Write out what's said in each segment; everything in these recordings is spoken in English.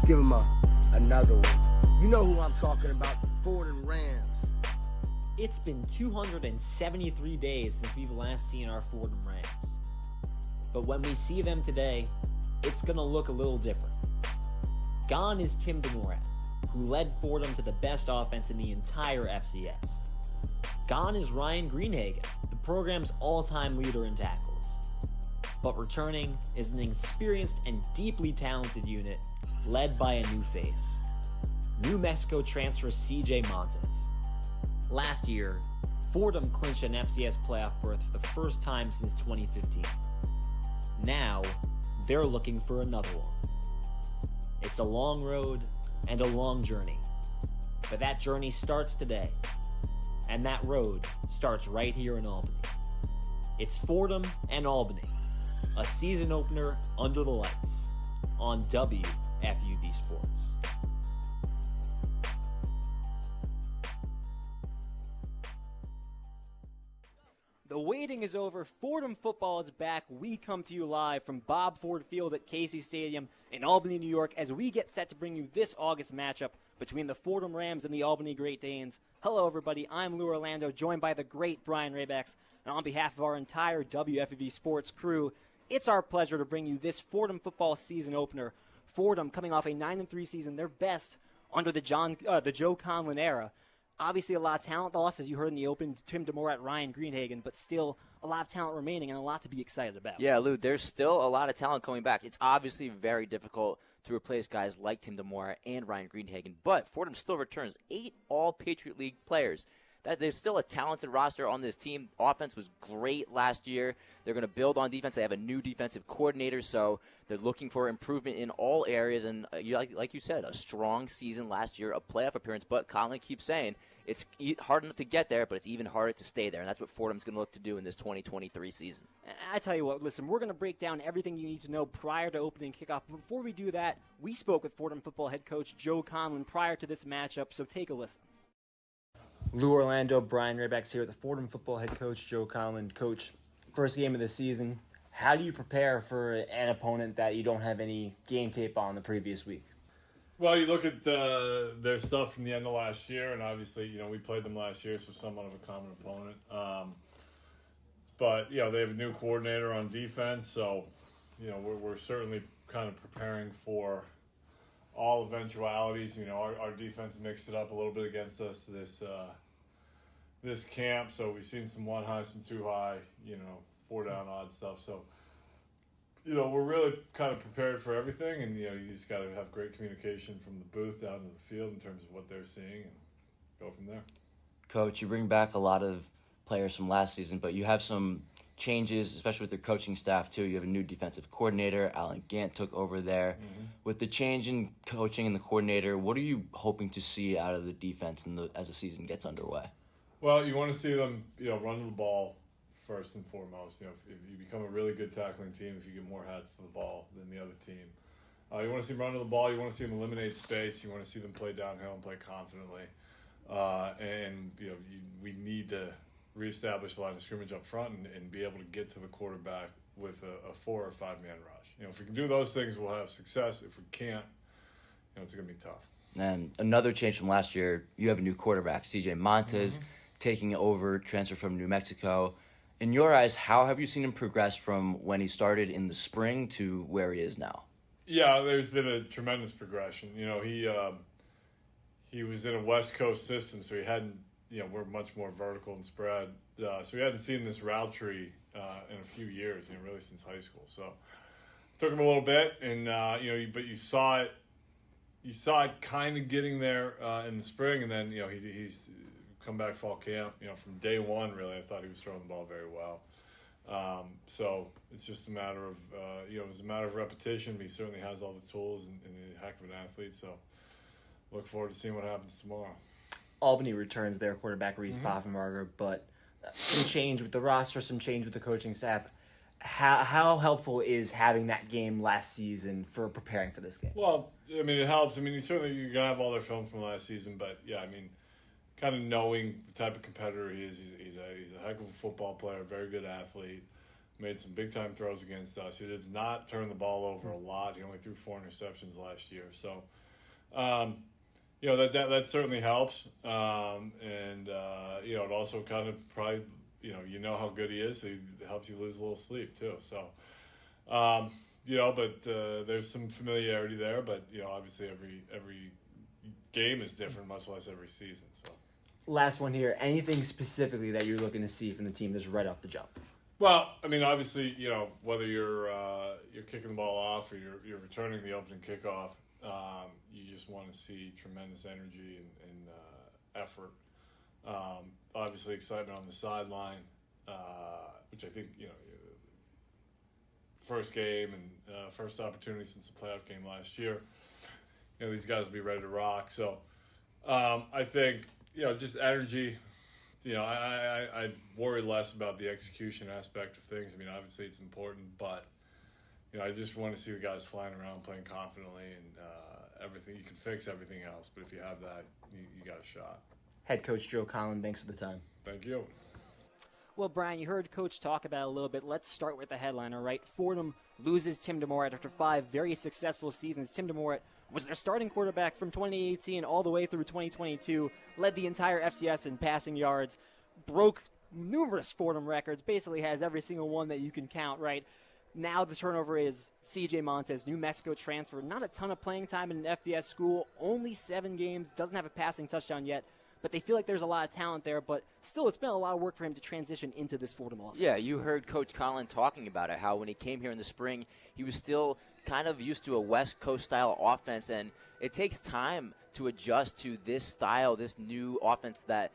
Let's give him another one. You know who I'm talking about, the Fordham Rams. It's been 273 days since we've last seen our Fordham Rams. But when we see them today, it's going to look a little different. Gone is Tim DeMorat, who led Fordham to the best offense in the entire FCS. Gone is Ryan Greenhagen, the program's all-time leader in tackles. But returning is an experienced and deeply talented unit led by a new face. New Mexico transfer CJ Montes. Last year, Fordham clinched an FCS playoff berth for the first time since 2015. Now, they're looking for another one. It's a long road and a long journey, but that journey starts today, and that road starts right here in Albany. It's Fordham and Albany, a season opener under the lights on WFUV Sports. The waiting is over. Fordham football is back. We come to you live from Bob Ford Field at Casey Stadium in Albany, New York, as we get set to bring you this August matchup between the Fordham Rams and the Albany Great Danes. Hello, everybody. I'm Lou Orlando, joined by the great Brian Rabacs. And on behalf of our entire WFUV Sports crew, it's our pleasure to bring you this Fordham football season opener. Fordham coming off a 9-3 season, their best under the Joe Conlin era. Obviously, a lot of talent lost, as you heard in the open, Tim DeMorat, Ryan Greenhagen, but still a lot of talent remaining and a lot to be excited about. Yeah, Lou, there's still a lot of talent coming back. It's obviously very difficult to replace guys like Tim DeMorat and Ryan Greenhagen, but Fordham still returns 8 All-Patriot League players. There's still a talented roster on this team. Offense was great last year. They're going to build on defense. They have a new defensive coordinator, so they're looking for improvement in all areas. And like you said, a strong season last year, a playoff appearance. But Colin keeps saying it's hard enough to get there, but it's even harder to stay there. And that's what Fordham's going to look to do in this 2023 season. I tell you what, listen, we're going to break down everything you need to know prior to opening kickoff. But before we do that, we spoke with Fordham football head coach Joe Conlin prior to this matchup, so take a listen. Lou Orlando, Brian Rabacs here with the Fordham football head coach, Joe Colin. Coach, first game of the season. How do you prepare for an opponent that you don't have any game tape on the previous week? Well, you look at their stuff from the end of last year, and obviously, we played them last year, so somewhat of a common opponent. But, they have a new coordinator on defense, so, we're certainly kind of preparing for all eventualities. Our defense mixed it up a little bit against us this camp, so we've seen some one high, some two high, 4 down odd stuff. So, we're really kind of prepared for everything, and you just got to have great communication from the booth down to the field in terms of what they're seeing, and go from there. Coach, you bring back a lot of players from last season, but you have some changes, especially with your coaching staff too. You have a new defensive coordinator. Alan Gant took over there. Mm-hmm. With the change in coaching and the coordinator, what are you hoping to see out of the defense as the season gets underway? Well, you want to see them, run the ball first and foremost. If you become a really good tackling team, if you get more hats to the ball than the other team, you want to see them run to the ball. You want to see them eliminate space. You want to see them play downhill and play confidently. We need to reestablish the line of scrimmage up front and be able to get to the quarterback with a 4 or 5 man rush. If we can do those things, we'll have success. If we can't, it's going to be tough. And another change from last year, you have a new quarterback, CJ Montes, taking over, transfer from New Mexico. In your eyes, how have you seen him progress from when he started in the spring to where he is now? Yeah, there's been a tremendous progression. He was in a West Coast system, so he hadn't, we're much more vertical and spread. So he hadn't seen this route tree in a few years, really since high school. So it took him a little bit, and but you saw it. You saw it kind of getting there in the spring, and then he's come back fall camp. From day one, really, I thought he was throwing the ball very well. So it's just a matter of it's a matter of repetition. But he certainly has all the tools and a heck of an athlete. So look forward to seeing what happens tomorrow. Albany returns their quarterback, Reese Poffenbarger, but some change with the roster, some change with the coaching staff. How helpful is having that game last season for preparing for this game? Well, it helps. You're going to have all their film from last season, but, kind of knowing the type of competitor he is. He's a heck of a football player, very good athlete, made some big-time throws against us. He did not turn the ball over a lot. He only threw 4 interceptions last year. So, that certainly helps. It also kind of probably, how good he is. So it helps you lose a little sleep, too. So, but there's some familiarity there. But, obviously every game is different, much less every season. So. Last one here. Anything specifically that you're looking to see from the team just right off the jump? Well, I mean, obviously, whether you're kicking the ball off or you're returning the opening kickoff, you just want to see tremendous energy and effort. Obviously, excitement on the sideline, which I think first game and first opportunity since the playoff game last year. These guys will be ready to rock. So I think just energy. I worry less about the execution aspect of things. I mean, obviously it's important, but I just want to see the guys flying around, playing confidently, and everything. You can fix everything else, but if you have that, you got a shot. Head coach Joe Colin, thanks for the time. Thank you. Well, Brian, you heard Coach talk about it a little bit. Let's start with the headline, all right? Fordham loses Tim DeMorat after 5 very successful seasons. Tim DeMorat was their starting quarterback from 2018 all the way through 2022, led the entire FCS in passing yards, broke numerous Fordham records, basically has every single one that you can count, right? Now the turnover is CJ Montez, New Mexico transfer, not a ton of playing time in an FBS school, only 7 games, doesn't have a passing touchdown yet, but they feel like there's a lot of talent there, but still it's been a lot of work for him to transition into this Fordham offense. Yeah, you heard Coach Colin talking about it, how when he came here in the spring, he was still kind of used to a West Coast style offense, and it takes time to adjust to this style, this new offense that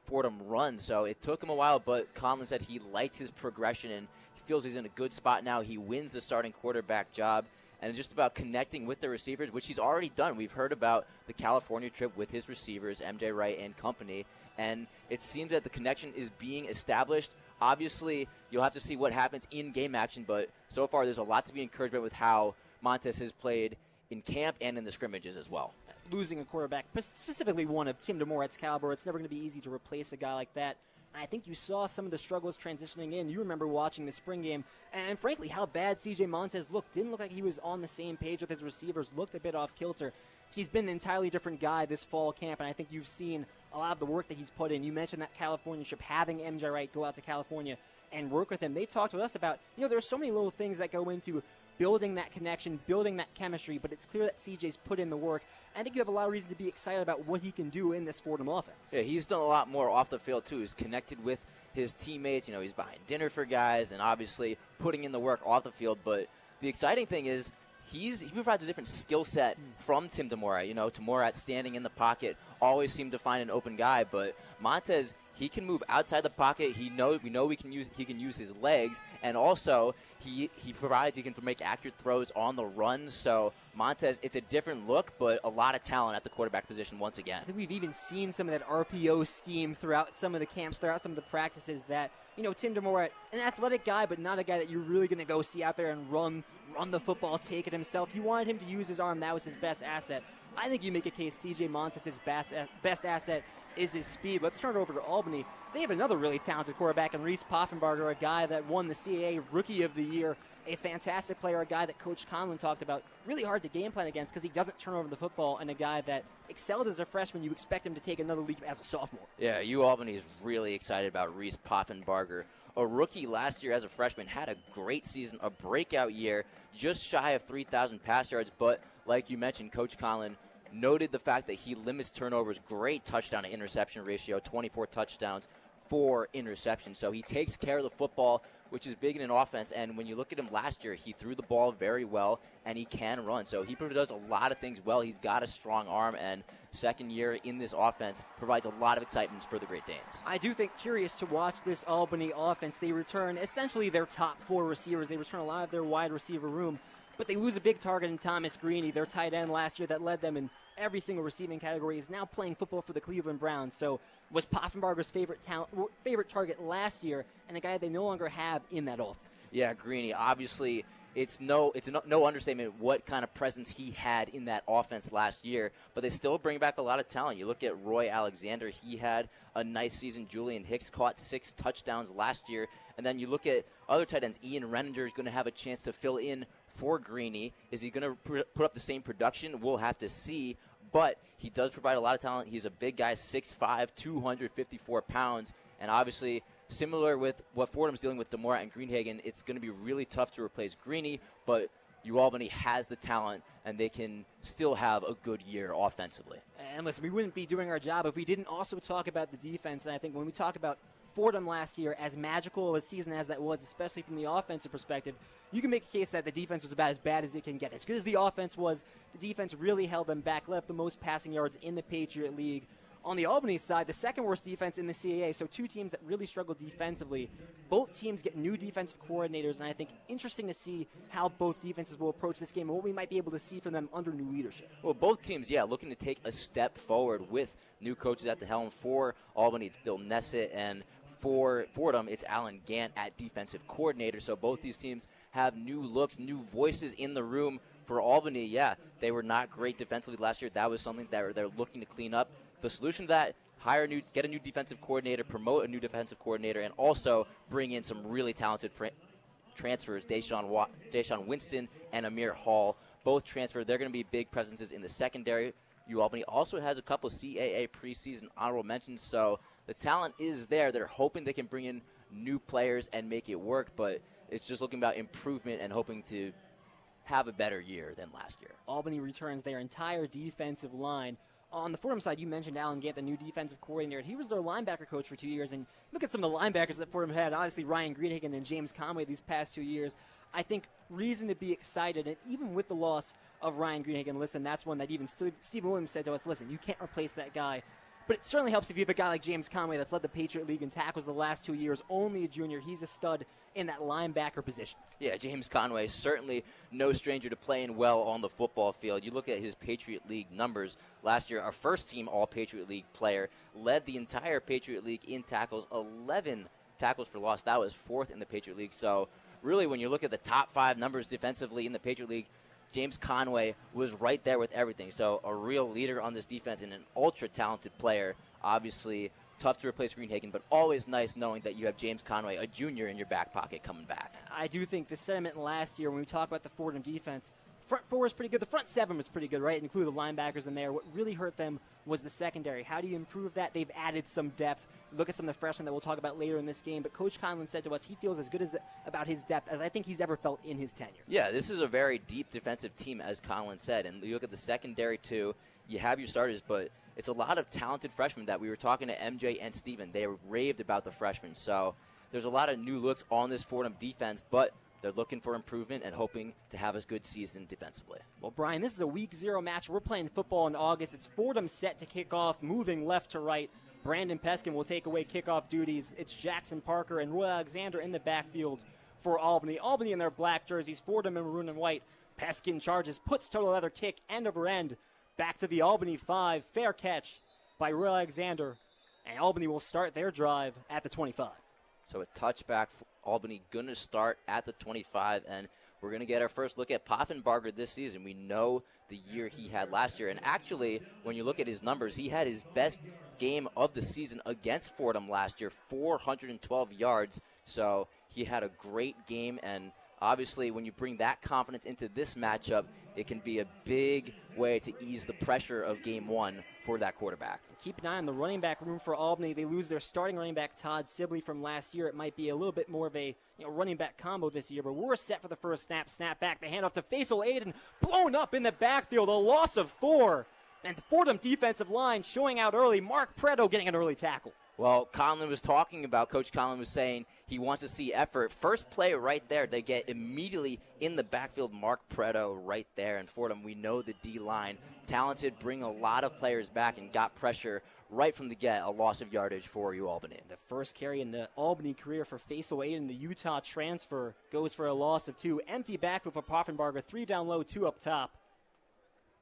Fordham runs. So it took him a while, but Colin said he likes his progression and he feels he's in a good spot now. He wins the starting quarterback job, and it's just about connecting with the receivers, which he's already done. We've heard about the California trip with his receivers, MJ Wright and company, and it seems that the connection is being established. Obviously, you'll have to see what happens in game action, but so far there's a lot to be encouraged by with how Montez has played in camp and in the scrimmages as well. Losing a quarterback, specifically one of Tim DeMorat's caliber, it's never going to be easy to replace a guy like that. I think you saw some of the struggles transitioning in. You remember watching the spring game, and frankly, how bad CJ Montez looked. Didn't look like he was on the same page with his receivers, looked a bit off kilter. He's been an entirely different guy this fall camp, and I think you've seen a lot of the work that he's put in. You mentioned that California trip, having MJ Wright go out to California and work with him. They talked with us about, there's so many little things that go into building that connection, building that chemistry, but it's clear that CJ's put in the work. I think you have a lot of reason to be excited about what he can do in this Fordham offense. Yeah, he's done a lot more off the field, too. He's connected with his teammates. He's buying dinner for guys and obviously putting in the work off the field. But the exciting thing is he provides a different skill set from Tim DeMorat. DeMorat standing in the pocket always seemed to find an open guy, but Montez, he can move outside the pocket. We know he can use his legs, and also he can make accurate throws on the run. So Montez, it's a different look, but a lot of talent at the quarterback position once again. I think we've even seen some of that RPO scheme throughout some of the camps, throughout some of the practices that, Tim DeMorat, an athletic guy, but not a guy that you're really going to go see out there and run the football, take it himself. You wanted him to use his arm. That was his best asset. I think you make a case CJ Montez's best asset is his speed. Let's turn it over to Albany. They have another really talented quarterback in Reese Poffenbarger, a guy that won the CAA Rookie of the Year, a fantastic player, a guy that Coach Colin talked about, really hard to game plan against because he doesn't turn over the football, and a guy that excelled as a freshman. You expect him to take another leap as a sophomore. Yeah, Albany is really excited about Reese Poffenbarger. A rookie last year as a freshman, had a great season, a breakout year, just shy of 3,000 pass yards, but like you mentioned, Coach Colin noted the fact that he limits turnovers, great touchdown to interception ratio, 24 touchdowns, 4 interceptions. So he takes care of the football, which is big in an offense. And when you look at him last year, he threw the ball very well, and he can run. So he does a lot of things well. He's got a strong arm, and second year in this offense provides a lot of excitement for the Great Danes. I do think curious to watch this Albany offense. They return essentially their top 4 receivers. They return a lot of their wide receiver room, but they lose a big target in Thomas Greeny, their tight end last year that led them in every single receiving category. Is now playing football for the Cleveland Browns. So was Poffenbarger's favorite target last year, and a guy they no longer have in that offense. Yeah, Greeny, obviously it's no understatement what kind of presence he had in that offense last year. But they still bring back a lot of talent. You look at Roy Alexander; he had a nice season. Julian Hicks caught 6 touchdowns last year. And then you look at other tight ends. Ian Renninger is going to have a chance to fill in for Greeny. Is he going to put up the same production? We'll have to see. But he does provide a lot of talent. He's a big guy, 6'5", 254 pounds, and obviously, similar with what Fordham's dealing with Demora and Greenhagen, it's going to be really tough to replace Greeny, but UAlbany has the talent, and they can still have a good year offensively. And listen, we wouldn't be doing our job if we didn't also talk about the defense. And I think when we talk about Fordham last year, as magical a season as that was, especially from the offensive perspective, you can make a case that the defense was about as bad as it can get. As good as the offense was, the defense really held them back, led up the most passing yards in the Patriot League. On the Albany side, the second worst defense in the CAA, so 2 teams that really struggle defensively. Both teams get new defensive coordinators, and I think interesting to see how both defenses will approach this game and what we might be able to see from them under new leadership. Well, both teams, looking to take a step forward with new coaches at the helm. For Albany, it's Bill Nessett, and for Fordham, it's Alan Gant at defensive coordinator. So both these teams have new looks, new voices in the room. For Albany, they were not great defensively last year. That was something that they're looking to clean up. The solution to that, get a new defensive coordinator, promote a new defensive coordinator, and also bring in some really talented transfers, Deshaun Winston and Amir Hall. Both transferred. They're going to be big presences in the secondary. UAlbany also has a couple CAA preseason honorable mentions, so the talent is there. They're hoping they can bring in new players and make it work, but it's just looking about improvement and hoping to have a better year than last year. Albany returns their entire defensive line. On the Fordham side, you mentioned Alan Gant, the new defensive coordinator. He was their linebacker coach for 2 years, and look at some of the linebackers that Fordham had. Obviously, Ryan Greenhagen and James Conway these past 2 years. I think reason to be excited, and even with the loss of Ryan Greenhagen, listen, that's one that even Stephen Williams said to us, listen, you can't replace that guy. But it certainly helps if you have a guy like James Conway that's led the Patriot League in tackles the last 2 years, only a junior. He's a stud in that linebacker position. Yeah, James Conway, certainly no stranger to playing well on the football field. You look at his Patriot League numbers. Last year, our first-team All-Patriot League player, led the entire Patriot League in tackles, 11 tackles for loss. That was 4th in the Patriot League. So really, when you look at the top 5 numbers defensively in the Patriot League, James Conway was right there with everything. So a real leader on this defense and an ultra-talented player. Obviously, tough to replace Greenhagen, but always nice knowing that you have James Conway, a junior, in your back pocket coming back. I do think the sentiment last year when we talk about the Fordham defense, front 4 is pretty good. The front 7 was pretty good, right? Include the linebackers in there. What really hurt them was the secondary. How do you improve that? They've added some depth. Look at some of the freshmen that we'll talk about later in this game. But Coach Colin said to us he feels as good about his depth as I think he's ever felt in his tenure. Yeah, this is a very deep defensive team, as Colin said. And you look at the secondary, too. You have your starters, but it's a lot of talented freshmen that we were talking to MJ and Steven. They raved about the freshmen. So there's a lot of new looks on this Fordham defense, but they're looking for improvement and hoping to have a good season defensively. Well, Brian, this is a Week 0 match. We're playing football in August. It's Fordham set to kick off, moving left to right. Brandon Peskin will take away kickoff duties. It's Jackson Parker and Roy Alexander in the backfield for Albany. Albany in their black jerseys, Fordham in maroon and white. Peskin charges, puts total leather kick, end over end. Back to the Albany 5. Fair catch by Roy Alexander. And Albany will start their drive at the 25. So a touchback for Albany going to start at the 25, and we're going to get our first look at Poffenbarger this season. We know the year he had last year, and actually, when you look at his numbers, he had his best game of the season against Fordham last year, 412 yards. So he had a great game, and obviously, when you bring that confidence into this matchup, it can be a big way to ease the pressure of Game 1 for that quarterback. Keep an eye on the running back room for Albany. They lose their starting running back, Todd Sibley, from last year. It might be a little bit more of a running back combo this year, but we're set for the first snap. Snap back, the handoff to Faisal Aiden, blown up in the backfield, a loss of 4. And the Fordham defensive line showing out early. Mark Preto getting an early tackle. Well, Colin was talking about, Coach Colin was saying he wants to see effort. First play right there, they get immediately in the backfield, Mark Preto right there. And Fordham, we know the D-line, talented, bring a lot of players back and got pressure right from the get, a loss of yardage for UAlbany. The first carry in the Albany career for Faisal Aiden, the Utah transfer, goes for a loss of 2. Empty backfield for Poffenbarger, 3 down low, 2 up top.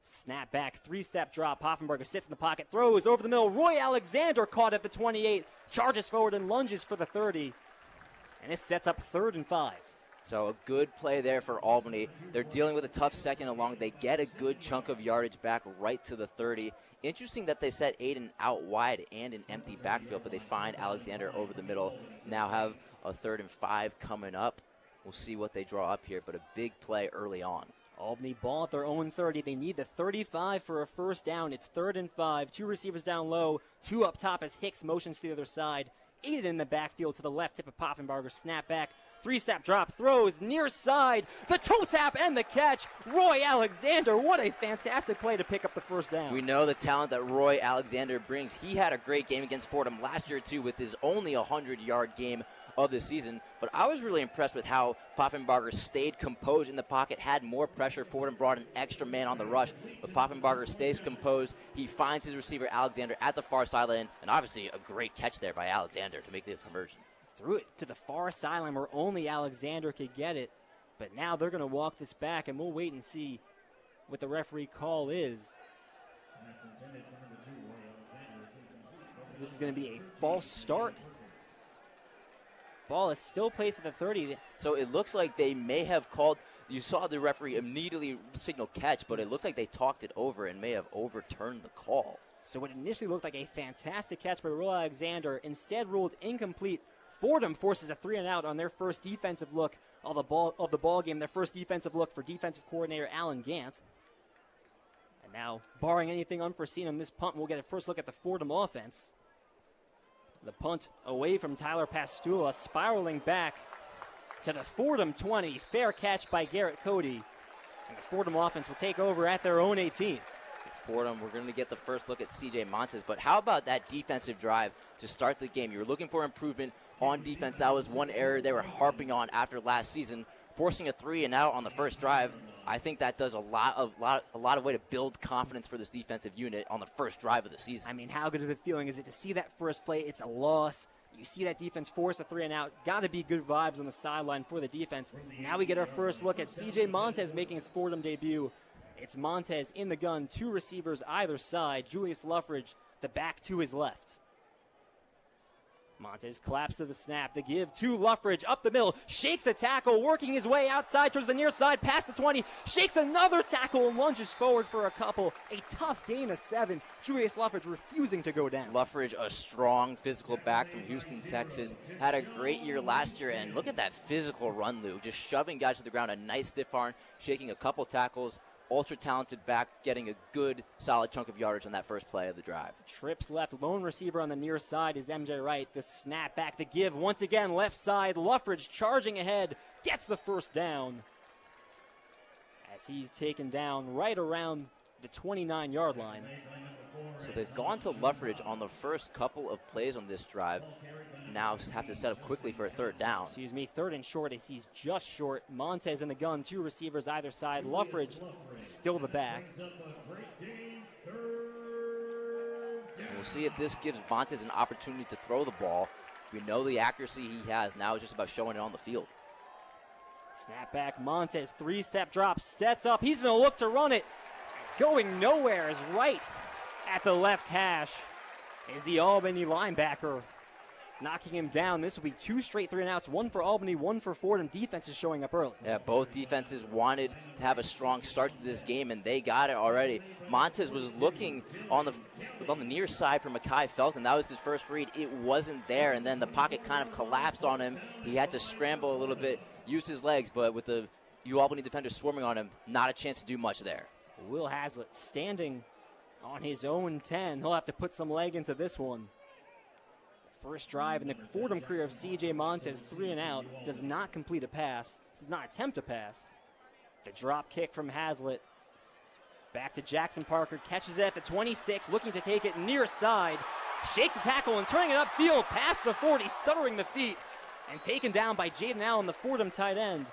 Snap back, 3-step drop. Poffenbarger sits in the pocket, throws over the middle. Roy Alexander caught at the 28, charges forward and lunges for the 30. And this sets up 3rd and 5. So a good play there for Albany. They're dealing with a tough second along. They get a good chunk of yardage back right to the 30. Interesting that they set Aiden out wide and an empty backfield, but they find Alexander over the middle. Now have a 3rd and 5 coming up. We'll see what they draw up here, but a big play early on. Albany ball at their own 30. They need the 35 for a first down. It's 3rd and 5. 2 receivers down low. 2 up top as Hicks motions to the other side. Aiden in the backfield to the left, tip of Poffenbarger. Snap back. 3-step drop, throws, near side, the toe tap and the catch. Roy Alexander, what a fantastic play to pick up the first down. We know the talent that Roy Alexander brings. He had a great game against Fordham last year, too, with his only 100-yard game of the season. But I was really impressed with how Poffenbarger stayed composed in the pocket, had more pressure. Fordham brought an extra man on the rush, but Poffenbarger stays composed. He finds his receiver, Alexander, at the far sideline, and obviously a great catch there by Alexander to make the conversion. Threw it to the far sideline where only Alexander could get it. But now they're going to walk this back, and we'll wait and see what the referee call is. This is going to be a false start. Ball is still placed at the 30. So it looks like they may have called. You saw the referee immediately signal catch, but it looks like they talked it over and may have overturned the call. So what initially looked like a fantastic catch by Roy Alexander instead ruled incomplete. Fordham forces a 3-and-out on their first defensive look of the ball game, their first defensive look for defensive coordinator Alan Gant. And now, barring anything unforeseen on this punt, we'll get a first look at the Fordham offense. The punt away from Tyler Pastula, spiraling back to the Fordham 20. Fair catch by Garrett Cody. And the Fordham offense will take over at their own 18. Fordham, we're going to get the first look at C.J. Montes, but how about that defensive drive to start the game? You were looking for improvement on defense. That was one error they were harping on after last season, forcing a 3-and-out on the first drive. I think that does a lot of way to build confidence for this defensive unit on the first drive of the season. I mean, how good of a feeling is it to see that first play? It's a loss. You see that defense force a 3-and-out. Got to be good vibes on the sideline for the defense. Now we get our first look at C.J. Montes making his Fordham debut. It's Montes in the gun, 2 receivers either side. Julius Luffridge, the back to his left. Montes collapsed to the snap. The give to Luffridge up the middle. Shakes the tackle, working his way outside towards the near side, past the 20. Shakes another tackle and lunges forward for a couple. A tough gain of 7. Julius Luffridge refusing to go down. Luffridge, a strong physical back from Houston, Texas. Had a great year last year, and look at that physical run, Lou. Just shoving guys to the ground, a nice stiff arm, shaking a couple tackles. Ultra-talented back, getting a good, solid chunk of yardage on that first play of the drive. Trips left, lone receiver on the near side is MJ Wright. The snap back, the give, once again, left side. Luffridge charging ahead, gets the first down. As he's taken down right around the 29-yard line. So they've gone to Luffridge on the first couple of plays on this drive. Now have to set up quickly for a 3rd down. Excuse me, 3rd and short as he's just short. Montes in the gun, 2 receivers either side. Luffridge still the back. And we'll see if this gives Montes an opportunity to throw the ball. We know the accuracy he has. Now it's just about showing it on the field. Snap back, Montes, 3-step drop, steps up. He's going to look to run it. Going nowhere is right at the left hash is the Albany linebacker. Knocking him down. This will be 2 straight 3-and-outs, 1 for Albany, 1 for Fordham. Defense is showing up early. Yeah, both defenses wanted to have a strong start to this game, and they got it already. Montes was looking on the near side for Mekhi Felton. That was his first read. It wasn't there, and then the pocket kind of collapsed on him. He had to scramble a little bit, use his legs, but with the Albany defenders swarming on him, not a chance to do much there. Will Hazlitt standing on his own 10. He'll have to put some leg into this one. First drive in the Fordham career of C.J. Montes, 3-and-out, does not complete a pass, does not attempt a pass. The drop kick from Hazlitt. Back to Jackson Parker, catches it at the 26, looking to take it near side. Shakes the tackle and turning it upfield past the 40, stuttering the feet, and taken down by Jaden Allen, the Fordham tight end,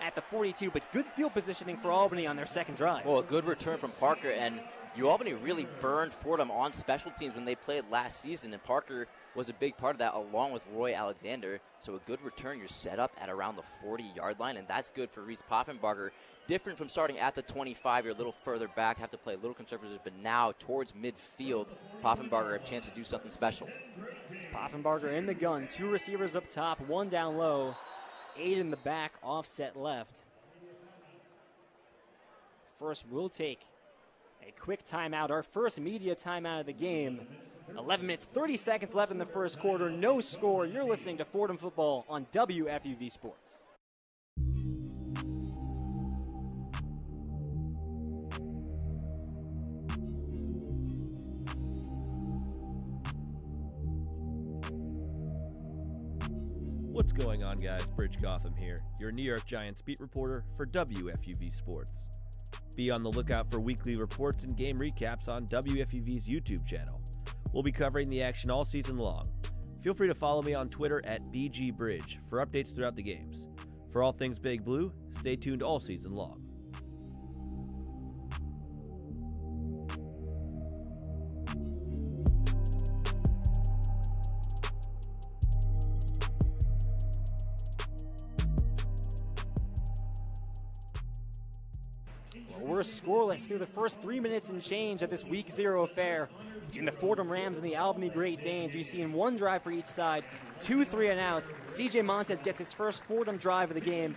at the 42. But good field positioning for Albany on their second drive. Well, a good return from Parker, and Albany really burned Fordham on special teams when they played last season, and Parker was a big part of that along with Roy Alexander. So a good return. You're set up at around the 40-yard line, and that's good for Reese Poffenbarger. Different from starting at the 25, you're a little further back, have to play a little conservative, but now towards midfield, Poffenbarger a chance to do something special. It's Poffenbarger in the gun, 2 receivers up top, 1 down low. 8 in the back, offset left. First, we'll take a quick timeout, our first media timeout of the game. 11 minutes, 30 seconds left in the first quarter, no score. You're listening to Fordham Football on WFUV Sports. What's going on, guys? Bridge Gotham here, your New York Giants beat reporter for WFUV Sports. Be on the lookout for weekly reports and game recaps on WFUV's YouTube channel. We'll be covering the action all season long. Feel free to follow me on Twitter at BGBridge for updates throughout the games. For all things Big Blue, stay tuned all season long. We're scoreless through the first 3 minutes and change of this Week 0 affair between the Fordham Rams and the Albany Great Danes. We've seen one drive for each side, 2 3-and-outs. CJ Montez gets his first Fordham drive of the game.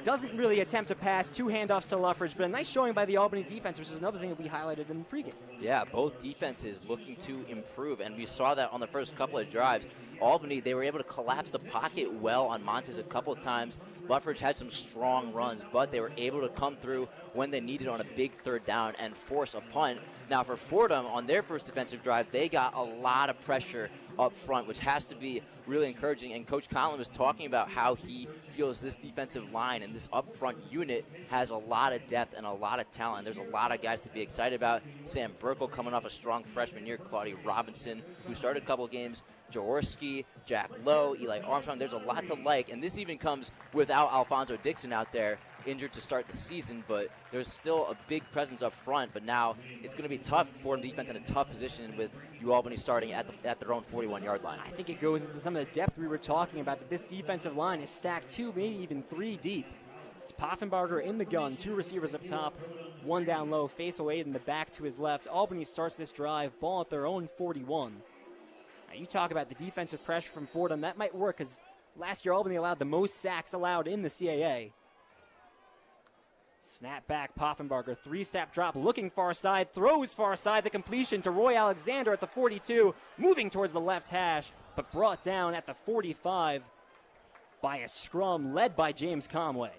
Doesn't really attempt to pass, 2 handoffs to Loughran, but a nice showing by the Albany defense, which is another thing that we highlighted in the pregame. Yeah, both defenses looking to improve, and we saw that on the first couple of drives. Albany, they were able to collapse the pocket well on Montez a couple of times. Loughran had some strong runs, but they were able to come through when they needed on a big third down and force a punt. Now for Fordham, on their first defensive drive, they got a lot of pressure up front, which has to be really encouraging. And Coach Colin was talking about how he feels this defensive line and this up front unit has a lot of depth and a lot of talent. There's a lot of guys to be excited about. Sam Burkle coming off a strong freshman year, Claudia Robinson, who started a couple of games, Jaworski, Jack Lowe, Eli Armstrong. There's a lot to like, and this even comes without Alfonso Dixon out there, injured to start the season, but there's still a big presence up front. But now it's going to be tough for the defense in a tough position with Albany starting at their own 41-yard line. I think it goes into some of the depth we were talking about, that this defensive line is stacked 2, maybe even 3 deep. It's Poffenbarger in the gun, 2 receivers up top, 1 down low, Faisal Aid in the back to his left. Albany starts this drive, ball at their own 41. Now you talk about the defensive pressure from Fordham, that might work because last year Albany allowed the most sacks allowed in the CAA. Snap back, Poffenbarger, 3-step drop, looking far side, throws far side, the completion to Roy Alexander at the 42, moving towards the left hash, but brought down at the 45 by a scrum led by James Conway.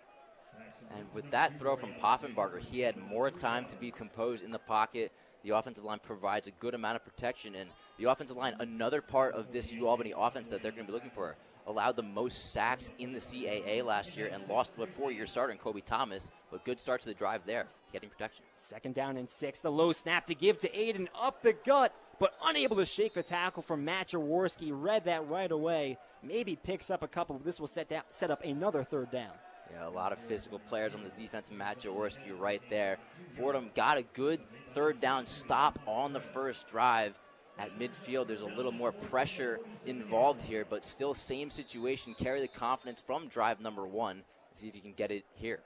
And with that throw from Poffenbarger, he had more time to be composed in the pocket. The offensive line provides a good amount of protection, and the offensive line, another part of this Albany offense that they're going to be looking for, allowed the most sacks in the CAA last year and lost a 4-year starter in Kobe Thomas, but good start to the drive there, getting protection. 2nd down and 6, the low snap to give to Aiden up the gut, but unable to shake the tackle from Matt Jaworski. Read that right away, maybe picks up a couple, but this will set up another 3rd down. Yeah, a lot of physical players on this defense, Matt Jaworski right there. Fordham got a good 3rd down stop on the first drive. At midfield, there's a little more pressure involved here, but still same situation. Carry the confidence from drive number 1 and see if you can get it here.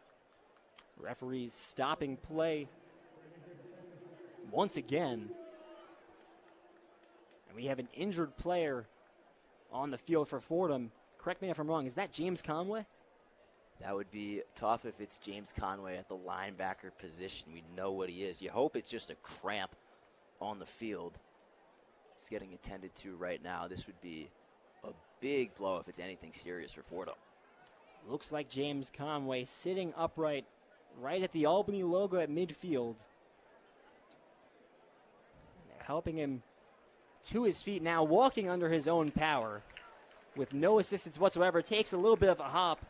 Referees stopping play once again. And we have an injured player on the field for Fordham. Correct me if I'm wrong, is that James Conway? That would be tough if it's James Conway at the linebacker position. We know what he is. You hope it's just a cramp on the field. He's getting attended to right now. This would be a big blow if it's anything serious for Fordham. Looks like James Conway sitting upright right at the Albany logo at midfield. They're helping him to his feet now, walking under his own power with no assistance whatsoever. Takes a little bit of a hop,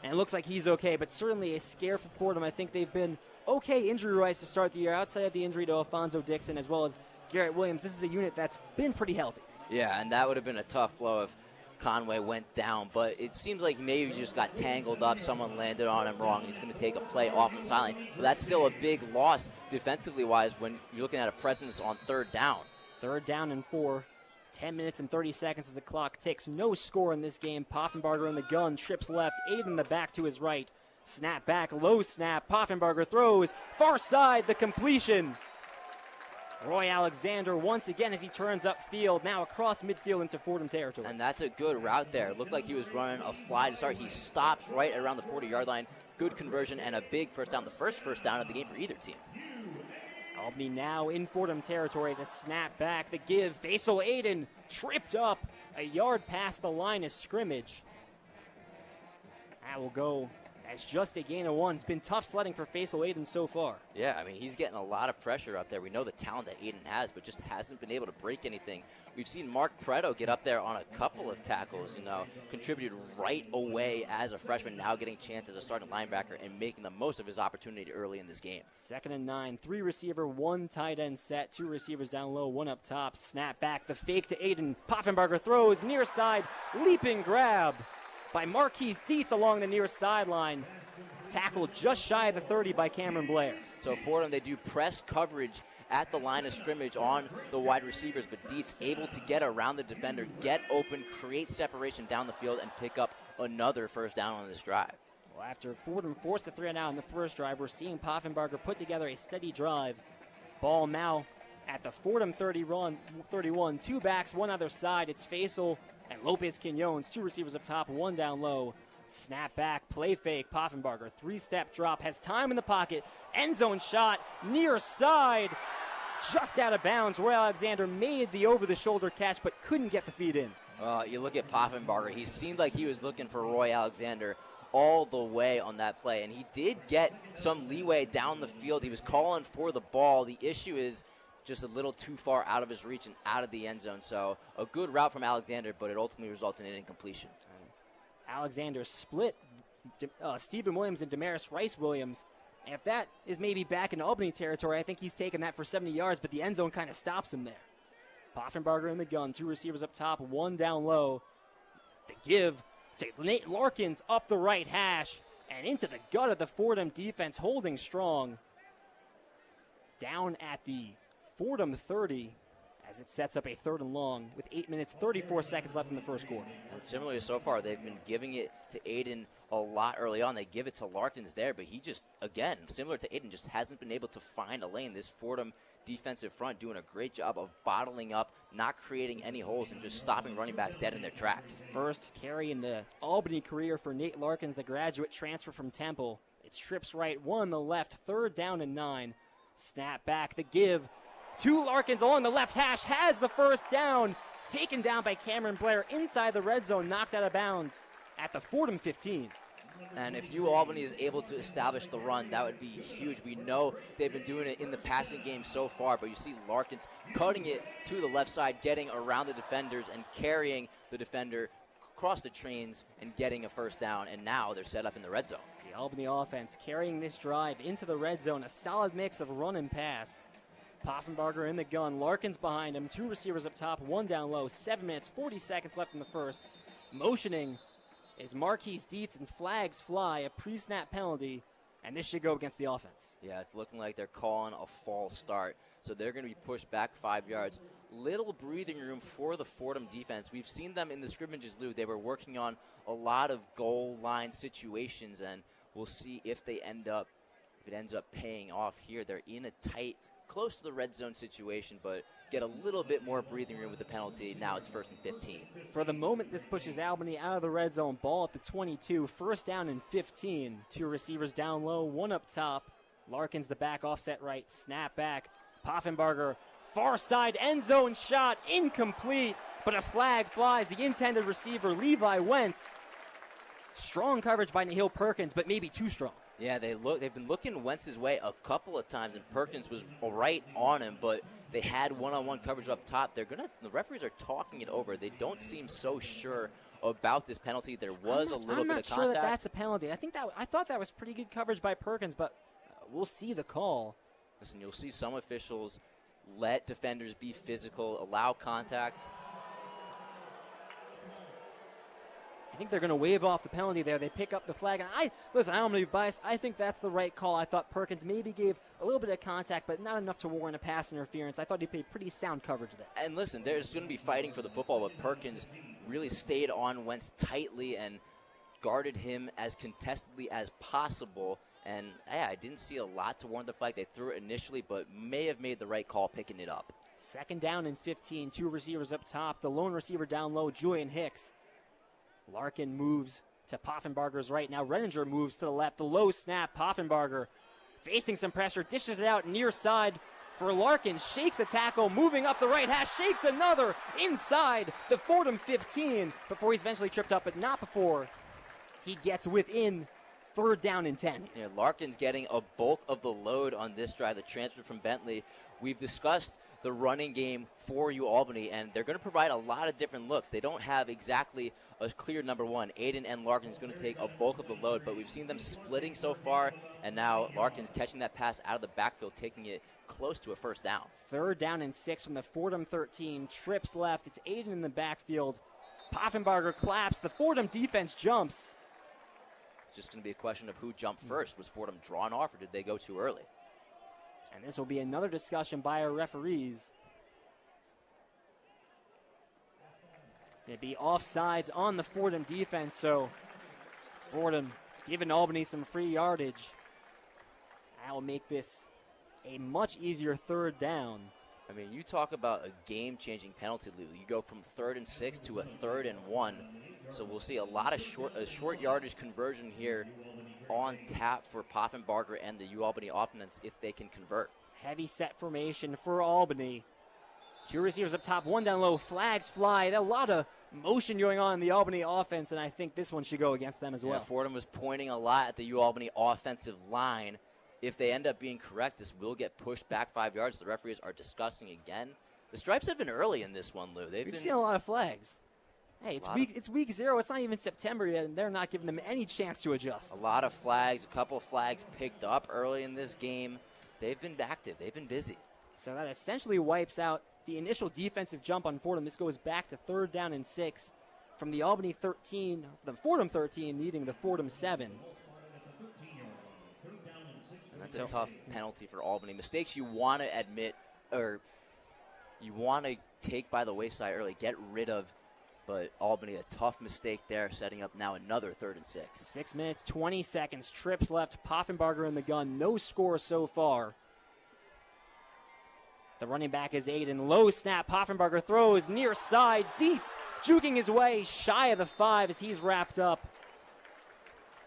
and it looks like he's okay, but certainly a scare for Fordham. I think they've been okay injury-wise to start the year, outside of the injury to Alfonso Dixon as well as Garrett Williams. This is a unit that's been pretty healthy. Yeah, and that would have been a tough blow if Conway went down, but it seems like maybe he just got tangled up. Someone landed on him wrong. It's going to take a play off the sideline, but that's still a big loss defensively-wise when you're looking at a presence on 3rd down. 3rd down and 4. 10 minutes and 30 seconds as the clock ticks. No score in this game. Poffenbarger in the gun, trips left, Aiden in the back to his right. Snap back, low snap. Poffenbarger throws, far side, the completion. Roy Alexander once again as he turns upfield, now across midfield into Fordham territory. And that's a good route there. It looked like he was running a fly to start. He stops right around the 40-yard line. Good conversion and a big first down. The first down of the game for either team. Albany now in Fordham territory. The snap back, the give. Faisal Aiden tripped up a yard past the line of scrimmage. That will go as just a gain of 1. It's been tough sledding for Faisal Aiden so far. Yeah, I mean, he's getting a lot of pressure up there. We know the talent that Aiden has, but just hasn't been able to break anything. We've seen Mark Preto get up there on a couple of tackles, contributed right away as a freshman, now getting a chance as a starting linebacker and making the most of his opportunity early in this game. 2nd and 9, 3 receiver, 1 tight end set, 2 receivers down low, 1 up top. Snap back, the fake to Aiden. Poffenbarger throws near side, leaping grab by Marquise Dietz along the near sideline. Tackled just shy of the 30 by Cameron Blair. So Fordham, they do press coverage at the line of scrimmage on the wide receivers, but Dietz able to get around the defender, get open, create separation down the field, and pick up another first down on this drive. Well, after Fordham forced the 3 and out in the first drive, we're seeing Poffenbarger put together a steady drive. Ball now at the Fordham 31, 2 backs, 1 other side. It's Faisal and Lopez Quinones, 2 receivers up top, 1 down low. Snap back, play fake, Poffenbarger, 3-step drop, has time in the pocket, end zone shot, near side, just out of bounds. Roy Alexander made the over-the-shoulder catch, but couldn't get the feet in. You look at Poffenbarger, he seemed like he was looking for Roy Alexander all the way on that play, and he did get some leeway down the field. He was calling for the ball. The issue is just a little too far out of his reach and out of the end zone. So a good route from Alexander, but it ultimately resulted in an incompletion. Alexander split Stephen Williams and Damaris Rice Williams. And if that is maybe back in Albany territory, I think he's taken that for 70 yards, but the end zone kind of stops him there. Poffenbarger in the gun, 2 receivers up top, 1 down low. The give to Nate Larkins up the right hash and into the gut of the Fordham defense, holding strong. Down at the Fordham 30. As it sets up a 3rd and long with 8 minutes, 34 seconds left in the first quarter. And similarly so far, they've been giving it to Aiden a lot early on. They give it to Larkins there, but he just, again, similar to Aiden, just hasn't been able to find a lane. This Fordham defensive front doing a great job of bottling up, not creating any holes, and just stopping running backs dead in their tracks. First carry in the Albany career for Nate Larkins, the graduate transfer from Temple. It's trips right, 1 the left, 3rd down and 9. Snap back, the give. 2 Larkins along the left hash, has the first down, taken down by Cameron Blair inside the red zone, knocked out of bounds at the Fordham 15. And if Albany is able to establish the run, that would be huge. We know they've been doing it in the passing game so far, but you see Larkins cutting it to the left side, getting around the defenders and carrying the defender across the trains and getting a first down, and now they're set up in the red zone. The Albany offense carrying this drive into the red zone, a solid mix of run and pass. Poffenbarger in the gun, Larkins behind him, 2 receivers up top, 1 down low, 7 minutes, 40 seconds left in the first. Motioning is Marquise Dietz, and flags fly, a pre-snap penalty, and this should go against the offense. Yeah, it's looking like they're calling a false start, so they're going to be pushed back 5 yards. Little breathing room for the Fordham defense. We've seen them in the scrimmages, Lou. They were working on a lot of goal line situations, and we'll see if it ends up paying off here. They're in a tight, close to the red zone situation, but get a little bit more breathing room with the penalty. Now it's 1st and 15. For the moment, this pushes Albany out of the red zone. Ball at the 22, 1st down and 15. 2 receivers down low, 1 up top. Larkins the back, offset right, snap back. Poffenbarger, far side, end zone shot, incomplete, but a flag flies. The intended receiver, Levi Wentz. Strong coverage by Nahil Perkins, but maybe too strong. Yeah, they've been looking Wentz's way a couple of times, and Perkins was right on him, but they had one-on-one coverage up top. The referees are talking it over. They don't seem so sure about this penalty. There was a little bit of contact. I'm not sure that that's a penalty. I thought that was pretty good coverage by Perkins, but we'll see the call. Listen, you'll see some officials let defenders be physical, allow contact. I think they're going to wave off the penalty there. They pick up the flag. And I don't want to be biased. I think that's the right call. I thought Perkins maybe gave a little bit of contact, but not enough to warrant a pass interference. I thought he played pretty sound coverage there. And listen, there's going to be fighting for the football, but Perkins really stayed on Wentz tightly and guarded him as contestedly as possible. And I didn't see a lot to warrant the flag. They threw it initially, but may have made the right call picking it up. 2nd down and 15, 2 receivers up top. The lone receiver down low, Julian Hicks. Larkin moves to Poffenbarger's right. Now Renninger moves to the left. The low snap, Poffenbarger facing some pressure, dishes it out near side for Larkin. Shakes a tackle, moving up the right hash, shakes another inside the Fordham 15 before he's eventually tripped up, but not before he gets within 3rd down and 10. Yeah, Larkin's getting a bulk of the load on this drive, the transfer from Bentley. We've discussed the running game for Albany, and they're going to provide a lot of different looks. They don't have exactly a clear number one. Aiden and Larkin is going to take a bulk of the load, but we've seen them splitting so far, and now Larkin's catching that pass out of the backfield, taking it close to a 1st down. 3rd down and 6 from the Fordham 13. Trips left. It's Aiden in the backfield. Poffenbarger claps. The Fordham defense jumps. It's just going to be a question of who jumped first. Was Fordham drawn off, or did they go too early? And this will be another discussion by our referees. It's going to be offsides on the Fordham defense, so Fordham giving Albany some free yardage. That will make this a much easier 3rd down. I mean, you talk about a game-changing penalty, Lou. You go from 3rd and 6 to a 3rd and 1. So we'll see a lot of short yardage conversion here on tap for Poffenbarger and the Albany offense if they can convert. Heavy set formation for Albany. 2 receivers up top, 1 down low. Flags fly. A lot of motion going on in the Albany offense, and I think this one should go against them as well. Fordham was pointing a lot at the Albany offensive line. If they end up being correct, this will get pushed back 5 yards. The referees are discussing again. The stripes have been early in this one, Lou. We've seen a lot of flags. Hey, it's week 0. It's not even September yet, and they're not giving them any chance to adjust. A lot of flags, a couple of flags picked up early in this game. They've been active. They've been busy. So that essentially wipes out the initial defensive jump on Fordham. This goes back to 3rd down and 6 from the Albany 13, the Fordham 13, needing the Fordham 7. And that's a tough penalty for Albany. Mistakes you want to admit or you want to take by the wayside early, get rid of. But Albany, a tough mistake there, setting up now another 3rd and 6. 6 minutes, 20 seconds. Trips left. Poffenbarger in the gun. No score so far. The running back is Aiden. Low snap. Poffenbarger throws near side. Dietz juking his way shy of the 5 as he's wrapped up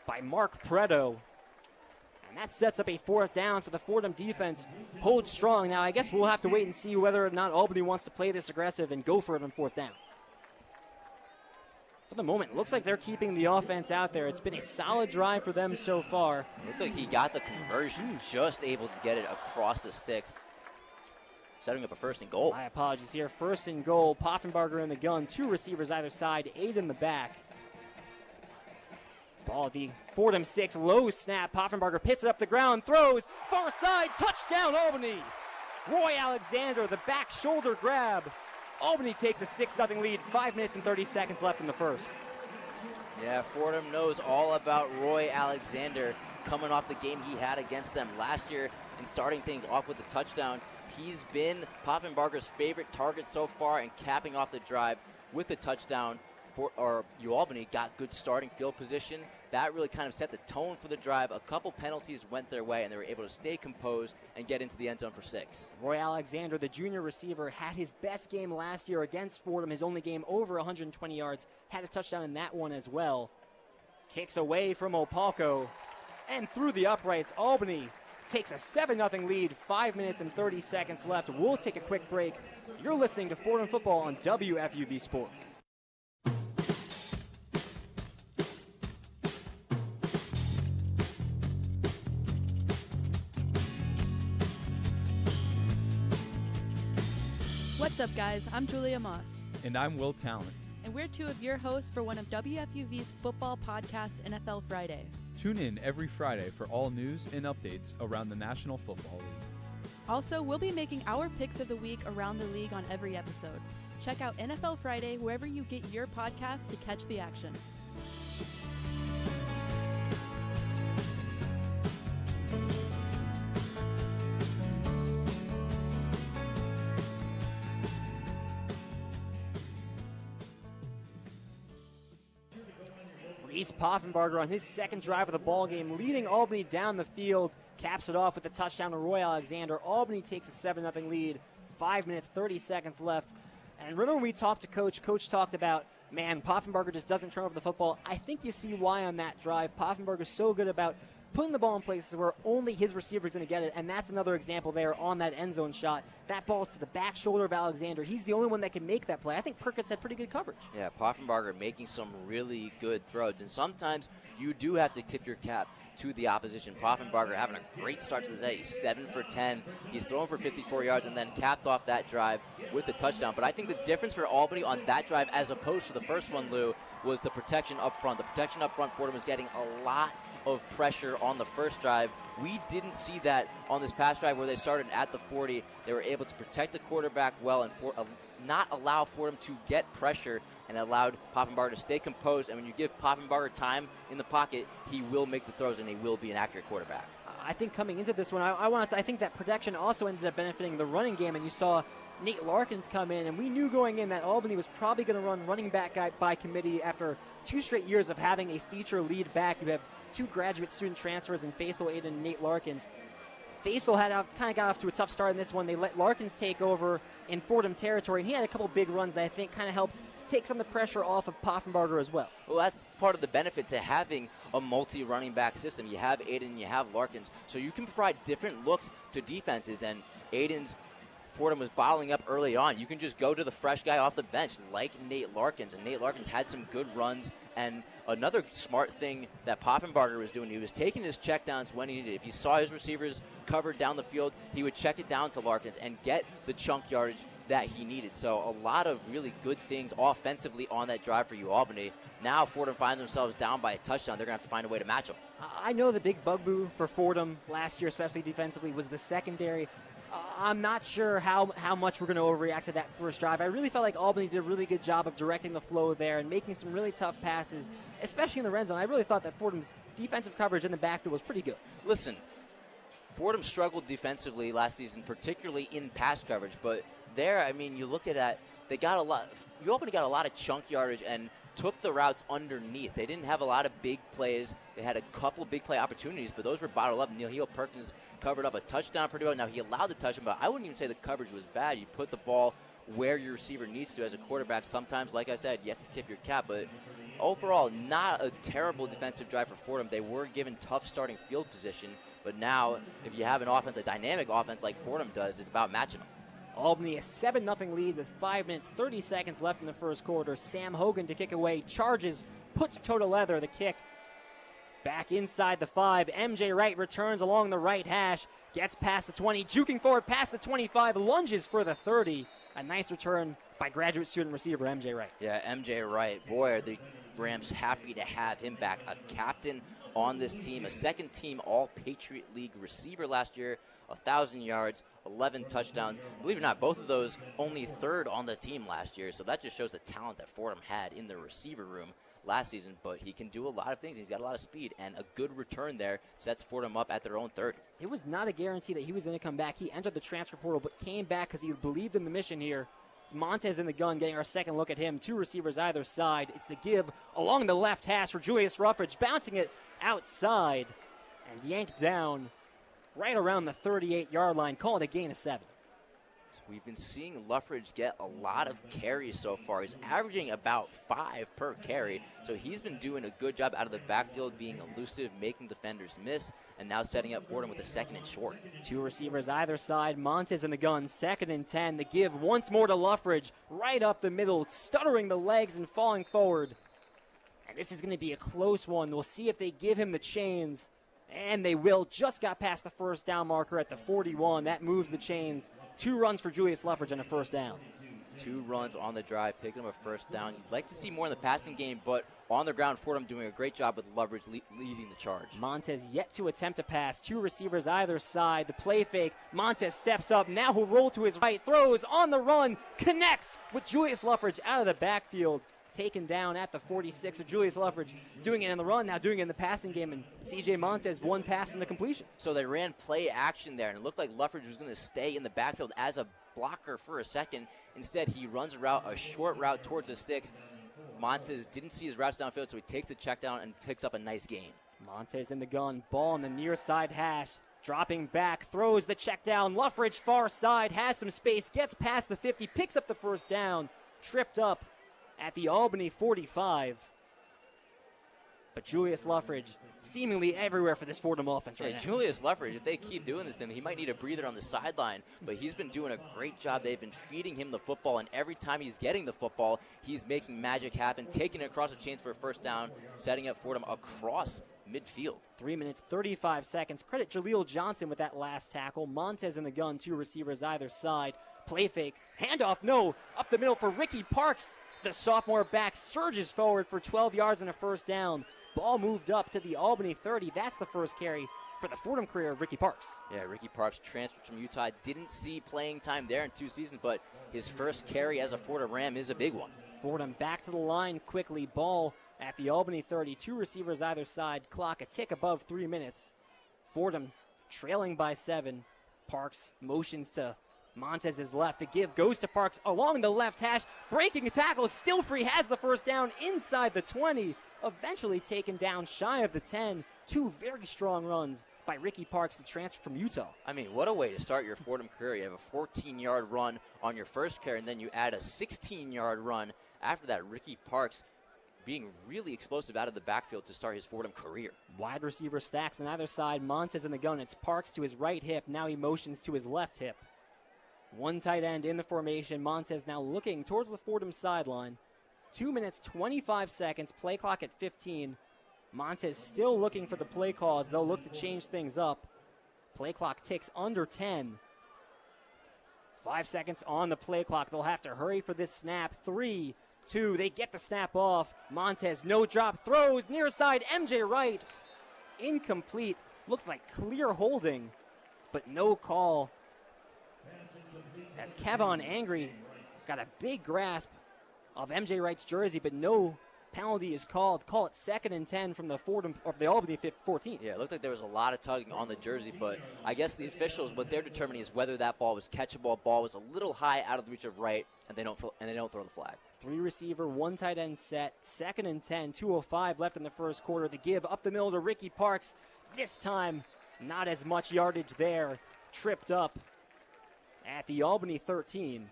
by Mark Preto. And that sets up a 4th down, so the Fordham defense holds strong. Now, I guess we'll have to wait and see whether or not Albany wants to play this aggressive and go for it on 4th down. For the moment, it looks like they're keeping the offense out there. It's been a solid drive for them so far. Looks like he got the conversion, just able to get it across the sticks, setting up a 1st and goal. My apologies here. 1st and goal. Poffenbarger in the gun. 2 receivers either side. 8 in the back. Ball at the Fordham 6. Low snap. Poffenbarger pits it up the ground. Throws. Far side. Touchdown, Albany. Roy Alexander, the back shoulder grab. Albany takes a 6-0 lead, 5 minutes and 30 seconds left in the 1st. Yeah, Fordham knows all about Roy Alexander coming off the game he had against them last year and starting things off with a touchdown. He's been Poffenbarger's favorite target so far and capping off the drive with a touchdown. Albany got good starting field position. That really kind of set the tone for the drive. A couple penalties went their way, and they were able to stay composed and get into the end zone for 6. Roy Alexander, the junior receiver, had his best game last year against Fordham, his only game over 120 yards. Had a touchdown in that one as well. Kicks away from Opalco and through the uprights. Albany takes a 7-0 lead, 5 minutes and 30 seconds left. We'll take a quick break. You're listening to Fordham Football on WFUV Sports. What's up, guys? I'm Julia Moss. And I'm Will Talent. And we're 2 of your hosts for one of WFUV's football podcasts, NFL Friday. Tune in every Friday for all news and updates around the National Football League. Also, we'll be making our picks of the week around the league on every episode. Check out NFL Friday wherever you get your podcasts to catch the action. Chase Poffenbarger on his second drive of the ball game, leading Albany down the field, caps it off with a touchdown to Roy Alexander. Albany takes a 7-0 lead, 5 minutes, 30 seconds left. And remember when we talked to Coach talked about, man, Poffenbarger just doesn't turn over the football. I think you see why on that drive. Poffenbarger's so good about putting the ball in places where only his receiver's going to get it, and that's another example there on that end zone shot. That ball's to the back shoulder of Alexander. He's the only one that can make that play. I think Perkins had pretty good coverage. Yeah, Poffenbarger making some really good throws, and sometimes you do have to tip your cap to the opposition. Poffenbarger having a great start to the day. He's 7 for 10. He's thrown for 54 yards and then capped off that drive with a touchdown. But I think the difference for Albany on that drive as opposed to the first one, Lou, was the protection up front. The protection up front, Fordham was getting a lot of pressure on the first drive. We didn't see that on this past drive where they started at the 40. They were able to protect the quarterback well and not allow Fordham to get pressure, and allowed Poffenbarger to stay composed. And when you give Poffenbarger time in the pocket, he will make the throws and he will be an accurate quarterback. I think coming into this one, I think that protection also ended up benefiting the running game, and you saw Nate Larkins come in, and we knew going in that Albany was probably going to run running back by committee after 2 straight years of having a feature lead back. You have 2 graduate student transfers in Faisal Aiden and Nate Larkins. Faisal kind of got off to a tough start in this one. They let Larkins take over in Fordham territory, and he had a couple big runs that I think kind of helped take some of the pressure off of Poffenbarger as well. Well, that's part of the benefit to having a multi-running back system. You have Aiden, you have Larkins, so you can provide different looks to defenses, and Fordham was bottling up early on. You can just go to the fresh guy off the bench like Nate Larkins, and Nate Larkins had some good runs. And another smart thing that Poffenbarger was doing, he was taking his checkdowns when he needed it. If he saw his receivers covered down the field, he would check it down to Larkins and get the chunk yardage that he needed. So a lot of really good things offensively on that drive for you, Albany. Now Fordham finds themselves down by a touchdown. They're going to have to find a way to match them. I know the big bugaboo for Fordham last year, especially defensively, was the secondary. I'm not sure how much we're going to overreact to that first drive. I really felt like Albany did a really good job of directing the flow there and making some really tough passes, especially in the red zone. I really thought that Fordham's defensive coverage in the backfield was pretty good. Listen, Fordham struggled defensively last season, particularly in pass coverage. But there, I mean, you look at that, they got a lot. Albany got a lot of chunk yardage and took the routes underneath. They didn't have a lot of big plays. They had a couple big play opportunities, but those were bottled up. Neil Perkins covered up a touchdown pretty well. Now, he allowed the touchdown, but I wouldn't even say the coverage was bad. You put the ball where your receiver needs to as a quarterback. Sometimes, like I said, you have to tip your cap, but overall, not a terrible defensive drive for Fordham. They were given tough starting field position, but now if you have an offense, a dynamic offense like Fordham does, it's about matching them. Albany a 7-0 lead with 5 minutes, 30 seconds left in the first quarter. Sam Hogan to kick away, charges, puts toe to leather, the kick back inside the 5. MJ Wright returns along the right hash, gets past the 20, juking forward past the 25, lunges for the 30. A nice return by graduate student receiver MJ Wright. Yeah, MJ Wright. Boy, are the Rams happy to have him back. A captain on this team, a second-team All-Patriot League receiver last year, 1,000 yards, 11 touchdowns. Believe it or not, both of those only third on the team last year, so that just shows the talent that Fordham had in the receiver room last season, but he can do a lot of things. He's got a lot of speed, and a good return there sets Fordham up at their own 30. It was not a guarantee that he was going to come back. He entered the transfer portal, but came back because he believed in the mission here. It's Montez in the gun, getting our second look at him. 2 receivers either side. It's the give along the left hash for Julius Ruffridge, bouncing it outside and yanked down right around the 38-yard line, calling a gain of 7. We've been seeing Loughran get a lot of carries so far. He's averaging about 5 per carry, so he's been doing a good job out of the backfield, being elusive, making defenders miss, and now setting up Fordham with a 2nd and short. 2 receivers either side. Montez in the gun, 2nd and 10. The give once more to Loughran, right up the middle, stuttering the legs and falling forward. And this is going to be a close one. We'll see if they give him the chains. And they will. Just got past the first down marker at the 41. That moves the chains. 2 runs for Julius Loughran and a first down. 2 runs on the drive, picking up a first down. You'd like to see more in the passing game, but on the ground, Fordham doing a great job with Loughran leading the charge. Montez yet to attempt a pass. 2 receivers either side. The play fake. Montez steps up. Now he'll roll to his right. Throws on the run. Connects with Julius Loughran out of the backfield. Taken down at the 46 of Julius Loughran, doing it in the run, now doing it in the passing game, and C.J. Montez 1 pass in the completion. So they ran play action there, and it looked like Loughran was going to stay in the backfield as a blocker for a second. Instead, he runs a short route towards the sticks. Montez didn't see his routes downfield, so he takes the check down and picks up a nice gain. Montez in the gun, ball on the near side hash, dropping back, throws the check down. Loughran far side, has some space, gets past the 50, picks up the first down, tripped up at the Albany 45. But Julius Loughran seemingly everywhere for this Fordham offense right now. Julius Loughran, if they keep doing this to him, he might need a breather on the sideline, but he's been doing a great job. They've been feeding him the football, and every time he's getting the football, he's making magic happen, taking it across the chains for a first down, setting up Fordham across midfield. 3 minutes, 35 seconds. Credit Jaleel Johnson with that last tackle. Montez in the gun, 2 receivers either side. Play fake, handoff, no, up the middle for Ricky Parks. The sophomore back surges forward for 12 yards and a first down. Ball moved up to the Albany 30. That's the first carry for the Fordham career of Ricky Parks. Yeah, Ricky Parks transferred from Utah. Didn't see playing time there in 2 seasons, but his first carry as a Fordham Ram is a big one. Fordham back to the line quickly. Ball at the Albany 30. 2 receivers either side. Clock a tick above 3 minutes. Fordham trailing by 7. Parks motions to Montez's left. The give goes to Parks along the left hash. Breaking a tackle. Still free. Has the first down inside the 20. Eventually taken down shy of the 10. 2 very strong runs by Ricky Parks, the transfer from Utah. I mean, what a way to start your Fordham career. You have a 14-yard run on your first carry, and then you add a 16-yard run after that. Ricky Parks being really explosive out of the backfield to start his Fordham career. Wide receiver stacks on either side. Montez in the gun. It's Parks to his right hip. Now he motions to his left hip. 1 tight end in the formation. Montez now looking towards the Fordham sideline. 2 minutes, 25 seconds. Play clock at 15. Montez still looking for the play call as they'll look to change things up. Play clock ticks under 10. 5 seconds on the play clock. They'll have to hurry for this snap. 3, 2, they get the snap off. Montez, no drop, throws, near side, MJ Wright. Incomplete. Looked like clear holding, but no call. As Kevon Angry got a big grasp of MJ Wright's jersey, but no penalty is called. Call it 2nd and 10 from the Fordham of the Albany 14. Yeah, it looked like there was a lot of tugging on the jersey, but I guess the officials, what they're determining is whether that ball was catchable. Ball was a little high out of the reach of Wright, and they don't throw the flag. 3 receiver, 1 tight end set. 2nd and 10. 2:05 left in the first quarter. The give up the middle to Ricky Parks. This time, not as much yardage there. Tripped up at the Albany 13.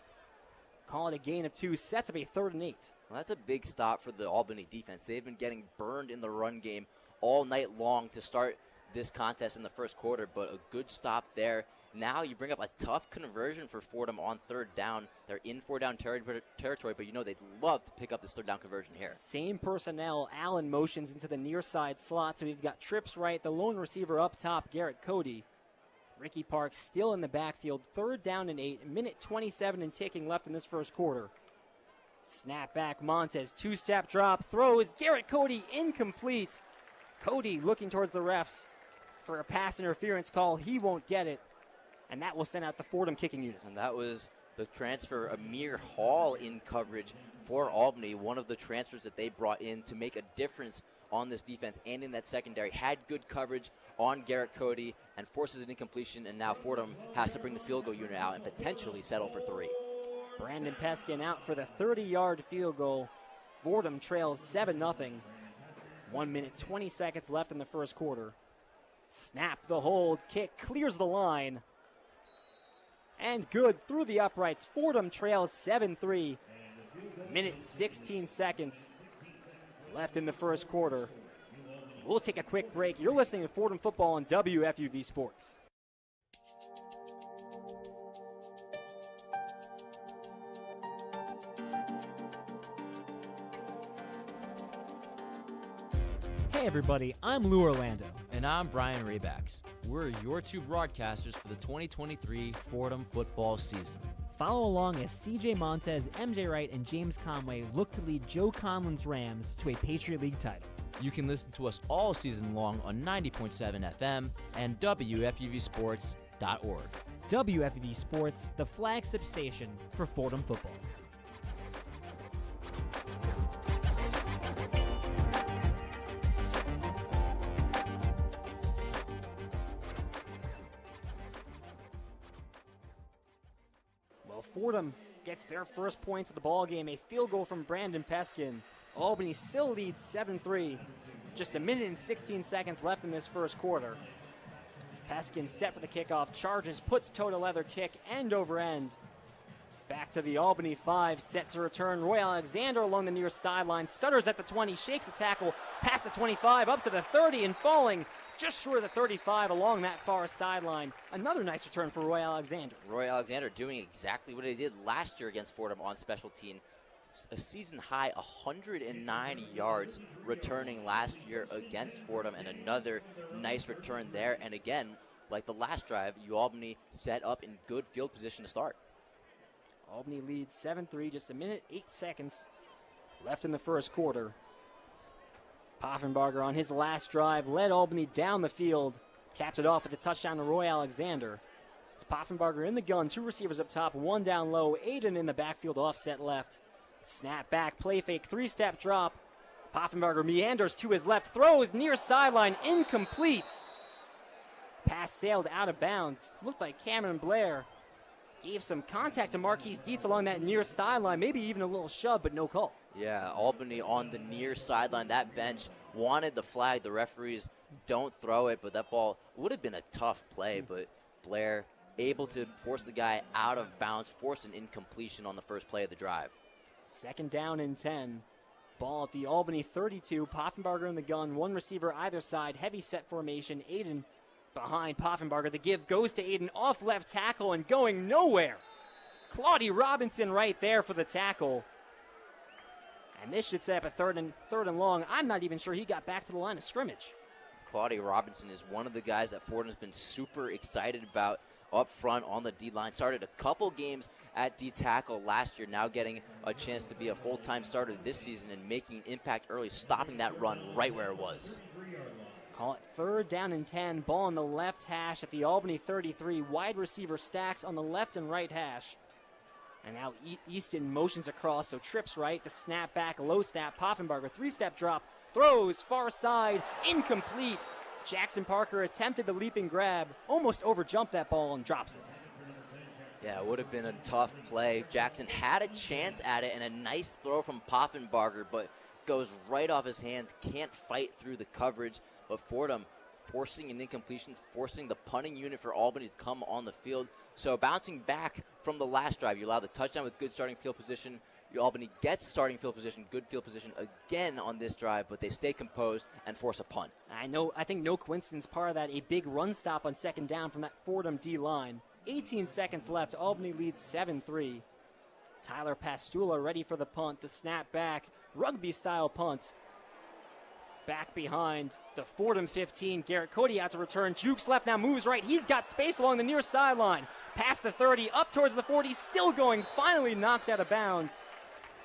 Call it a gain of 2. Sets up a 3rd and 8. Well, that's a big stop for the Albany defense. They've been getting burned in the run game all night long to start this contest in the first quarter, but a good stop there. Now you bring up a tough conversion for Fordham on 3rd down. They're in 4-down territory, but you know they'd love to pick up this 3rd down conversion here. Same personnel. Allen motions into the near side slot, so we've got Trips right, the lone receiver up top, Garrett Cody. Ricky Parks still in the backfield. 3rd down and 8. Minute 27 and ticking left in this first quarter. Snap back, Montez. 2-step drop. Throws. Garrett Cody incomplete. Cody looking towards the refs for a pass interference call. He won't get it. And that will send out the Fordham kicking unit. And that was the transfer, Amir Hall in coverage for Albany. One of the transfers that they brought in to make a difference on this defense and in that secondary. Had good coverage on Garrett Cody and forces an incompletion, and now Fordham has to bring the field goal unit out and potentially settle for 3. Brandon Peskin out for the 30-yard field goal. Fordham trails 7-0. 1 minute, 20 seconds left in the first quarter. Snap the hold, kick clears the line. And good through the uprights. Fordham trails 7-3. Minute 16 seconds left in the first quarter. We'll take a quick break. You're listening to Fordham Football on WFUV Sports. Hey everybody, I'm Lou Orlando. And I'm Brian Rabacs. We're your 2 broadcasters for the 2023 Fordham football season. Follow along as CJ Montez, MJ Wright, and James Conway look to lead Joe Conlon's Rams to a Patriot League title. You can listen to us all season long on 90.7 FM and WFUVSports.org. WFUV Sports, the flagship station for Fordham football. Fordham gets their first points of the ball game. A field goal from Brandon Peskin Albany still leads 7-3. Just a minute and 16 seconds left in this first quarter. Peskin set for the kickoff, charges, puts toe to leather kick, end over end. Back to the Albany 5, set to return. Roy Alexander along the near sideline, stutters at the 20, shakes the tackle, past the 25, up to the 30, and falling just short of the 35 along that far sideline. Another nice return for Roy Alexander. Roy Alexander doing exactly what he did last year against Fordham on special team. A season high 109 yards returning last year against Fordham, and another nice return there. And again, like the last drive, Albany set up in good field position to start. Albany leads 7-3, just a minute, 8 seconds left in the first quarter. Poffenbarger on his last drive led Albany down the field, capped it off with a touchdown to Roy Alexander. It's Poffenbarger in the gun, 2 receivers up top, 1 down low, Aiden in the backfield offset left. Snap back, play fake, 3-step drop. Poffenbarger meanders to his left, throws near sideline, incomplete. Pass sailed out of bounds. Looked like Cameron Blair gave some contact to Marquise Dietz along that near sideline, maybe even a little shove, but no call. Yeah, Albany on the near sideline. That bench wanted the flag. The referees don't throw it, but that ball would have been a tough play, but Blair able to force the guy out of bounds, force an incompletion on the first play of the drive. 2nd down and 10. Ball at the Albany 32. Poffenbarger in the gun, 1 receiver either side, heavy set formation. Aiden behind Poffenbarger. The give goes to Aiden off left tackle and going nowhere. Claudie Robinson right there for the tackle. And this should set up a third and long. I'm not even sure he got back to the line of scrimmage. Claudie Robinson is one of the guys that Fordham's been super excited about up front on the D-line. Started a couple games at D-tackle last year, now getting a chance to be a full-time starter this season and making an impact early, stopping that run right where it was. Call it 3rd down and 10. Ball on the left hash at the Albany 33. Wide receiver stacks on the left and right hash. And now Easton motions across, so trips right. The snap back, low snap. Poffenbarger, 3-step drop. Throws far side, incomplete. Jackson Parker attempted the leaping grab, almost overjumped that ball and drops it. Yeah, it would have been a tough play. Jackson had a chance at it and a nice throw from Poffenbarger, but goes right off his hands, can't fight through the coverage. But Fordham forcing an incompletion, forcing the punting unit for Albany to come on the field. So bouncing back from the last drive, you allow the touchdown with good starting field position. Albany gets starting field position, good field position again on this drive, but they stay composed and force a punt. I think no coincidence, part of that, a big run stop on 2nd down from that Fordham D-line. 18 seconds left, Albany leads 7-3. Tyler Pastula ready for the punt, the snap back, rugby-style punt. Back behind the Fordham 15, Garrett Cody out to return. Jukes left, now moves right. He's got space along the near sideline. Past the 30, up towards the 40, still going, finally knocked out of bounds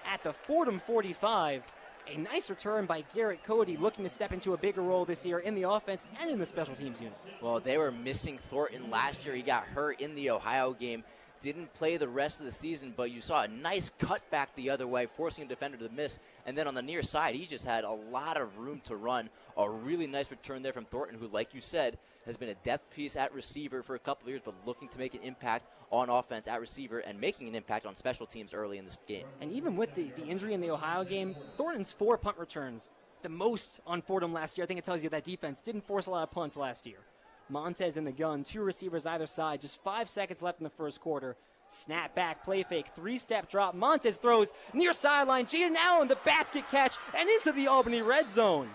at the Fordham 45. A nice return by Garrett Cody, looking to step into a bigger role this year in the offense and in the special teams unit. Well, they were missing Thornton last year. He got hurt in the Ohio game. Didn't play the rest of the season, but you saw a nice cut back the other way, forcing a defender to miss. And then on the near side, he just had a lot of room to run. A really nice return there from Thornton, who, like you said, has been a depth piece at receiver for a couple of years, but looking to make an impact on offense at receiver and making an impact on special teams early in this game. And even with the injury in the Ohio game, Thornton's 4 punt returns, the most on Fordham last year. I think it tells you that defense didn't force a lot of punts last year. Montez in the gun, 2 receivers either side, just 5 seconds left in the first quarter. Snap back, play fake, 3-step drop. Montez throws near sideline. Jaden Allen, the basket catch, and into the Albany red zone.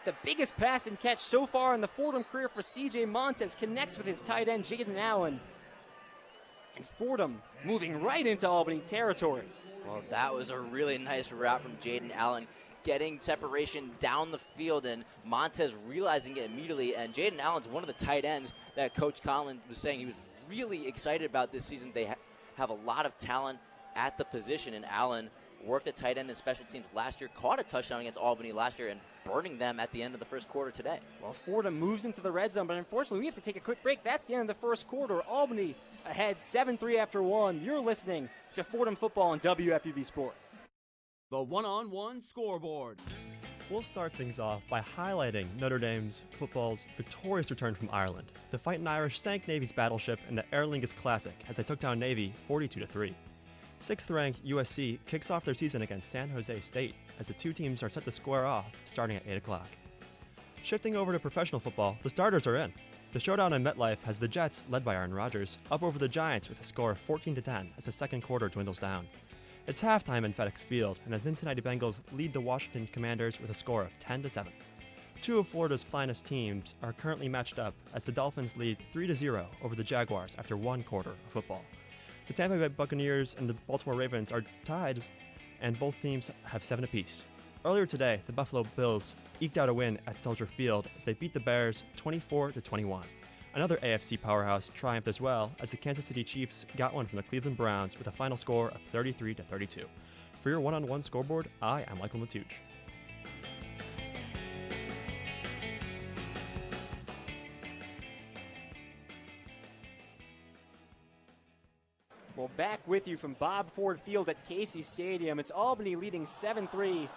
The biggest pass and catch so far in the Fordham career for C.J. Montez connects with his tight end, Jaden Allen. And Fordham moving right into Albany territory. Well, that was a really nice route from Jaden Allen, getting separation down the field, and Montez realizing it immediately. And Jaden Allen's one of the tight ends that Coach Colin was saying he was really excited about this season. They have a lot of talent at the position, and Allen worked at tight end in special teams last year, caught a touchdown against Albany last year, and burning them at the end of the first quarter today. Well, Fordham moves into the red zone, but unfortunately we have to take a quick break. That's the end of the first quarter. Albany ahead 7-3 after 1. You're listening to Fordham Football on WFUV Sports. The one-on-one scoreboard. We'll start things off by highlighting Notre Dame's football's victorious return from Ireland. The Fighting Irish sank Navy's battleship in the Aer Lingus Classic as they took down Navy 42-3. Sixth-ranked USC kicks off their season against San Jose State as the two teams are set to square off starting at 8 o'clock. Shifting over to professional football, the starters are in. The showdown in MetLife has the Jets, led by Aaron Rodgers, up over the Giants with a score of 14-10 as the second quarter dwindles down. It's halftime in FedEx Field, and the Cincinnati Bengals lead the Washington Commanders with a score of 10-7. Two of Florida's finest teams are currently matched up as the Dolphins lead 3-0 over the Jaguars after one quarter of football. The Tampa Bay Buccaneers and the Baltimore Ravens are tied, and both teams have 7 apiece. Earlier today, the Buffalo Bills eked out a win at Soldier Field as they beat the Bears 24-21. Another AFC powerhouse triumphed as well as the Kansas City Chiefs got one from the Cleveland Browns with a final score of 33-32. For your one-on-one scoreboard, I am Michael Matuch. Well, back with you from Bob Ford Field at Casey Stadium. It's Albany leading 7-3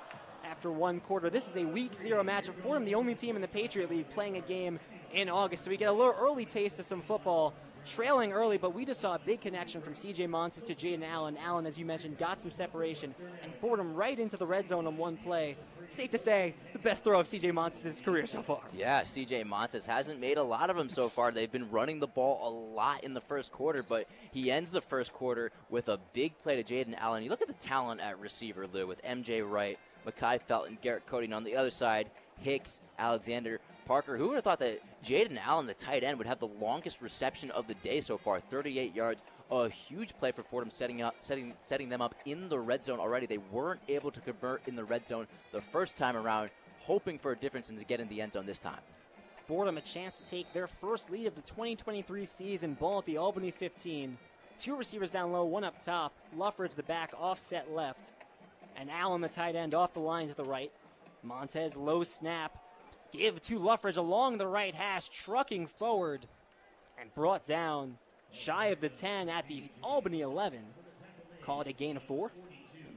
after one quarter. This is a Week 0 matchup. Fordham, the only team in the Patriot League, playing a game in August. So we get a little early taste of some football, trailing early, but we just saw a big connection from C.J. Montes to Jaden Allen. Allen, as you mentioned, got some separation, and Fordham right into the red zone on one play. Safe to say, the best throw of C.J. Montes' career so far. Yeah, C.J. Montes hasn't made a lot of them so far. They've been running the ball a lot in the first quarter, but he ends the first quarter with a big play to Jaden Allen. You look at the talent at receiver, Lou, with M.J. Wright, Mekhi Felton, Garrett Cody, and on the other side, Hicks, Alexander, Parker. Who would have thought that Jaden Allen, the tight end, would have the longest reception of the day so far, 38 yards. A huge play for Fordham, setting them up in the red zone already. They weren't able to convert in the red zone the first time around, hoping for a difference and to get in the end zone this time. Fordham a chance to take their first lead of the 2023 season. Ball at the Albany 15. Two receivers down low, one up top. Loughran the back, offset left. And Allen, the tight end, off the line to the right. Montez, low snap. Give to Loughran along the right hash, trucking forward. And brought down shy of the 10 at the Albany 11. Called a gain of 4.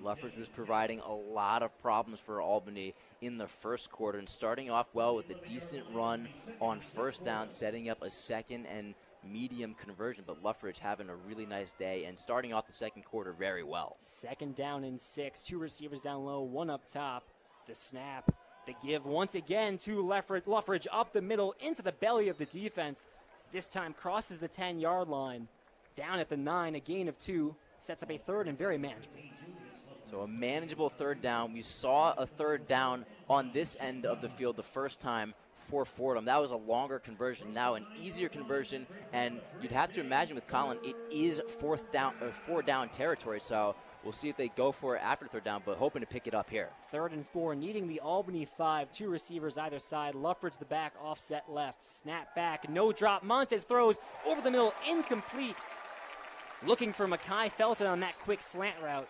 Loughran was providing a lot of problems for Albany in the first quarter and starting off well with a decent run on first down, setting up a second and medium conversion. But Loughran having a really nice day and starting off the second quarter very well. Second down and 6. Two receivers down low, one up top. The snap, the give once again to Loughran up the middle into the belly of the defense. This time crosses the 10-yard line. Down at the 9, a gain of 2. Sets up a third and very manageable. So a manageable third down. We saw a third down on this end of the field the first time for Fordham. That was a longer conversion. Now an easier conversion, and you'd have to imagine with Colin, it is four down territory. So we'll see if they go for it after third down, but hoping to pick it up here. 3rd and 4, needing the Albany 5. Two receivers either side. Loughran the back, offset left. Snap back, no drop. Montez throws over the middle, incomplete. Looking for Mekhi Felton on that quick slant route.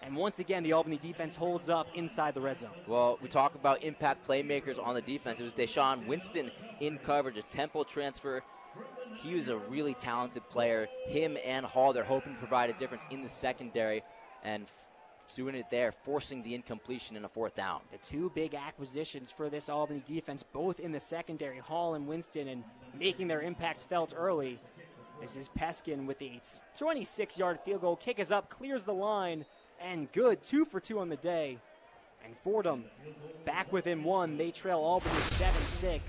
And once again, the Albany defense holds up inside the red zone. Well, we talk about impact playmakers on the defense. It was Deshaun Winston in coverage, a Temple transfer. He was a really talented player. Him and Hall, they're hoping to provide a difference in the secondary. And doing it there, forcing the incompletion in a 4th down. The two big acquisitions for this Albany defense, both in the secondary, Hall and Winston, and making their impact felt early. This is Peskin with the 26-yard field goal. Kick is up, clears the line, and good. 2 for 2 on the day. And Fordham back within 1. They trail Albany 7-6.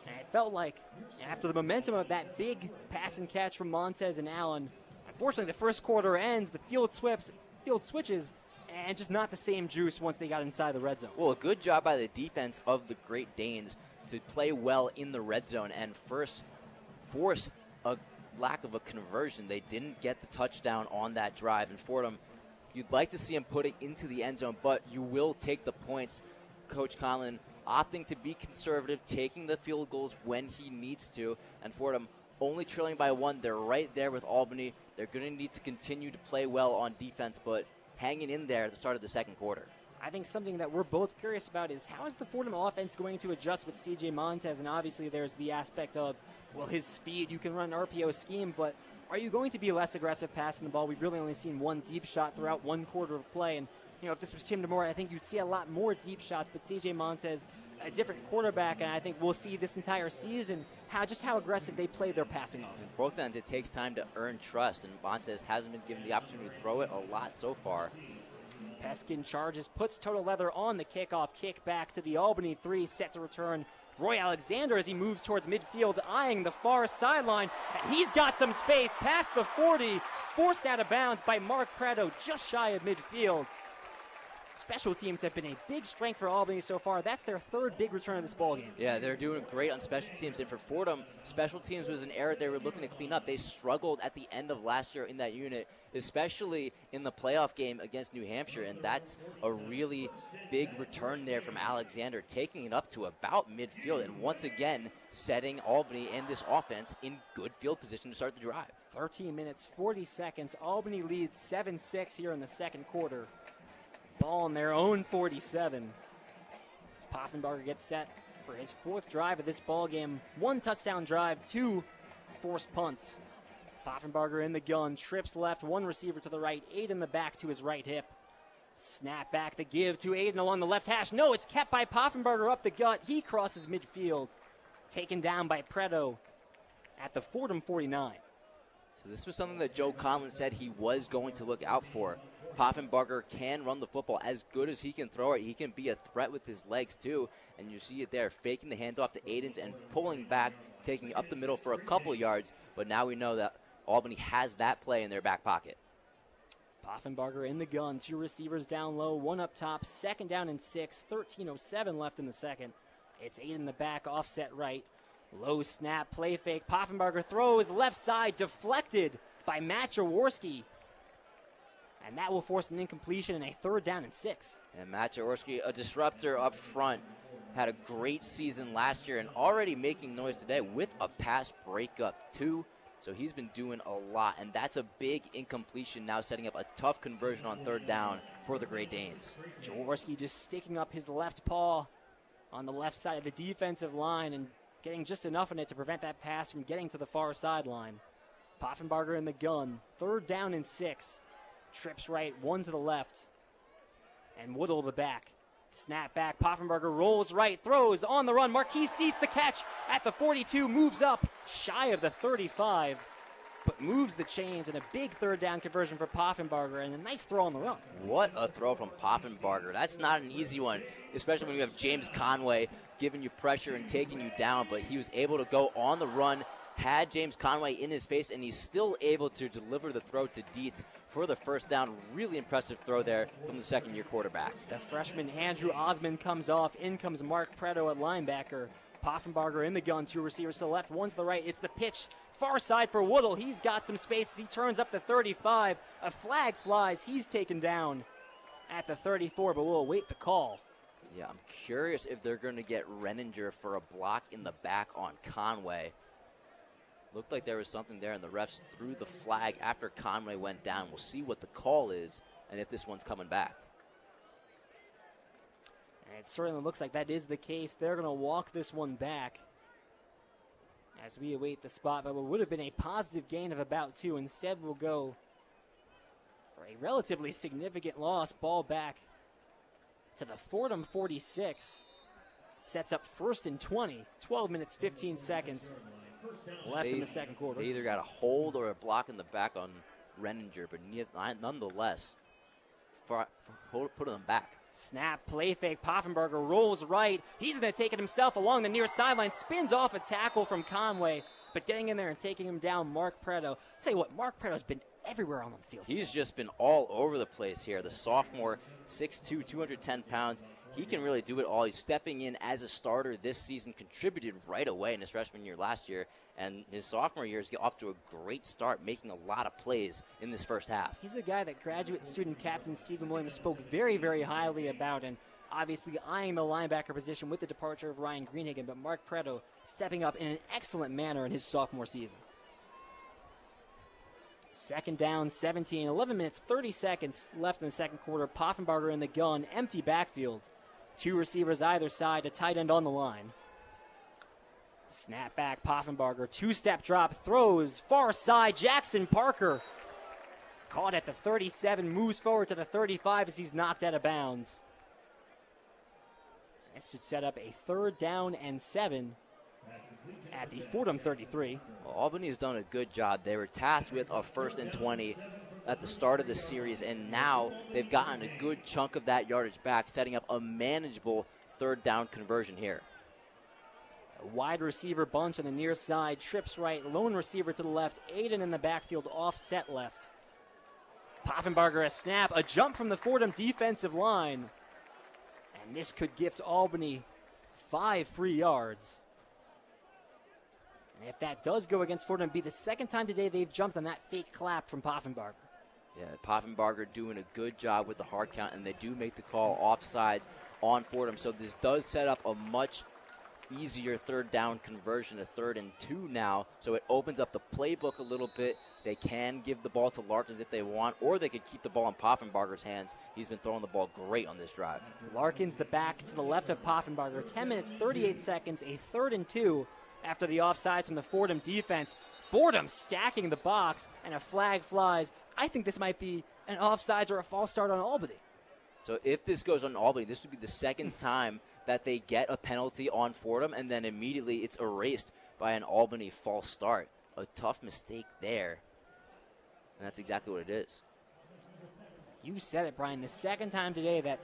And it felt like after the momentum of that big pass and catch from Montez and Allen, unfortunately the first quarter ends, the field switches, and just not the same juice once they got inside the red zone. Well, a good job by the defense of the Great Danes to play well in the red zone and first force a lack of a conversion. They didn't get the touchdown on that drive, and Fordham, you'd like to see him put it into the end zone, but you will take the points. Coach Colin opting to be conservative, taking the field goals when he needs to, and Fordham only trailing by 1. They're right there with Albany. They're going to need to continue to play well on defense, but hanging in there at the start of the second quarter. I think something that we're both curious about is how is the Fordham offense going to adjust with C.J. Montez? And obviously there's the aspect of, well, his speed, you can run an RPO scheme, but are you going to be less aggressive passing the ball? We've really only seen one deep shot throughout one quarter of play, and if this was Tim DeMore, I think you'd see a lot more deep shots, but C.J. Montez a different quarterback, and I think we'll see this entire season how aggressive they play their passing offense. Both ends, it takes time to earn trust, and Montez hasn't been given the opportunity to throw it a lot so far. Peskin charges, puts Total Leather on the kickoff, kick back to the Albany 3, set to return. Roy Alexander as he moves towards midfield, eyeing the far sideline, and he's got some space past the 40, forced out of bounds by Mark Preto, just shy of midfield. Special teams have been a big strength for Albany so far. That's their third big return of this ballgame. Yeah, they're doing great on special teams. And for Fordham, special teams was an area they were looking to clean up. They struggled at the end of last year in that unit, especially in the playoff game against New Hampshire. And that's a really big return there from Alexander, taking it up to about midfield. And once again, setting Albany and this offense in good field position to start the drive. 13 minutes, 40 seconds. Albany leads 7-6 here in the second quarter. Ball on their own 47. As Poffenbarger gets set for his fourth drive of this ball game. 1 touchdown drive, 2 forced punts. Poffenbarger in the gun, trips left, 1 receiver to the right, 8 in the back to his right hip. Snap back the give to Aiden along the left hash. No, it's kept by Poffenbarger up the gut. He crosses midfield. Taken down by Preto at the Fordham 49. So this was something that Joe Colin said he was going to look out for. Poffenbarger can run the football as good as he can throw it. He can be a threat with his legs too, and you see it there, faking the handoff to Aidens and pulling back, taking up the middle for a couple yards, but now we know that Albany has that play in their back pocket. Poffenbarger in the gun, 2 receivers down low, 1 up top, 2nd down and 6, 13:07 left in the second. It's 8 in the back, offset right. Low snap, play fake. Poffenbarger throws left side, deflected by Matt Jaworski. And that will force an incompletion and a 3rd down and 6. And Matt Jaworski, a disruptor up front, had a great season last year and already making noise today with a pass breakup too. So he's been doing a lot, and that's a big incompletion now, setting up a tough conversion on 3rd down for the Great Danes. Jaworski just sticking up his left paw on the left side of the defensive line and getting just enough in it to prevent that pass from getting to the far sideline. Poffenbarger in the gun, 3rd down and 6. Trips right, 1 to the left. And Woodall the back. Snap back, Poffenbarger rolls right, throws on the run. Marquise Dietz the catch at the 42, moves up shy of the 35, but moves the chains, and a big 3rd down conversion for Poffenbarger, and a nice throw on the run. What a throw from Poffenbarger. That's not an easy one, especially when you have James Conway giving you pressure and taking you down, but he was able to go on the run, had James Conway in his face, and he's still able to deliver the throw to Dietz for the 1st down. Really impressive throw there from the second-year quarterback. The freshman Andrew Osmond comes off. In comes Mark Preto at linebacker. Poffenbarger in the gun, 2 receivers to the left, 1 to the right. It's the pitch far side for Woodall. He's got some space as he turns up the 35. A flag flies. He's taken down at the 34, but we'll await the call. Yeah, I'm curious if they're going to get Renninger for a block in the back on Conway. Looked like there was something there, and the refs threw the flag after Conway went down. We'll see what the call is and if this one's coming back. And it certainly looks like that is the case. They're going to walk this one back as we await the spot, but what would have been a positive gain of about 2. Instead, we'll go for a relatively significant loss. Ball back to the Fordham 46. Sets up 1st and 20. 12 minutes, 15 seconds. Left in the second quarter. They either got a hold or a block in the back on Renninger, but nonetheless, put them back. Snap, play fake, Poffenbarger rolls right. He's going to take it himself along the near sideline, spins off a tackle from Conway, but getting in there and taking him down, Mark Preto. I'll tell you what, Mark Preto's been everywhere on the field. He's just been all over the place here. The sophomore, 6'2", 210 pounds. He can really do it all. He's stepping in as a starter this season, contributed right away in his freshman year last year, and his sophomore year is off to a great start, making a lot of plays in this first half. He's a guy that graduate student captain Stephen Williams spoke very, very highly about, and obviously eyeing the linebacker position with the departure of Ryan Greenhagen, but Mark Preto stepping up in an excellent manner in his sophomore season. 2nd down, 17, 11 minutes, 30 seconds left in the second quarter. Poffenbarger in the gun, empty backfield. 2 receivers either side, a tight end on the line. Snap back, Poffenbarger, 2-step drop, throws, far side, Jackson Parker. Caught at the 37, moves forward to the 35 as he's knocked out of bounds. This should set up a 3rd down and 7 at the Fordham 33. Well, Albany has done a good job. They were tasked with a 1st and 20 at the start of the series, and now they've gotten a good chunk of that yardage back, setting up a manageable 3rd down conversion here. A wide receiver bunch on the near side, trips right, lone receiver to the left, Aiden in the backfield, offset left. Poffenbarger a snap, a jump from the Fordham defensive line. And this could gift Albany 5 free yards. And if that does go against Fordham, it'd be the 2nd time today they've jumped on that fake clap from Poffenbarger. Yeah, Poffenbarger doing a good job with the hard count, and they do make the call offsides on Fordham. So this does set up a much easier 3rd down conversion, a 3rd and 2 now. So it opens up the playbook a little bit. They can give the ball to Larkins if they want, or they could keep the ball in Poffenbarger's hands. He's been throwing the ball great on this drive. Larkins the back to the left of Poffenbarger. 10 minutes, 38 seconds, a 3rd and 2 after the offsides from the Fordham defense. Fordham stacking the box, and a flag flies. I think this might be an offsides or a false start on Albany. So if this goes on Albany, this would be the 2nd time that they get a penalty on Fordham, and then immediately it's erased by an Albany false start. A tough mistake there, and that's exactly what it is. You said it, Brian. The 2nd time today that,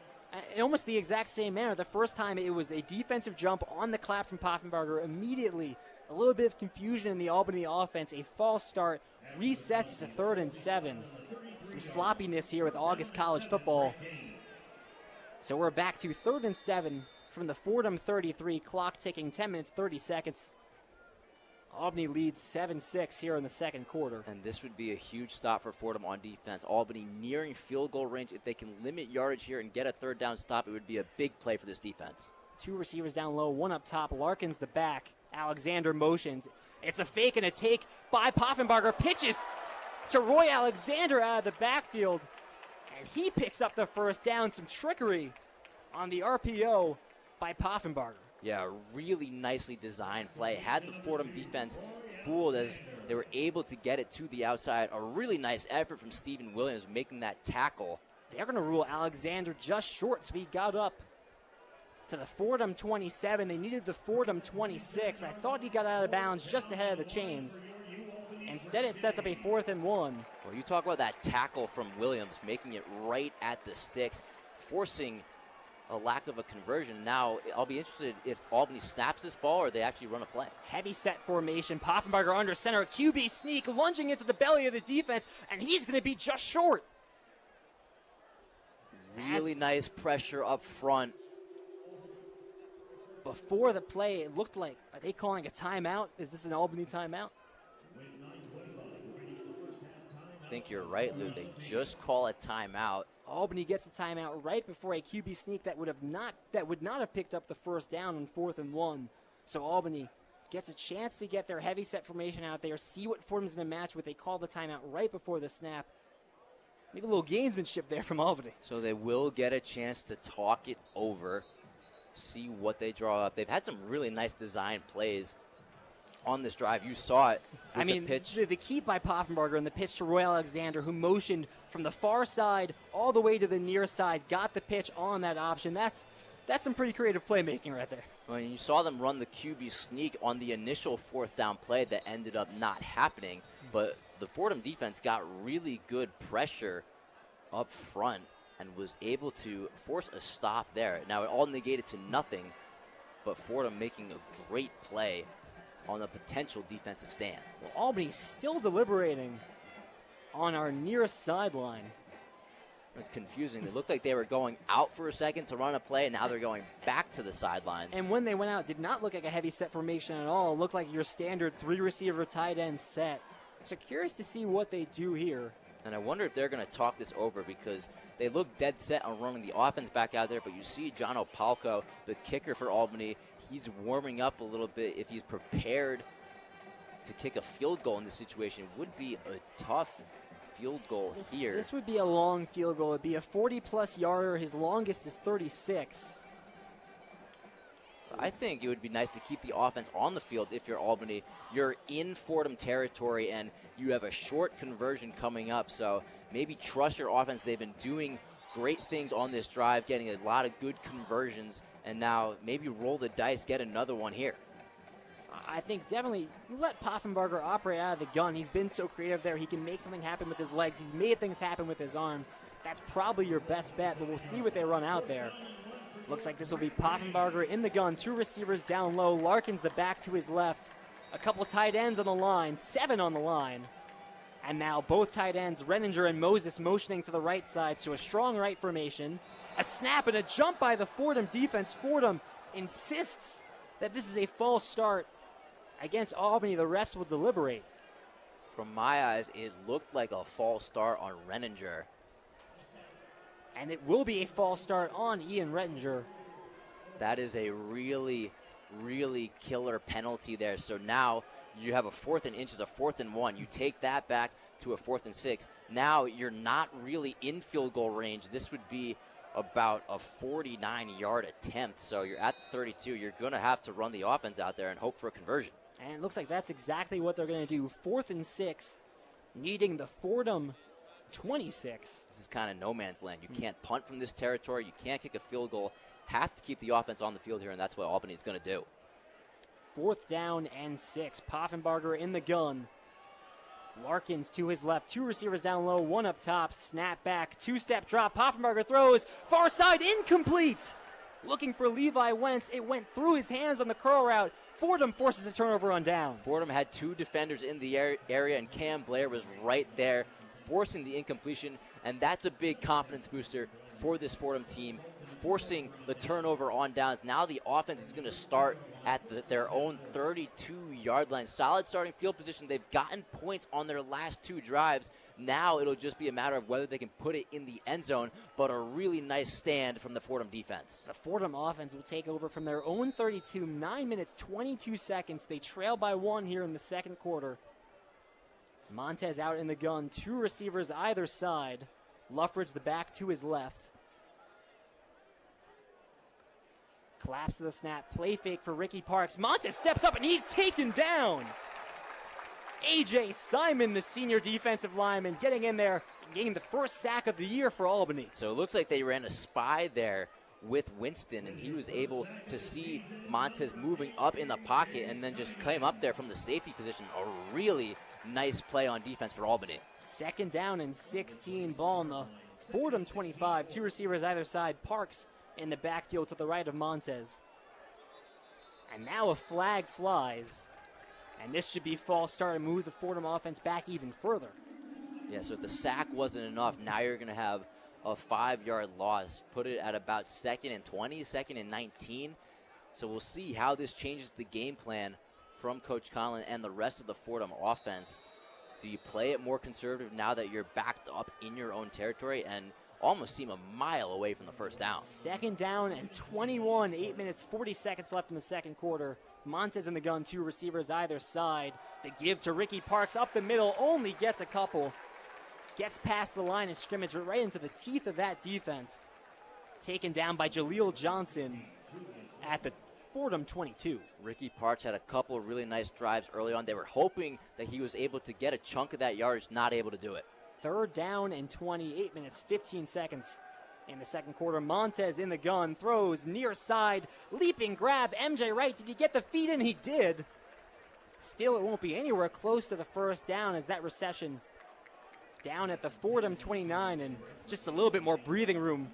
almost the exact same manner. The first time it was a defensive jump on the clap from Poffenbarger. Immediately, a little bit of confusion in the Albany offense. A false start resets to 3rd and 7. Some sloppiness here with August college football. So we're back to 3rd and 7 from the Fordham 33. Clock ticking, 10 minutes, 30 seconds. Albany leads 7-6 here in the 2nd quarter. And this would be a huge stop for Fordham on defense. Albany nearing field goal range. If they can limit yardage here and get a 3rd down stop, it would be a big play for this defense. 2 receivers down low, 1 up top. Larkins the back. Alexander motions. It's a fake and a take by Poffenbarger. Pitches to Roy Alexander out of the backfield. And he picks up the 1st down. Some trickery on the RPO by Poffenbarger. Yeah, really nicely designed play. Had the Fordham defense fooled as they were able to get it to the outside. A really nice effort from Stephen Williams making that tackle. They're going to rule Alexander just short, so he got up to the Fordham 27. They needed the Fordham 26. I thought he got out of bounds just ahead of the chains. Instead, it sets up a 4th and 1. Well, you talk about that tackle from Williams, making it right at the sticks, forcing a lack of a conversion. Now, I'll be interested if Albany snaps this ball or they actually run a play. Heavy set formation. Poffenbarger under center. QB sneak lunging into the belly of the defense, and he's going to be just short. Really nice pressure up front. Before the play, it looked like, are they calling a timeout? Is this an Albany timeout? I think you're right, Lou. They just call a timeout. Albany gets the timeout right before a QB sneak that would not have picked up the 1st down on 4th and 1. So Albany gets a chance to get their heavy set formation out there, see what Fordham's going to match with. They call the timeout right before the snap. Maybe a little gamesmanship there from Albany. So they will get a chance to talk it over, see what they draw up. They've had some really nice design plays on this drive. You saw it with the pitch. The keep by Poffenbarger and the pitch to Roy Alexander, who motioned from the far side all the way to the near side, got the pitch on that option. That's some pretty creative playmaking right there. Well, you saw them run the QB sneak on the initial 4th down play that ended up not happening, but the Fordham defense got really good pressure up front and was able to force a stop there. Now, it all negated to nothing, but Fordham making a great play on a potential defensive stand. Well, Albany's still deliberating on our nearest sideline. It's confusing. They looked like they were going out for a second to run a play, and now they're going back to the sidelines. And when they went out, it did not look like a heavy set formation at all. It looked like your standard 3-receiver tight end set. So curious to see what they do here. And I wonder if they're going to talk this over, because they look dead set on running the offense back out there. But you see John Opalco, the kicker for Albany, he's warming up a little bit. If he's prepared to kick a field goal in this situation, it would be a tough field goal here. This would be a long field goal. It would be a 40-plus yarder. His longest is 36. I think it would be nice to keep the offense on the field if you're Albany. You're in Fordham territory, and you have a short conversion coming up, so maybe trust your offense. They've been doing great things on this drive, getting a lot of good conversions and now maybe roll the dice, get another one here. I think definitely let Poffenbarger operate out of the gun. He's been so creative there. He can make something happen with his legs. He's made things happen with his arms. That's probably your best bet, but we'll see what they run out there. Looks like this will be Poffenbarger in the gun. 2 receivers down low. Larkin's the back to his left. A couple tight ends on the line. 7 on the line. And now both tight ends, Renninger and Moses, motioning to the right side. So a strong right formation. A snap and a jump by the Fordham defense. Fordham insists that this is a false start against Albany. The refs will deliberate. From my eyes, it looked like a false start on Renninger. And it will be a false start on Ian Renninger. That is a really, really killer penalty there. So now you have a 4th and inches, a 4th and 1. You take that back to a 4th and 6. Now you're not really in field goal range. This would be about a 49-yard attempt. So you're at the 32. You're going to have to run the offense out there and hope for a conversion. And it looks like that's exactly what they're going to do. 4th and 6, needing the Fordham 26. This is kind of no man's land. You can't punt from this territory. You can't kick a field goal. Have to keep the offense on the field here, and that's what Albany's going to do. 4th down and 6. Poffenbarger in the gun. Larkins to his left. 2 receivers down low, 1 up top. Snap back, 2-step drop. Poffenbarger throws. Far side, incomplete. Looking for Levi Wentz. It went through his hands on the curl route. Fordham forces a turnover on downs. Fordham had 2 defenders in the area, and Cam Blair was right there, forcing the incompletion, and that's a big confidence booster for this Fordham team, forcing the turnover on downs. Now the offense is going to start at their own 32-yard line. Solid starting field position. They've gotten points on their last 2 drives. Now it'll just be a matter of whether they can put it in the end zone, but a really nice stand from the Fordham defense. The Fordham offense will take over from their own 32, 9 minutes, 22 seconds. They trail by 1 here in the second quarter. Montez out in the gun, 2 receivers either side. Luffridge the back to his left. Collapse to the snap, play fake for Ricky Parks. Montez steps up and he's taken down. A.J. Simon, the senior defensive lineman, getting in there, getting the first sack of the year for Albany. So it looks like they ran a spy there with Winston, and he was able to see Montez moving up in the pocket and then just came up there from the safety position. A really nice play on defense for Albany. 2nd down and 16, ball on the Fordham 25. 2 receivers either side. Parks in the backfield to the right of Montez. And now a flag flies. And this should be false start and move the Fordham offense back even further. Yeah, so if the sack wasn't enough, now you're going to have a 5-yard loss. Put it at about 2nd and 20, 2nd and 19. So we'll see how this changes the game plan from Coach Colin and the rest of the Fordham offense. Do you play it more conservative now that you're backed up in your own territory and almost seem a mile away from the first down? 2nd down and 21, 8 minutes, 40 seconds left in the second quarter. Montez in the gun, 2 receivers either side. The give to Ricky Parks up the middle, only gets a couple. Gets past the line of scrimmage, but right into the teeth of that defense. Taken down by Jaleel Johnson at the Fordham 22. Ricky Parks had a couple of really nice drives early on. They were hoping that he was able to get a chunk of that yardage, not able to do it. 3rd down and 28 minutes, 15 seconds in the second quarter. Montez in the gun, throws near side, leaping grab. MJ Wright, did he get the feet in? He did. Still, it won't be anywhere close to the first down as that reception down at the Fordham 29, and just a little bit more breathing room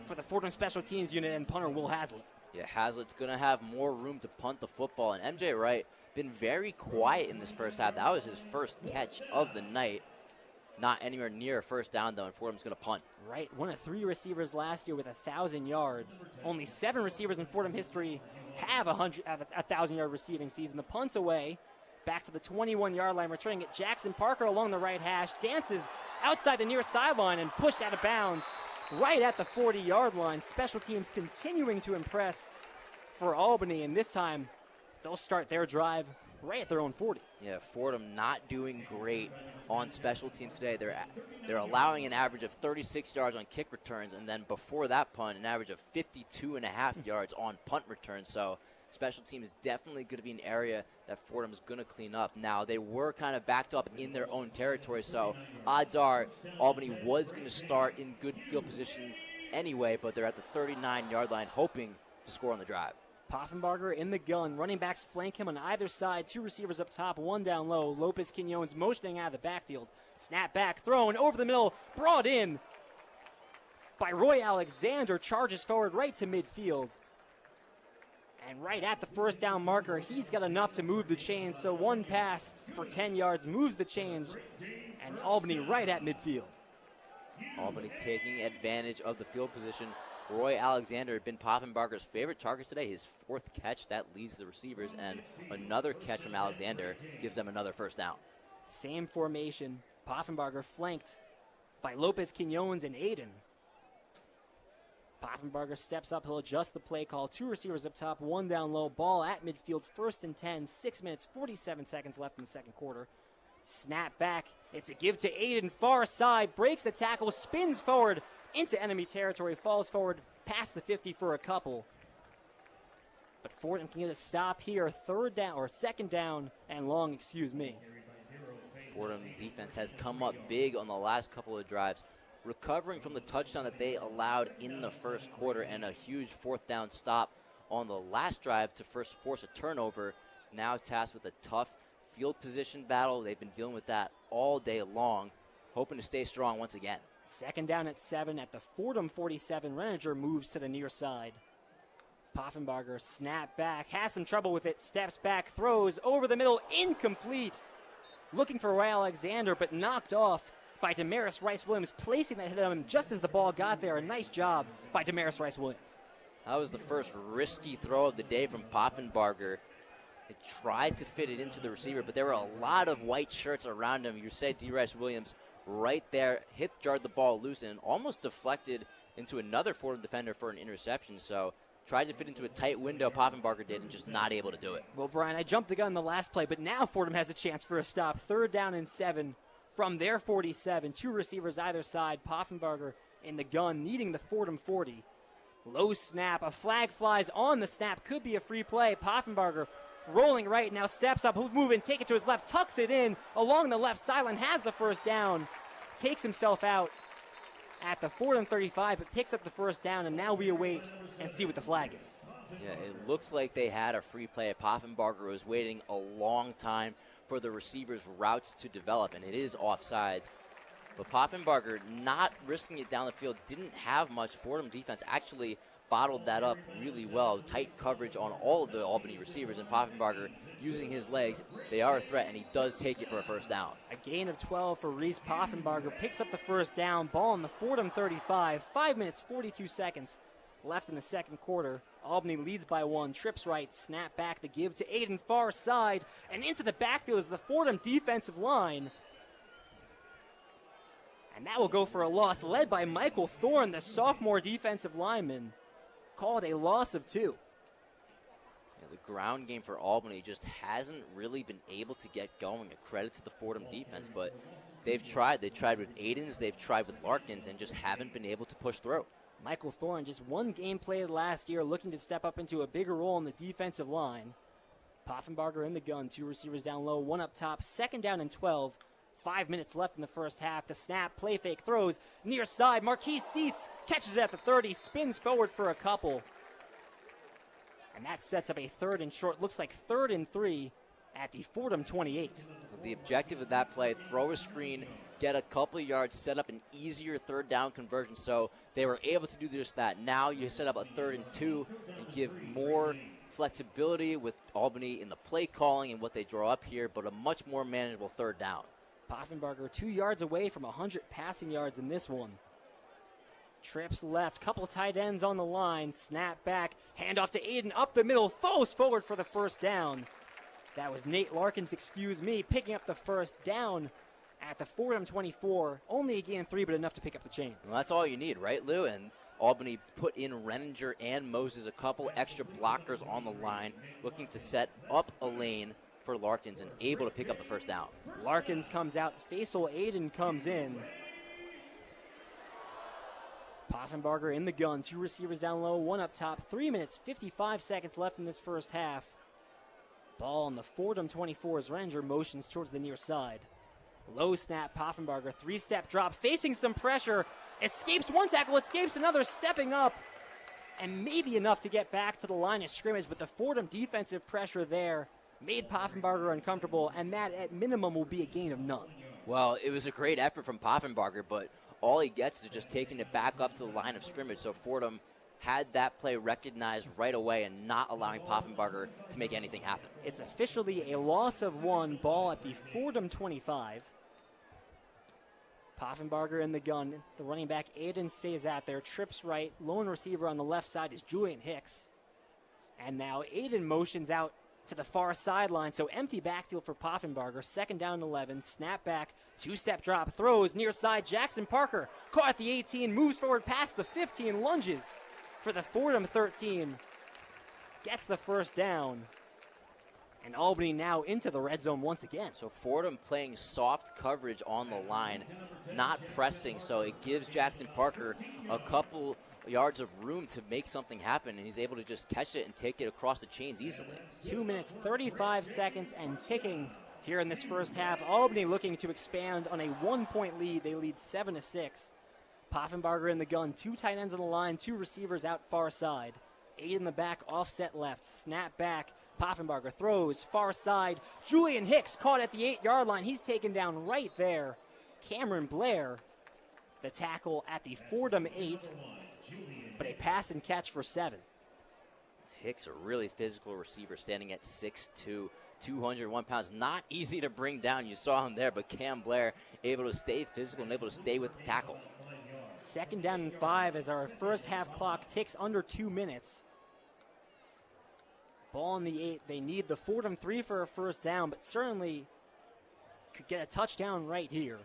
for the Fordham special teams unit and punter Will Haslett. Yeah, Hazlett's going to have more room to punt the football, and MJ Wright been very quiet in this first half. That was his first catch of the night. Not anywhere near a first down, though, and Fordham's going to punt. Right, one of 3 receivers last year with 1,000 yards. Only 7 receivers in Fordham history have a 1,000-yard receiving season. The punt's away, back to the 21-yard line, returning it. Jackson Parker along the right hash, dances outside the near sideline and pushed out of bounds right at the 40-yard line. Special teams continuing to impress for Albany, and this time they'll start their drive right at their own 40. Yeah, Fordham not doing great on special teams today. They're allowing an average of 36 yards on kick returns, and then before that punt, an average of 52.5 yards on punt returns. So special teams is definitely going to be an area that Fordham's going to clean up. Now, they were kind of backed up in their own territory, so odds are Albany was going to start in good field position anyway, but they're at the 39-yard line hoping to score on the drive. Poffenbarger in the gun. Running backs flank him on either side. 2 receivers up top, 1 down low. Lopez Quinones motioning out of the backfield. Snap back, thrown over the middle, brought in by Roy Alexander. Charges forward right to midfield. And right at the first down marker, he's got enough to move the chains. So 1 pass for 10 yards moves the chains. And Albany right at midfield. Albany taking advantage of the field position. Roy Alexander had been Poffenbarger's favorite target today. His 4th catch, that leads the receivers, and another catch from Alexander gives them another first down. Same formation. Poffenbarger flanked by Lopez Quinones and Aiden. Poffenbarger steps up. He'll adjust the play call. 2 receivers up top, 1 down low. Ball at midfield, 1st and 10. 6 minutes, 47 seconds left in the second quarter. Snap back. It's a give to Aiden. Far side. Breaks the tackle. Spins forward into enemy territory. Falls forward past the 50 for a couple. But Fordham can get a stop here. 2nd down and long, excuse me. Fordham defense has come up big on the last couple of drives, recovering from the touchdown that they allowed in the first quarter and a huge 4th down stop on the last drive to first force a turnover. Now tasked with a tough field position battle. They've been dealing with that all day long, hoping to stay strong once again. 2nd down at 7 at the Fordham 47. Reninger moves to the near side. Poffenbarger snap back, has some trouble with it, steps back, throws over the middle, incomplete. Looking for Roy Alexander, but knocked off by Damaris Rice-Williams, placing that hit on him just as the ball got there. A nice job by Damaris Rice-Williams. That was the first risky throw of the day from Poffenbarger. He tried to fit it into the receiver, but there were a lot of white shirts around him. You said D. Rice-Williams right there, jarred the ball loose and almost deflected into another Fordham defender for an interception. So tried to fit into a tight window, Poffenbarger did, and just not able to do it. Well, Brian, I jumped the gun in the last play, but now Fordham has a chance for a stop. 3rd down and 7 from their 47. 2 receivers either side. Poffenbarger in the gun, needing the Fordham 40. Low snap. A flag flies on the snap. Could be a free play. Poffenbarger rolling right now, steps up, he'll move and take it to his left, tucks it in along the left sideline, has the first down, takes himself out at the Fordham 35, but picks up the first down, and now we await and see what the flag is. Yeah, it looks like they had a free play. Poffenbarger was waiting a long time for the receiver's routes to develop, and it is offsides. But Poffenbarger, not risking it down the field, didn't have much. Fordham defense actually bottled that up really well. Tight coverage on all of the Albany receivers, and Poffenbarger using his legs. They are a threat, and he does take it for a first down. A gain of 12 for Reese Poffenbarger. Picks up the first down. Ball on the Fordham 35. 5 minutes, 42 seconds left in the second quarter. Albany leads by 1. Trips right, snap back, the give to Aiden, far side, and into the backfield is the Fordham defensive line. And that will go for a loss, led by Michael Thorne, the sophomore defensive lineman. Called a loss of 2. Yeah, the ground game for Albany just hasn't really been able to get going. A credit to the Fordham defense, but they've tried. They tried with Aiden's, they've tried with Larkins, and just haven't been able to push through. Michael Thorne, just 1 game played last year, looking to step up into a bigger role in the defensive line. Poffenbarger in the gun, 2 receivers down low, 1 up top, 2nd down and 12. 5 minutes left in the first half. The snap, play fake, throws near side. Marquise Dietz catches it at the 30, spins forward for a couple. And that sets up a 3rd and short. Looks like 3rd and 3 at the Fordham 28. The objective of that play, throw a screen, get a couple of yards, set up an easier 3rd down conversion. So they were able to do just that. Now you set up a 3rd and 2 and give more flexibility with Albany in the play calling and what they draw up here, but a much more manageable 3rd down. Poffenbarger 2 yards away from 100 passing yards in this one. Trips left, couple tight ends on the line, snap back, handoff to Aiden up the middle, falls forward for the first down. That was Nate Larkins, picking up the first down at the Fordham 24. Only a gain of 3, but enough to pick up the chains. Well, that's all you need, right, Lou? And Albany put in Renninger and Moses, a couple extra blockers on the line, looking to set up a lane for Larkins and able to pick up the first down. Larkins comes out, Faisal Aiden comes in. Poffenbarger in the gun, 2 receivers down low, 1 up top, 3 minutes, 55 seconds left in this first half. Ball on the Fordham 24 as Ranger motions towards the near side. Low snap, Poffenbarger, 3-step drop, facing some pressure, escapes 1 tackle, escapes another, stepping up and maybe enough to get back to the line of scrimmage, but the Fordham defensive pressure there made Poffenbarger uncomfortable, and that at minimum will be a gain of none. Well, it was a great effort from Poffenbarger, but all he gets is just taking it back up to the line of scrimmage. So Fordham had that play recognized right away and not allowing Poffenbarger to make anything happen. It's officially a loss of 1, ball at the Fordham 25. Poffenbarger in the gun. The running back, Aiden, stays out there. Trips right. Lone receiver on the left side is Julian Hicks. And now Aiden motions out to the far sideline. So empty backfield for Poffenbarger. 2nd down and 11. Snap back. 2-step drop. Throws near side. Jackson Parker caught at the 18. Moves forward past the 15. Lunges for the Fordham 13. Gets the first down. And Albany now into the red zone once again. So Fordham playing soft coverage on the line, not pressing, so it gives Jackson Parker a couple yards of room to make something happen, and he's able to just catch it and take it across the chains easily. 2 minutes, 35 seconds, and ticking here in this first half. Albany looking to expand on a 1-point lead. They lead 7-6. Poffenbarger in the gun, 2 tight ends on the line, 2 receivers out far side. 8 in the back, offset left, snap back. Poffenbarger throws far side. Julian Hicks caught at the 8-yard line. He's taken down right there. Cameron Blair, the tackle at the Fordham 8, but a pass and catch for 7. Hicks, a really physical receiver, standing at 6'2", 201 pounds. Not easy to bring down. You saw him there, but Cam Blair able to stay physical and able to stay with the tackle. 2nd down and 5 as our first half clock ticks under 2 minutes. Ball on the 8. They need the Fordham 3 for a first down, but certainly could get a touchdown right here.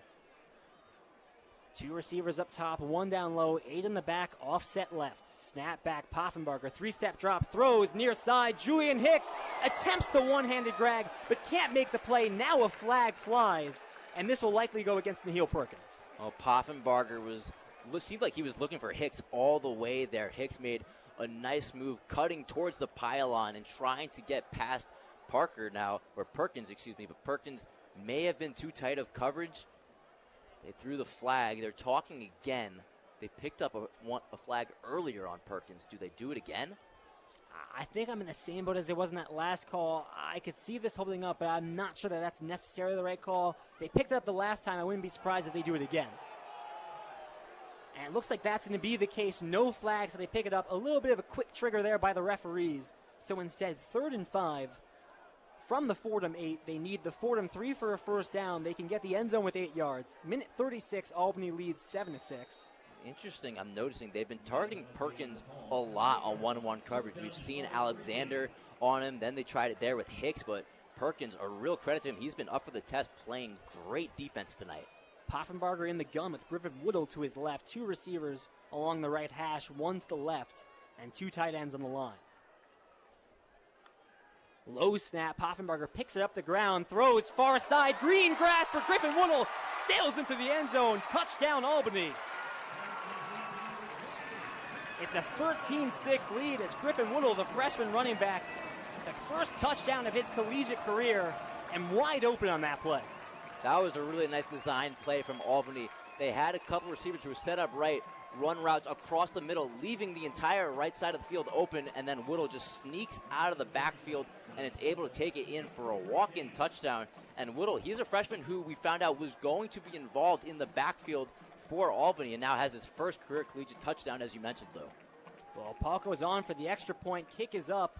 2 receivers up top, 1 down low, 8 in the back, offset left. Snap back, Poffenbarger, 3-step drop, throws near side. Julian Hicks attempts the one-handed grab, but can't make the play. Now a flag flies, and this will likely go against Naheal Perkins. Well, Poffenbarger seemed like he was looking for Hicks all the way there. Hicks made a nice move, cutting towards the pylon and trying to get past Perkins, but Perkins may have been too tight of coverage. They threw the flag. They're talking again. They picked up a flag earlier on Perkins. Do they do it again? I think I'm in the same boat as it was in that last call. I could see this holding up, but I'm not sure that that's necessarily the right call. They picked it up the last time. I wouldn't be surprised if they do it again. And it looks like that's going to be the case. No flag, so they pick it up. A little bit of a quick trigger there by the referees. So instead, 3rd and 5 from the Fordham 8. They need the Fordham 3 for a first down. They can get the end zone with 8 yards. Minute 36, Albany leads 7-6. Interesting, I'm noticing they've been targeting Perkins a lot on one-on-one coverage. We've seen Alexander on him. Then they tried it there with Hicks, but Perkins, a real credit to him. He's been up for the test, playing great defense tonight. Poffenbarger in the gun with Griffin Woodle to his left. 2 receivers along the right hash, 1 to the left, and 2 tight ends on the line. Low snap, Poffenbarger picks it up the ground, throws far side, green grass for Griffin Woodle, sails into the end zone, touchdown Albany. It's a 13-6 lead as Griffin Woodle, the freshman running back, the first touchdown of his collegiate career, and wide open on that play. That was a really nice design play from Albany. They had a couple receivers who were set up right, run routes across the middle, leaving the entire right side of the field open, and then Woodle just sneaks out of the backfield and it's able to take it in for a walk-in touchdown. And Woodle, he's a freshman who we found out was going to be involved in the backfield for Albany and now has his first career collegiate touchdown, as you mentioned, Lou. Well, Palco is on for the extra point. Kick is up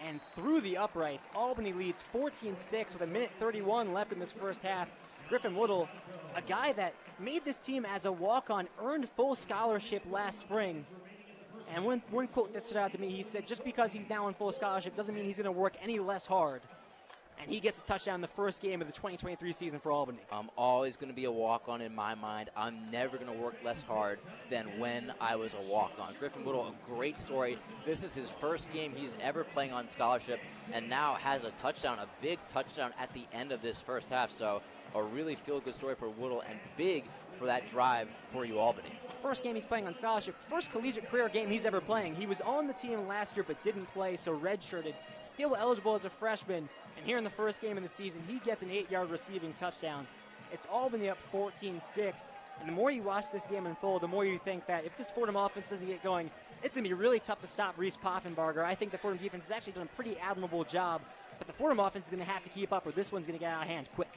and through the uprights. Albany leads 14-6 with 1:31 left in this first half. Griffin Woodle, a guy that made this team as a walk-on, earned full scholarship last spring. And one quote that stood out to me, he said, just because he's now on full scholarship doesn't mean he's going to work any less hard. And he gets a touchdown in the first game of the 2023 season for Albany. I'm always going to be a walk-on in my mind. I'm never going to work less hard than when I was a walk-on. Griffin Woodle, a great story. This is his first game he's ever playing on scholarship and now has a touchdown, a big touchdown at the end of this first half. So a really feel-good story for Woodle and big for that drive for you, Albany. First game he's playing on scholarship, first collegiate career game he's ever playing. He was on the team last year but didn't play, so redshirted, still eligible as a freshman. And here in the first game of the season, he gets an 8-yard receiving touchdown. It's Albany up 14-6. And the more you watch this game unfold, the more you think that if this Fordham offense doesn't get going, it's going to be really tough to stop Reese Poffenbarger. I think the Fordham defense has actually done a pretty admirable job, but the Fordham offense is going to have to keep up, or this one's going to get out of hand quick.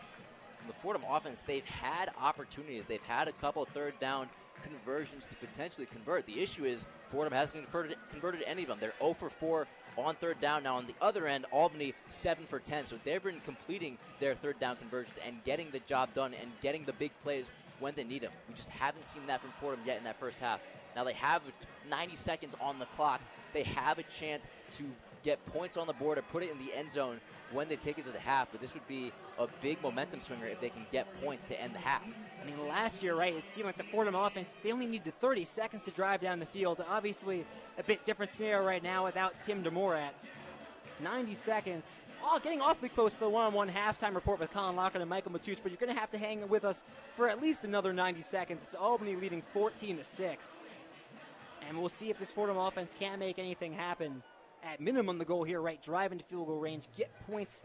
The Fordham offense, they've had opportunities. They've had a couple third down conversions to potentially convert. The issue is Fordham hasn't converted any of them. They're 0 for 4 on third down. Now on the other end, Albany 7 for 10. So they've been completing their third down conversions and getting the job done and getting the big plays when they need them. We just haven't seen that from Fordham yet in that first half. Now they have 90 seconds on the clock. They have a chance to get points on the board or put it in the end zone when they take it to the half, but this would be a big momentum swinger if they can get points to end the half. I mean, last year, right, it seemed like the Fordham offense, they only needed 30 seconds to drive down the field. Obviously, a bit different scenario right now without Tim DeMorat. 90 seconds. Oh, getting awfully close to the one-on-one halftime report with Colin Loughran and Michael Matuch, but you're going to have to hang with us for at least another 90 seconds. It's Albany leading 14-6. And we'll see if this Fordham offense can't make anything happen. At minimum, the goal here, right, drive into field goal range, get points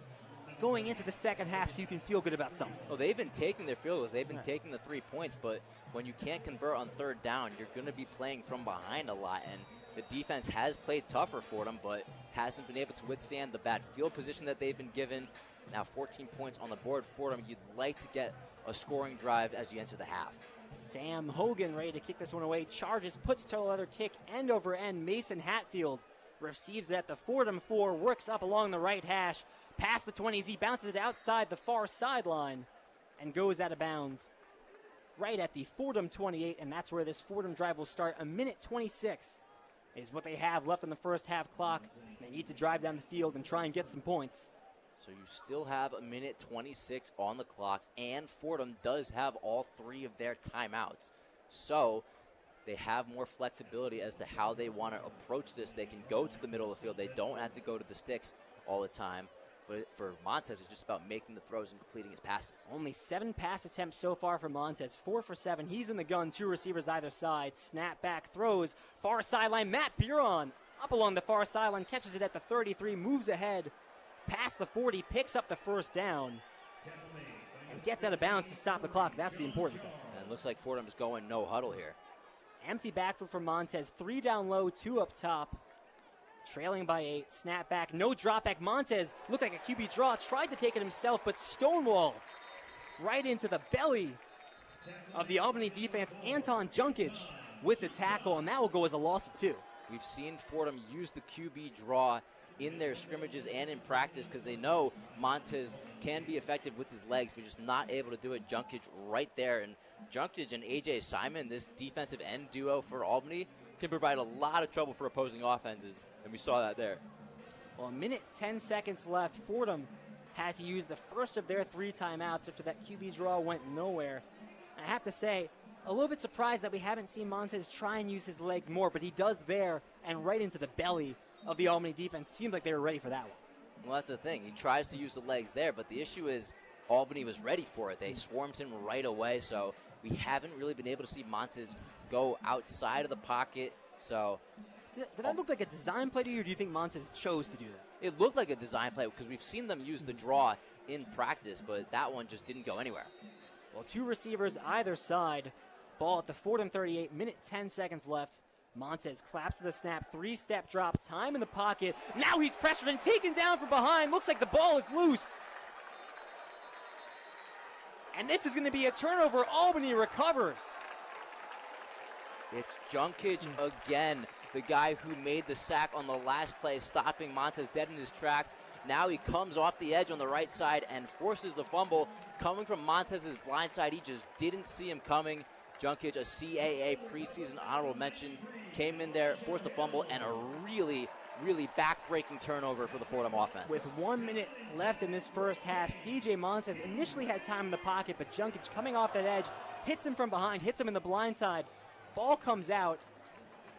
going into the second half so you can feel good about something. Well, they've been taking their field goals. They've been taking the 3 points, but when you can't convert on third down, you're going to be playing from behind a lot. And the defense has played tougher for them, but hasn't been able to withstand the bad field position that they've been given. Now 14 points on the board for them. You'd like to get a scoring drive as you enter the half. Sam Hogan ready to kick this one away. Charges, puts to the leather kick, end over end. Mason Hatfield receives it at the Fordham 4, works up along the right hash, past the 20s. He bounces it outside the far sideline and goes out of bounds right at the Fordham 28, and that's where this Fordham drive will start. A minute 26 is what they have left on the first half clock. They need to drive down the field and try and get some points. So you still have a minute 26 on the clock, and Fordham does have all 3 of their timeouts. So they have more flexibility as to how they want to approach this. They can go to the middle of the field. They don't have to go to the sticks all the time. But for Montez, it's just about making the throws and completing his passes. Only 7 pass attempts so far for Montez. 4 for 7. He's in the gun. 2 receivers either side. Snap back, throws. Far sideline, Matt Buron up along the far sideline. Catches it at the 33. Moves ahead past the 40. Picks up the first down. And gets out of bounds to stop the clock. That's the important thing. And it looks like Fordham's going no huddle here. Empty backfield for Montez. 3 down low, 2 up top. Trailing by 8. Snap back. No drop back. Montez looked like a QB draw. Tried to take it himself, but stonewalled right into the belly of the Albany defense. Anton Junkage with the tackle, and that will go as a loss of 2. We've seen Fordham use the QB draw in their scrimmages and in practice because they know Montez can be effective with his legs, but just not able to do it. Junkage right there. And Junkage and A.J. Simon, this defensive end duo for Albany, can provide a lot of trouble for opposing offenses, and we saw that there. Well, a minute 10 seconds left. Fordham had to use the first of their 3 timeouts after that QB draw went nowhere. And I have to say, a little bit surprised that we haven't seen Montez try and use his legs more, but he does there and right into the belly of the Albany defense. Seemed like they were ready for that one. Well, that's the thing. He tries to use the legs there, but the issue is Albany was ready for it. They swarmed him right away, so we haven't really been able to see Montez go outside of the pocket. So did that look like a design play to you, or do you think Montez chose to do that? It looked like a design play because we've seen them use the draw in practice, but that one just didn't go anywhere. Well, 2 receivers either side. Ball at the Fordham 38, minute 10 seconds left. Montez claps to the snap, 3-step drop, time in the pocket. Now he's pressured and taken down from behind. Looks like the ball is loose. And this is going to be a turnover. Albany recovers. It's Junkage again, the guy who made the sack on the last play, stopping Montez dead in his tracks. Now he comes off the edge on the right side and forces the fumble. Coming from Montez's blind side, he just didn't see him coming. Junkage, a CAA preseason honorable mention, came in there, forced a fumble, and a really, really back-breaking turnover for the Fordham offense. With 1 minute left in this first half, C.J. Montez initially had time in the pocket, but Junkage coming off that edge, hits him from behind, hits him in the blind side. Ball comes out.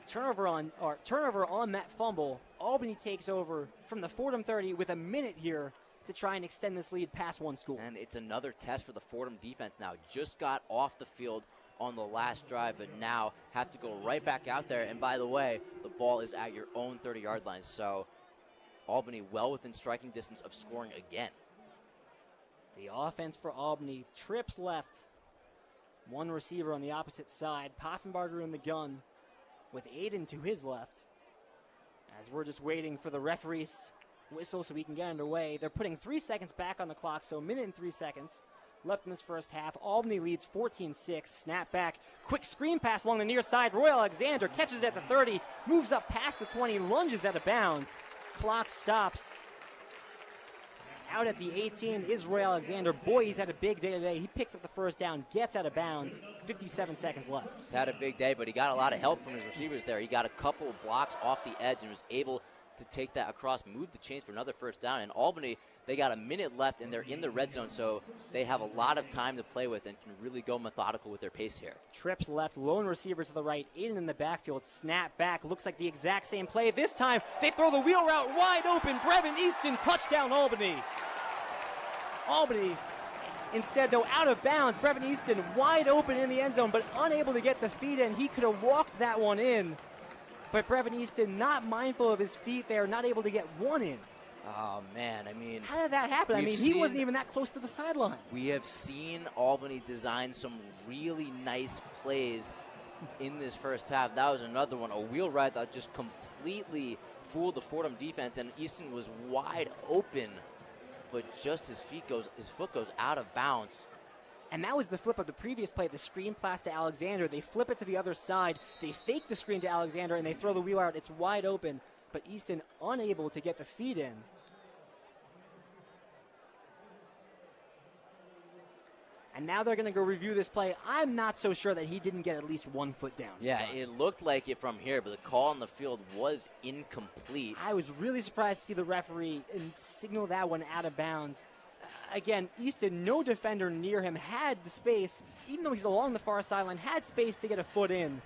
Turnover on that fumble. Albany takes over from the Fordham 30 with a minute here to try and extend this lead past 1 score. And it's another test for the Fordham defense now. Just got off the field on the last drive, but now have to go right back out there. And by the way, the ball is at your own 30-yard line. So Albany well within striking distance of scoring again. The offense for Albany trips left. One receiver on the opposite side. Poffenbarger in the gun with Aiden to his left. As we're just waiting for the referee's whistle so we can get underway. They're putting 3 seconds back on the clock, so a minute and 3 seconds left in this first half. Albany leads 14-6. Snap back. Quick screen pass along the near side. Roy Alexander catches it at the 30, moves up past the 20, lunges out of bounds. Clock stops. Out at the 18 is Roy Alexander. Boy, he's had a big day today. He picks up the first down, gets out of bounds. 57 seconds left. He's had a big day, but he got a lot of help from his receivers there. He got a couple of blocks off the edge and was able to take that across, move the chains for another first down. And Albany, they got a minute left, and they're in the red zone, so they have a lot of time to play with and can really go methodical with their pace here. Trips left, lone receiver to the right, Aiden in the backfield, snap back, looks like the exact same play. This time, they throw the wheel route wide open. Brevin Easton, touchdown Albany. Albany, instead, though, out of bounds. Brevin Easton wide open in the end zone, but unable to get the feet in. He could have walked that one in. But Brevin Easton not mindful of his feet there, not able to get one in. Oh, man, I mean... How did that happen? I mean, he wasn't even that close to the sideline. We have seen Albany design some really nice plays in this first half. That was another one, a wheel route that just completely fooled the Fordham defense, and Easton was wide open, but just his foot goes out of bounds. And that was the flip of the previous play, the screen pass to Alexander. They flip it to the other side. They fake the screen to Alexander, and they throw the wheel out. It's wide open, but Easton unable to get the feet in. And now they're going to go review this play. I'm not so sure that he didn't get at least 1 foot down. Yeah, it looked like it from here, but the call on the field was incomplete. I was really surprised to see the referee signal that one out of bounds. Again, Easton, no defender near him, had the space, even though he's along the far sideline, had space to get a foot in.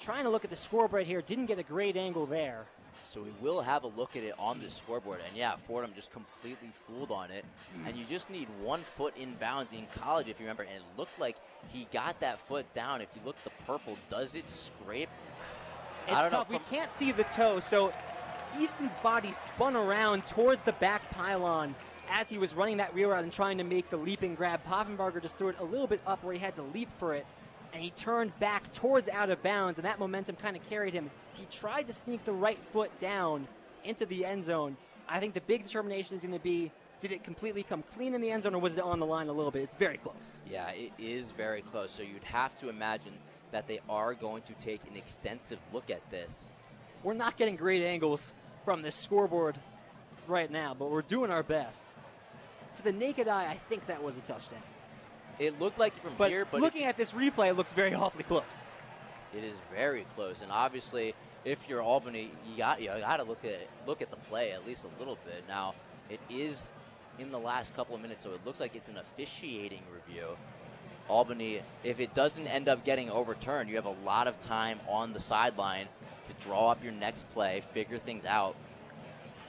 Trying to look at the scoreboard here, didn't get a great angle there. So we will have a look at it on the scoreboard. And yeah, Fordham just completely fooled on it. And you just need 1 foot in bounds in college, if you remember. And it looked like he got that foot down. If you look at the purple, does it scrape? It's tough. We can't see the toe. So Easton's body spun around towards the back pylon as he was running that wheel route and trying to make the leaping grab. Poffenbarger just threw it a little bit up where he had to leap for it. And he turned back towards out of bounds, and that momentum kind of carried him. He tried to sneak the right foot down into the end zone. I think the big determination is going to be, did it completely come clean in the end zone, or was it on the line a little bit? It's very close. Yeah, it is very close. So you'd have to imagine that they are going to take an extensive look at this. We're not getting great angles from this scoreboard right now, but we're doing our best. To the naked eye, I think that was a touchdown. It looked like it from here, but looking at this replay, it looks very awfully close. It is very close, and obviously, if you're Albany, you got to look at the play at least a little bit. Now, it is in the last couple of minutes, so it looks like it's an officiating review. Albany, if it doesn't end up getting overturned, you have a lot of time on the sideline to draw up your next play, figure things out.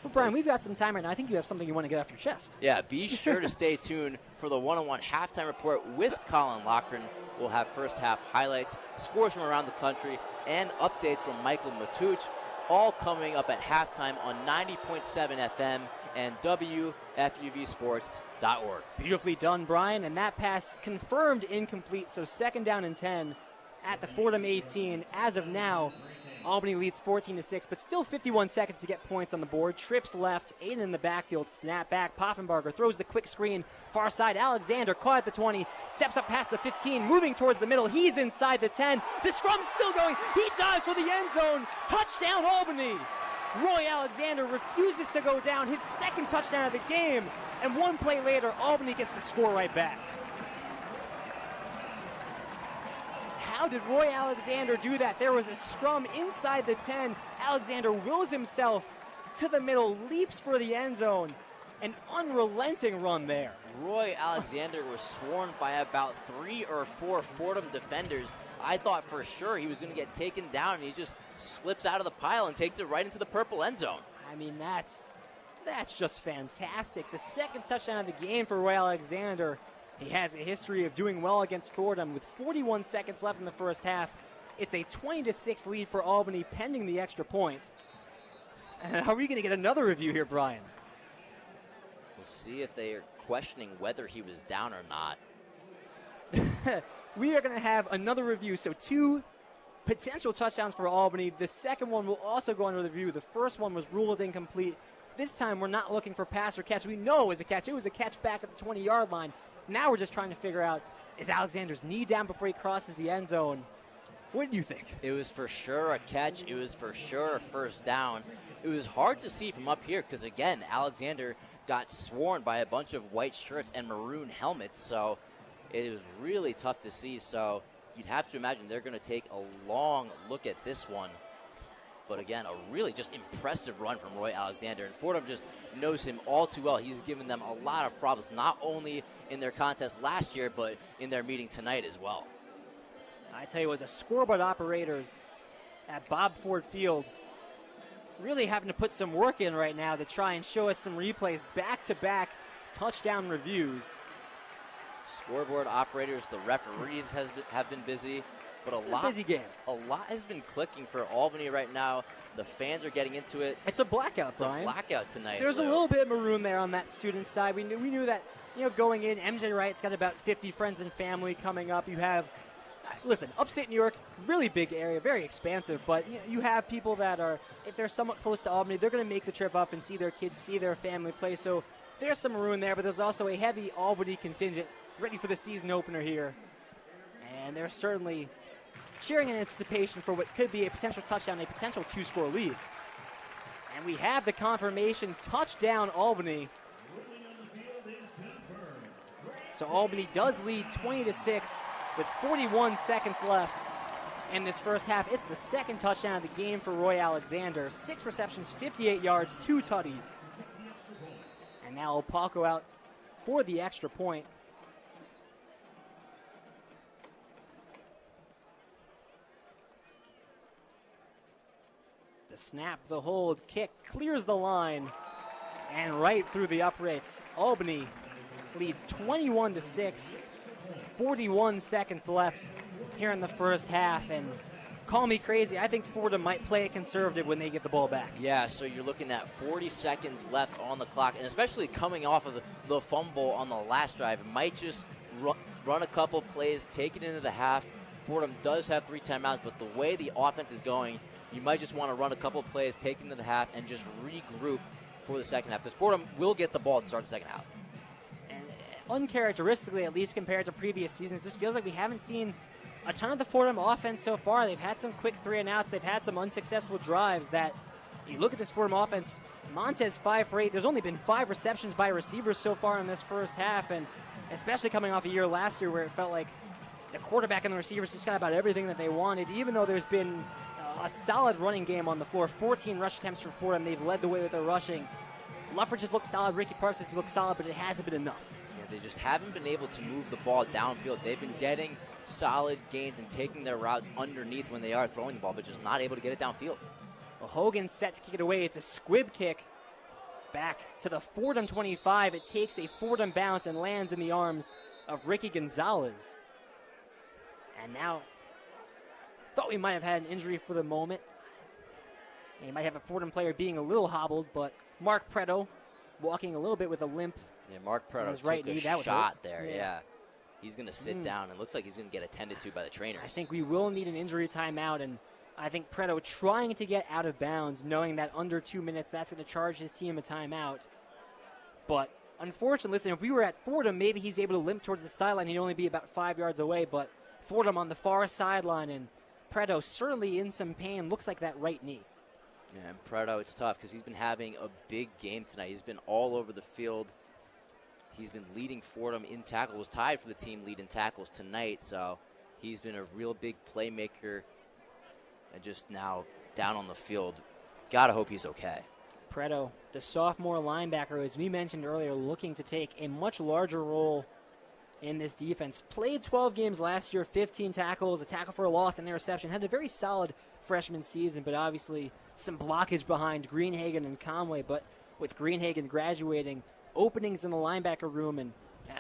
Well, Brian, we've got some time right now. I think you have something you want to get off your chest. Yeah, be sure to stay tuned for the one-on-one halftime report with Colin Loughran. We'll have first half highlights, scores from around the country, and updates from Michael Matuch, all coming up at halftime on 90.7 FM and WFUVSports.org. Beautifully done, Brian, and that pass confirmed incomplete, so 2nd down and 10 at the Fordham 18. As of now, Albany leads 14-6, but still 51 seconds to get points on the board. Trips left, Aiden in the backfield, snap back. Poffenbarger throws the quick screen, far side. Alexander caught at the 20, steps up past the 15, moving towards the middle. He's inside the 10. The scrum's still going. He dives for the end zone. Touchdown, Albany. Roy Alexander refuses to go down. His 2nd touchdown of the game. And 1 play later, Albany gets the score right back. How did Roy Alexander do that? There was a scrum inside the 10. Alexander wills himself to the middle, leaps for the end zone. An unrelenting run there. Roy Alexander was swarmed by about 3 or 4 Fordham defenders. I thought for sure he was going to get taken down, and he just slips out of the pile and takes it right into the purple end zone. I mean, that's just fantastic. The 2nd touchdown of the game for Roy Alexander. He has a history of doing well against Fordham with 41 seconds left in the first half. It's a 20-6 lead for Albany pending the extra point. Are we going to get another review here, Brian? We'll see if they are questioning whether he was down or not. we are going to have another review. So 2 potential touchdowns for Albany. The second one will also go under review. The first one was ruled incomplete. This time we're not looking for pass or catch. We know it was a catch. It was a catch back at the 20-yard line. Now we're just trying to figure out, is Alexander's knee down before he crosses the end zone? What do you think? It was for sure a catch. It was for sure a first down. It was hard to see from up here because, again, Alexander got swarmed by a bunch of white shirts and maroon helmets, so it was really tough to see. So you'd have to imagine they're going to take a long look at this one. But again, a really just impressive run from Roy Alexander. And Fordham just knows him all too well. He's given them a lot of problems, not only in their contest last year, but in their meeting tonight as well. I tell you what, the scoreboard operators at Bob Ford Field really having to put some work in right now to try and show us some replays, back-to-back touchdown reviews. Scoreboard operators, the referees have been busy. But busy game. A lot has been clicking for Albany right now. The fans are getting into it. It's a blackout, Brian. It's a blackout tonight. There's a little bit of maroon there on that student side. We knew that, going in, MJ Wright's got about 50 friends and family coming up. You have, listen, upstate New York, really big area, very expansive, but you have people that are, if they're somewhat close to Albany, they're going to make the trip up and see their kids, see their family play. So there's some maroon there, but there's also a heavy Albany contingent ready for the season opener here. And they're certainly cheering in anticipation for what could be a potential touchdown, a potential 2-score lead. And we have the confirmation, touchdown Albany. So Albany does lead 20-6 with 41 seconds left in this first half. It's the second touchdown of the game for Roy Alexander. 6 receptions, 58 yards, 2 tutties. And now Opalco out for the extra point. The snap, the hold, kick clears the line and right through the uprights. Albany leads 21-6, 41 seconds left here in the first half. And call me crazy, I think Fordham might play it conservative when they get the ball back. Yeah, so you're looking at 40 seconds left on the clock, and especially coming off of the fumble on the last drive, it might just run a couple plays, take it into the half. Fordham does have 3 timeouts, but the way the offense is going, you might just want to run a couple plays, take it into the half, and just regroup for the second half. Because Fordham will get the ball to start the second half. And uncharacteristically, at least compared to previous seasons, it just feels like we haven't seen a ton of the Fordham offense so far. They've had some quick 3-and-outs. They've had some unsuccessful drives that you look at this Fordham offense, Montez 5 for 8. There's only been 5 receptions by receivers so far in this first half, and especially coming off a year last year where it felt like the quarterback and the receivers just got about everything that they wanted, even though there's been a solid running game on the floor. 14 rush attempts for Fordham. They've led the way with their rushing. Lufford just looks solid. Ricky Parks has looked solid, but it hasn't been enough. Yeah, they just haven't been able to move the ball downfield. They've been getting solid gains and taking their routes underneath when they are throwing the ball, but just not able to get it downfield. Well, Hogan's set to kick it away. It's a squib kick back to the Fordham 25. It takes a Fordham bounce and lands in the arms of Ricky Gonzalez. And now, thought we might have had an injury for the moment. And you might have a Fordham player being a little hobbled, but Mark Preto walking a little bit with a limp. Yeah, Mark Preto took right a knee. shot there, yeah. He's going to sit down, and looks like he's going to get attended to by the trainers. I think we will need an injury timeout, and I think Preto trying to get out of bounds, knowing that under 2 minutes, that's going to charge his team a timeout. But unfortunately, listen, if we were at Fordham, maybe he's able to limp towards the sideline. He'd only be about 5 yards away, but Fordham on the far sideline, and Preto certainly in some pain. Looks like that right knee. Yeah, and Preto, it's tough because he's been having a big game tonight. He's been all over the field. He's been leading Fordham in tackles, was tied for the team lead in tackles tonight, so he's been a real big playmaker and just now down on the field. Gotta hope he's okay. Preto, the sophomore linebacker, as we mentioned earlier, looking to take a much larger role in this defense. Played 12 games last year, 15 tackles, a tackle for a loss, and interception. Had a very solid freshman season, but obviously some blockage behind Greenhagen and Conway. But with Greenhagen graduating, openings in the linebacker room, and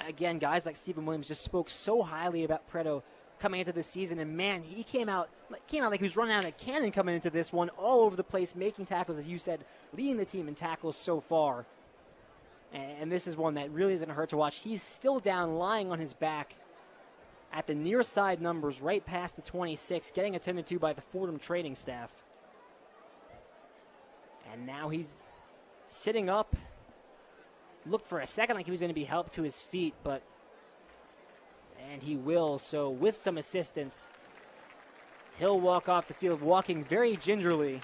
again, guys like Stephen Williams just spoke so highly about Preto coming into this season, and man, he came out like he was running out of a cannon coming into this one, all over the place, making tackles, as you said, leading the team in tackles so far. And this is one that really is going to hurt to watch. He's still down, lying on his back at the near side numbers, right past the 26, getting attended to by the Fordham training staff. And now he's sitting up. Looked for a second like he was going to be helped to his feet, and he will. So with some assistance, he'll walk off the field, walking very gingerly,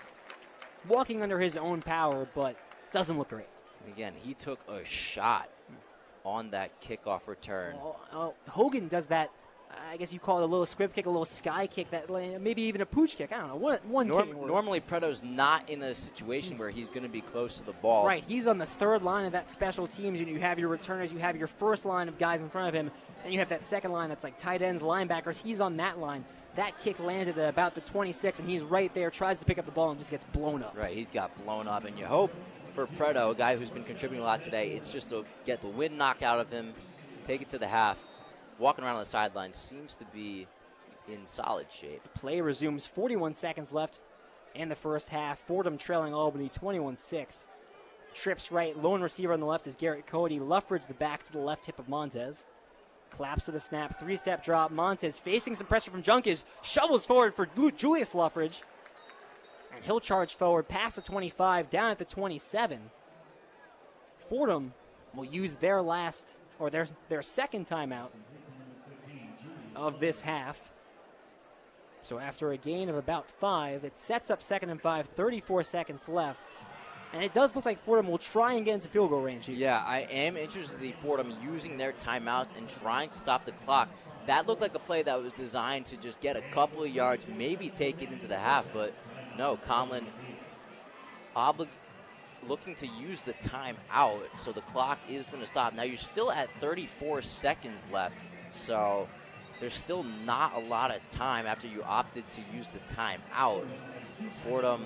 walking under his own power, but doesn't look great. Again, he took a shot on that kickoff return. Hogan does that. I guess you call it a little squib kick, a little sky kick, that maybe even a pooch kick. I don't know. One kicking word. Normally, Preto's not in a situation where he's going to be close to the ball. Right. He's on the third line of that special teams. You have your returners. You have your first line of guys in front of him. And you have that second line that's like tight ends, linebackers. He's on that line. That kick landed at about the 26, and he's right there, tries to pick up the ball, and just gets blown up. Right. He's got blown up. And you hope for Preto, a guy who's been contributing a lot today, it's just to get the wind knocked out of him, take it to the half. Walking around on the sideline seems to be in solid shape. Play resumes, 41 seconds left in the first half. Fordham trailing Albany 21-6. Trips right, lone receiver on the left is Garrett Cody. Loughran the back to the left hip of Montez. Claps to the snap, three-step drop. Montez facing some pressure from Junkish, shovels forward for Julius Loughran. And he'll charge forward past the 25, down at the 27. Fordham will use their second timeout of this half. So after a gain of about 5, it sets up 2nd and 5, 34 seconds left. And it does look like Fordham will try and get into field goal range here. Yeah, I am interested to see Fordham using their timeouts and trying to stop the clock. That looked like a play that was designed to just get a couple of yards, maybe take it into the half, but no, Colin looking to use the timeout, so the clock is going to stop. Now you're still at 34 seconds left, so there's still not a lot of time after you opted to use the timeout. Fordham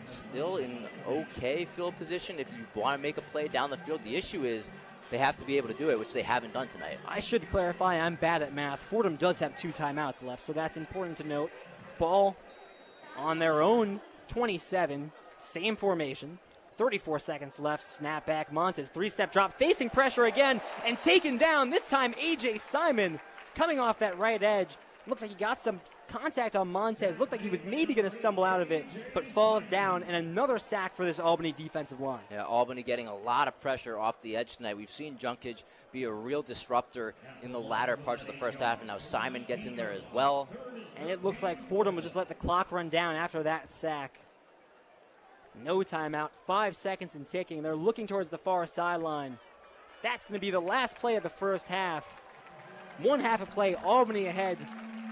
still in okay field position if you want to make a play down the field. The issue is they have to be able to do it, which they haven't done tonight. I should clarify, I'm bad at math. Fordham does have 2 timeouts left, so that's important to note. Ball on their own 27, same formation. 34 seconds left, snap back. Montez, 3-step drop, facing pressure again, and taken down. This time, A.J. Simon coming off that right edge. Looks like he got some contact on Montez. Looked like he was maybe going to stumble out of it, but falls down, and another sack for this Albany defensive line. Yeah, Albany getting a lot of pressure off the edge tonight. We've seen Junkage be a real disruptor in the latter parts of the first half, and now Simon gets in there as well. And it looks like Fordham will just let the clock run down after that sack. No timeout, 5 seconds and ticking. They're looking towards the far sideline. That's going to be the last play of the first half. One half of play, Albany ahead,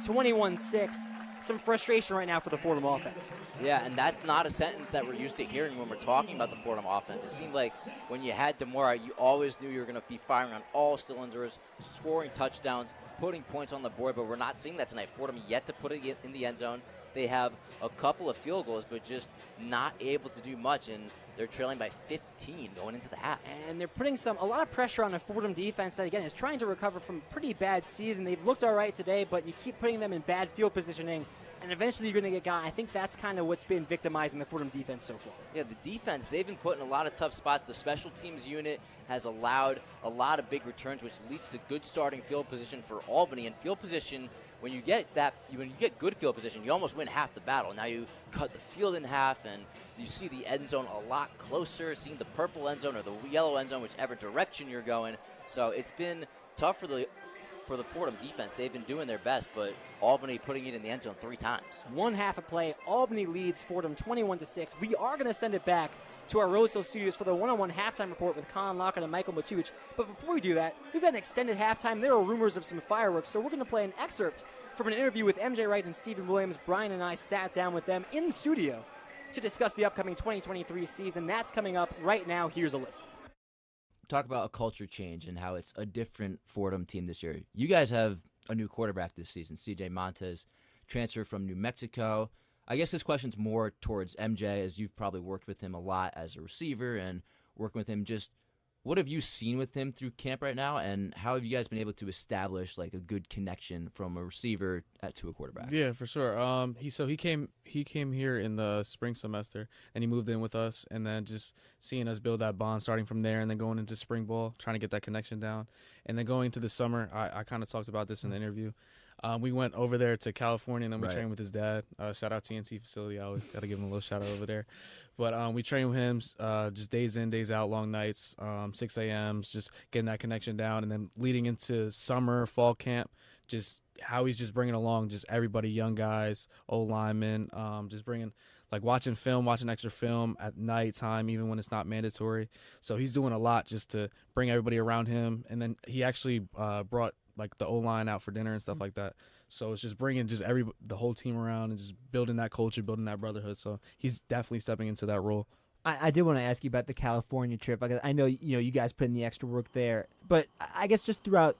21-6. Some frustration right now for the Fordham offense. Yeah, and that's not a sentence that we're used to hearing when we're talking about the Fordham offense. It seemed like when you had Demora, you always knew you were going to be firing on all cylinders, scoring touchdowns, putting points on the board, but we're not seeing that tonight. Fordham yet to put it in the end zone. They have a couple of field goals, but just not able to do much, and they're trailing by 15 going into the half. And they're putting a lot of pressure on a Fordham defense that, again, is trying to recover from a pretty bad season. They've looked all right today, but you keep putting them in bad field positioning, and eventually you're going to get got. I think that's kind of what's been victimizing the Fordham defense so far. Yeah, the defense, they've been put in a lot of tough spots. The special teams unit has allowed a lot of big returns, which leads to good starting field position for Albany. And field position, when you get good field position, you almost win half the battle. Now you cut the field in half, and you see the end zone a lot closer, seeing the purple end zone or the yellow end zone, whichever direction you're going. So it's been tough for the Fordham defense. They've been doing their best, but Albany putting it in the end zone 3 times. One half of play, Albany leads Fordham 21-6. We are going to send it back to our Rosehill studios for the one-on-one halftime report with Colin, Loughran, and Michael Matuch. But before we do that, we've got an extended halftime. There are rumors of some fireworks, so we're going to play an excerpt from an interview with MJ Wright and Stephen Williams. Brian and I sat down with them in the studio to discuss the upcoming 2023 season. That's coming up right now. Here's a listen. Talk about a culture change and how it's a different Fordham team this year. You guys have a new quarterback this season, CJ Montez, transfer from New Mexico. I guess this question's more towards MJ, as you've probably worked with him a lot as a receiver and working with him. Just what have you seen with him through camp right now, and how have you guys been able to establish like a good connection from a receiver to a quarterback? Yeah, for sure. He came here in the spring semester, and he moved in with us, and then just seeing us build that bond, starting from there, and then going into spring ball, trying to get that connection down, and then going into the summer. I kind of talked about this in the interview. We went over there to California, and then we trained with his dad. Shout out TNT facility. I always got to give him a little shout out over there. But we trained with him just days in, days out, long nights, 6 a.m.s, just getting that connection down. And then leading into summer, fall camp, just how he's just bringing along just everybody, young guys, old linemen, just bringing like watching extra film at nighttime, even when it's not mandatory. So he's doing a lot just to bring everybody around him. And then he actually brought like the O-line out for dinner and stuff like that. So it's just bringing just the whole team around and just building that culture, building that brotherhood. So he's definitely stepping into that role. I did want to ask you about the California trip. I know you guys put in the extra work there, but I guess just throughout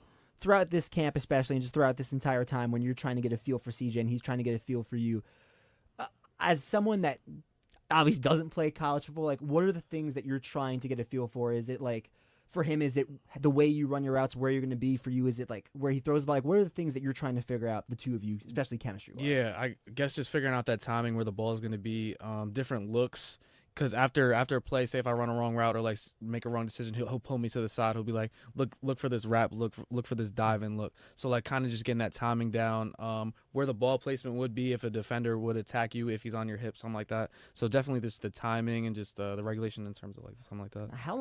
this camp especially, and just throughout this entire time when you're trying to get a feel for CJ and he's trying to get a feel for you, as someone that obviously doesn't play college football, like what are the things that you're trying to get a feel for? Is it like, for him, is it the way you run your routes, where you're going to be? For you, is it like where he throws the ball? Like, what are the things that you're trying to figure out, the two of you, especially chemistry-wise? Yeah, I guess just figuring out that timing, where the ball is going to be, different looks. Because after a play, say if I run a wrong route or like make a wrong decision, he'll pull me to the side. He'll be like, look for this wrap, look for this dive and look. So like kind of just getting that timing down, where the ball placement would be if a defender would attack you if he's on your hip, something like that. So definitely just the timing and just the regulation in terms of like something like that. How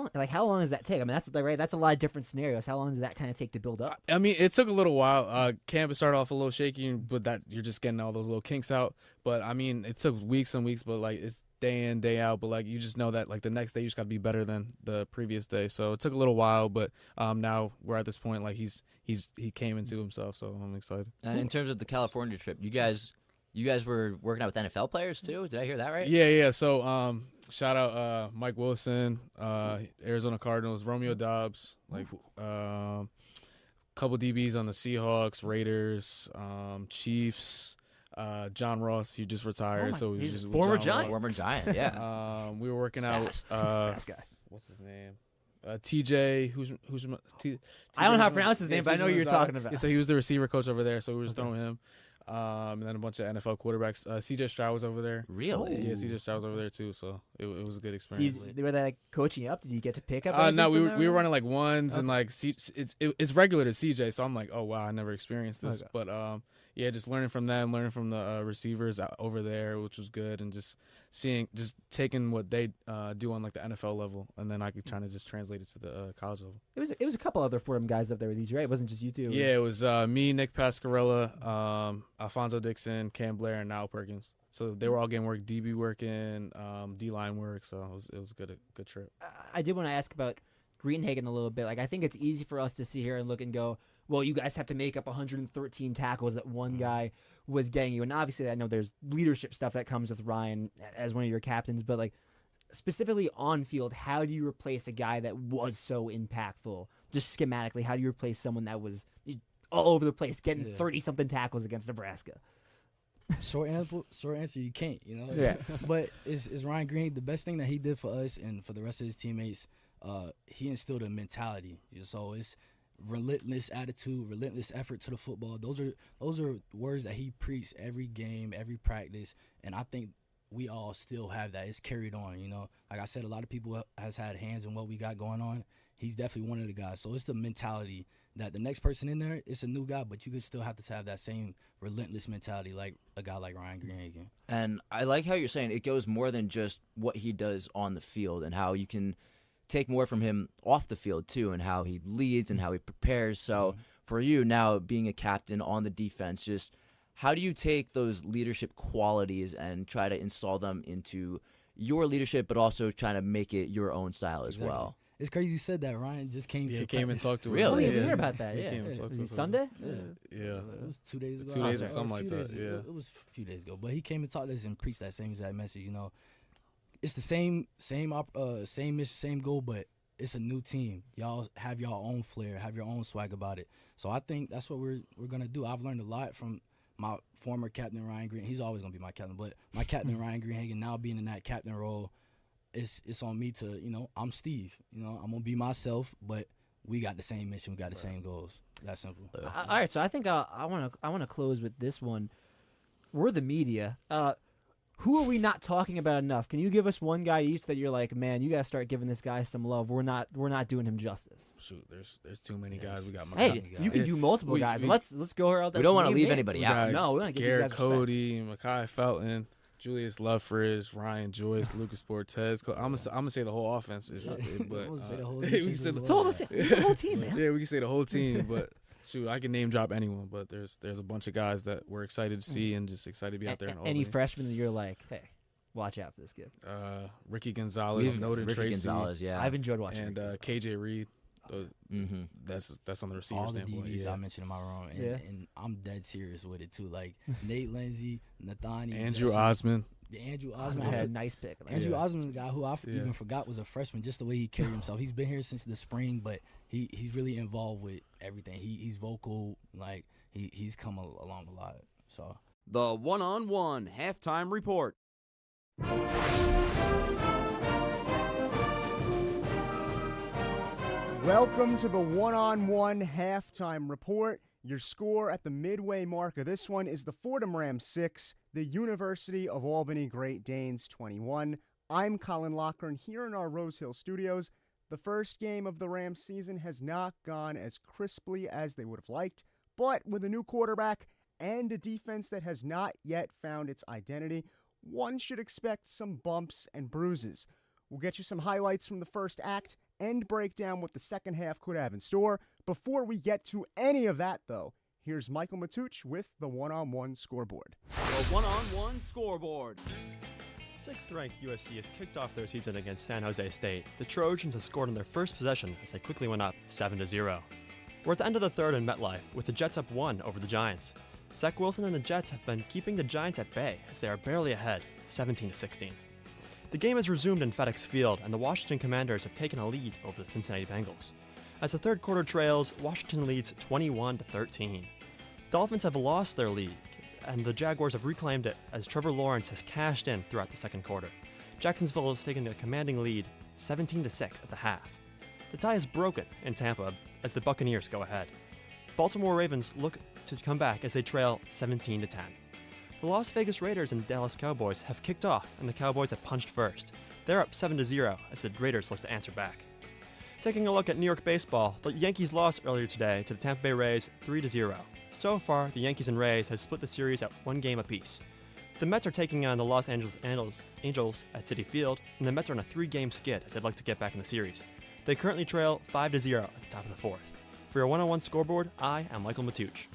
long does that take? I mean, that's like, right. That's a lot of different scenarios. How long does that kind of take to build up? I mean, it took a little while. Camp started off a little shaky, but that you're just getting all those little kinks out. But I mean, it took weeks and weeks, but like it's day in, day out, but like you just know that like the next day you just got to be better than the previous day. So it took a little while, but now we're at this point like he came into himself, so I'm excited. And in terms of the California trip, you guys were working out with NFL players too? Did I hear that right? Yeah. So shout out Mike Wilson, Arizona Cardinals, Romeo Dobbs, like couple DBs on the Seahawks, Raiders, Chiefs. John Ross, he just retired, so he's just former Giant, yeah. We were working out. Fast guy. What's his name? TJ. Who's I don't know how to pronounce his name, but I know who you're talking about. Yeah, so he was the receiver coach over there, so we were just throwing him. And then a bunch of NFL quarterbacks. CJ Stroud was over there. Really? Yeah, CJ Stroud was over there too, so it was a good experience. Were they like coaching you up? Did you get to pick up? No, we were running like ones and like it's regular to CJ, so I'm like, oh wow, I never experienced this, but yeah, just learning from them, learning from the receivers over there, which was good, and just taking what they do on like the NFL level, and then I could try to just translate it to the college level. It was a couple other Fordham guys up there with you, right? It wasn't just you two. Yeah, it was me, Nick Pascarella, Alfonso Dixon, Cam Blair, and Niall Perkins. So they were all getting work, DB working, D-line work. So it was a good trip. I did want to ask about Greenhagen a little bit. Like, I think it's easy for us to sit here and look and go, well, you guys have to make up 113 tackles that one guy was getting you. And obviously I know there's leadership stuff that comes with Ryan as one of your captains, but like specifically on field, how do you replace a guy that was so impactful? Just schematically, how do you replace someone that was all over the place, getting 30-something tackles against Nebraska? Short answer, you can't, you know? Yeah. But is Ryan Green, the best thing that he did for us and for the rest of his teammates, he instilled a mentality. So it's relentless attitude, relentless effort to the football. Those are words that he preached every game, every practice, and I think we all still have that. It's carried on, you know. Like I said, a lot of people has had hands in what we got going on. He's definitely one of the guys. So it's the mentality that the next person in there, it's a new guy, but you could still have to have that same relentless mentality like a guy like Ryan Greenhagen. And I like how you're saying it goes more than just what he does on the field, and how you can take more from him off the field too, and how he leads and how he prepares. So for you now, being a captain on the defense, just how do you take those leadership qualities and try to install them into your leadership, but also trying to make it your own style as well? It's crazy you said that. Ryan just came to came and talked to us. Really? I didn't hear about that. Yeah. Was it Sunday? Yeah. It was 2 days ago. 2 days or something like that. Yeah. It was a few days ago. But he came and talked to us and preached that same exact message, you know. It's the same mission, same goal, but it's a new team. Y'all have your own flair, have your own swag about it. So I think that's what we're gonna do. I've learned a lot from my former captain Ryan Green. He's always gonna be my captain, but my captain Ryan Greenhagen now being in that captain role, it's on me to, I'm Steve. I'm gonna be myself, but we got the same mission, we got the same goals. That simple. All right, so I think I want to close with this one. We're the media. Who are we not talking about enough? Can you give us one guy each that you're like, man, you gotta start giving this guy some love. We're not doing him justice. Shoot, there's too many guys. We got. Hey, you can do multiple guys. Let's go around. We don't want to leave anybody out. No, we want to give Garrett these guys respect. Cody, Mekhi Felton, Julius Lovefridge, Ryan Joyce, Lucas Portez. I'm gonna say the whole offense. But say the whole we can say the whole team, man. Yeah, we can say the whole team. But shoot, I can name drop anyone. But there's a bunch of guys that we're excited to see and just excited to be out there in Albany. Any freshmen that you're like, hey, watch out for this kid. Ricky Gonzalez, Noden Tracy. Gonzalez, yeah. I've enjoyed watching. And KJ Reed. That's on the receiver all standpoint. the DBs yeah. I mentioned in my room, and I'm dead serious with it too. Like Nate Lindsay, Nathaniel, Andrew Osmond. Andrew Osmond had a nice pick. Andrew Osmond, the guy who I even forgot was a freshman, just the way he carried himself. He's been here since the spring, but he's really involved with everything. He's vocal, like he's come along a lot. So the one-on-one halftime report. Welcome to the one-on-one halftime report. Your score at the midway mark of this one is the Fordham Rams 6, the University of Albany Great Danes 21. I'm Colin Loughran here in our Rose Hill studios. The first game of the Rams season has not gone as crisply as they would have liked, but with a new quarterback and a defense that has not yet found its identity, one should expect some bumps and bruises. We'll get you some highlights from the first act and break down what the second half could have in store. Before we get to any of that, though, here's Michael Matuch with the one-on-one scoreboard. The one-on-one scoreboard. 6th-ranked USC has kicked off their season against San Jose State. The Trojans have scored on their first possession as they quickly went up 7-0. We're at the end of the third in MetLife, with the Jets up 1 over the Giants. Zach Wilson and the Jets have been keeping the Giants at bay as they are barely ahead, 17-16. The game has resumed in FedEx Field, and the Washington Commanders have taken a lead over the Cincinnati Bengals. As the third quarter trails, Washington leads 21-13. Dolphins have lost their lead, and the Jaguars have reclaimed it as Trevor Lawrence has cashed in throughout the second quarter. Jacksonville has taken a commanding lead, 17-6 at the half. The tie is broken in Tampa as the Buccaneers go ahead. Baltimore Ravens look to come back as they trail 17-10. The Las Vegas Raiders and Dallas Cowboys have kicked off, and the Cowboys have punched first. They're up 7-0 as the Raiders look to answer back. Taking a look at New York baseball, the Yankees lost earlier today to the Tampa Bay Rays 3-0. So far, the Yankees and Rays have split the series at 1 game apiece. The Mets are taking on the Los Angeles Angels at Citi Field, and the Mets are on a 3-game skid as they'd like to get back in the series. They currently trail 5-0 at the top of the fourth. For your one-on-one scoreboard, I am Michael Matuch.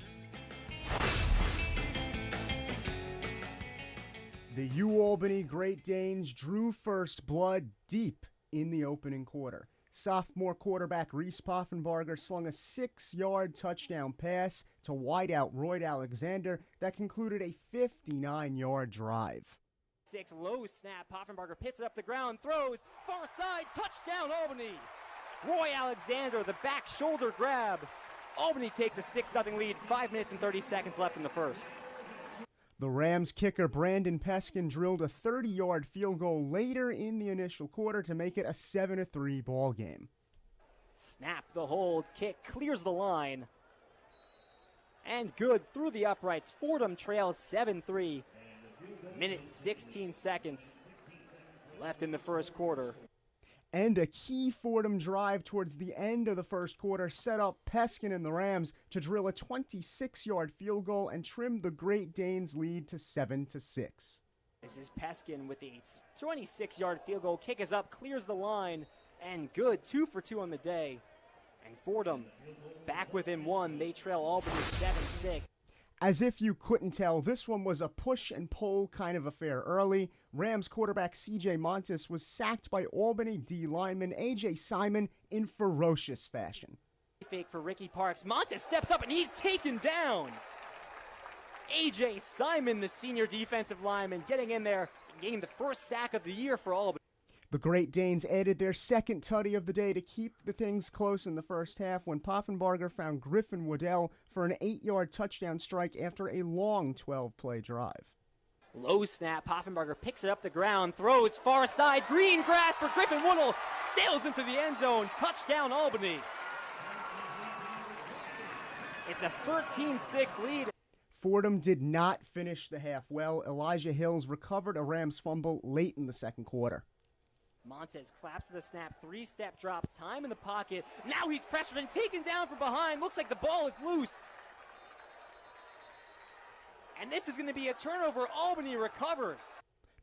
The UAlbany Great Danes drew first blood deep in the opening quarter. Sophomore quarterback Reese Poffenbarger slung a 6-yard touchdown pass to wideout Royd Alexander that concluded a 59-yard drive. 6 low snap. Poffenbarger pits it up the ground, throws far side, touchdown Albany. Roy Alexander, the back shoulder grab. Albany takes a 6-0 lead, 5 minutes and 30 seconds left in the first. The Rams kicker Brandon Peskin drilled a 30-yard field goal later in the initial quarter to make it a 7-3 ball game. Snap the hold, kick clears the line. And good through the uprights. Fordham trails 7-3. Minute 16 seconds left in the first quarter. And a key Fordham drive towards the end of the first quarter set up Peskin and the Rams to drill a 26-yard field goal and trim the Great Danes' lead to 7-6. This is Peskin with the 26-yard field goal. Kick is up, clears the line, and good. 2 for 2 on the day. And Fordham back within 1. They trail Albany 7-6. As if you couldn't tell, this one was a push and pull kind of affair early. Rams quarterback C.J. Montes was sacked by Albany D lineman A.J. Simon in ferocious fashion. Fake for Ricky Parks. Montes steps up and he's taken down. A.J. Simon, the senior defensive lineman, getting in there and getting the first sack of the year for Albany. The Great Danes added their second tutty of the day to keep the things close in the first half when Poffenbarger found Griffin Waddell for an 8-yard touchdown strike after a long 12-play drive. Low snap, Poffenbarger picks it up the ground, throws far side, green grass for Griffin Woodle, sails into the end zone, touchdown Albany. It's a 13-6 lead. Fordham did not finish the half well. Elijah Hills recovered a Rams fumble late in the second quarter. Montez claps to the snap, three-step drop, time in the pocket. Now he's pressured and taken down from behind. Looks like the ball is loose. And this is going to be a turnover. Albany recovers.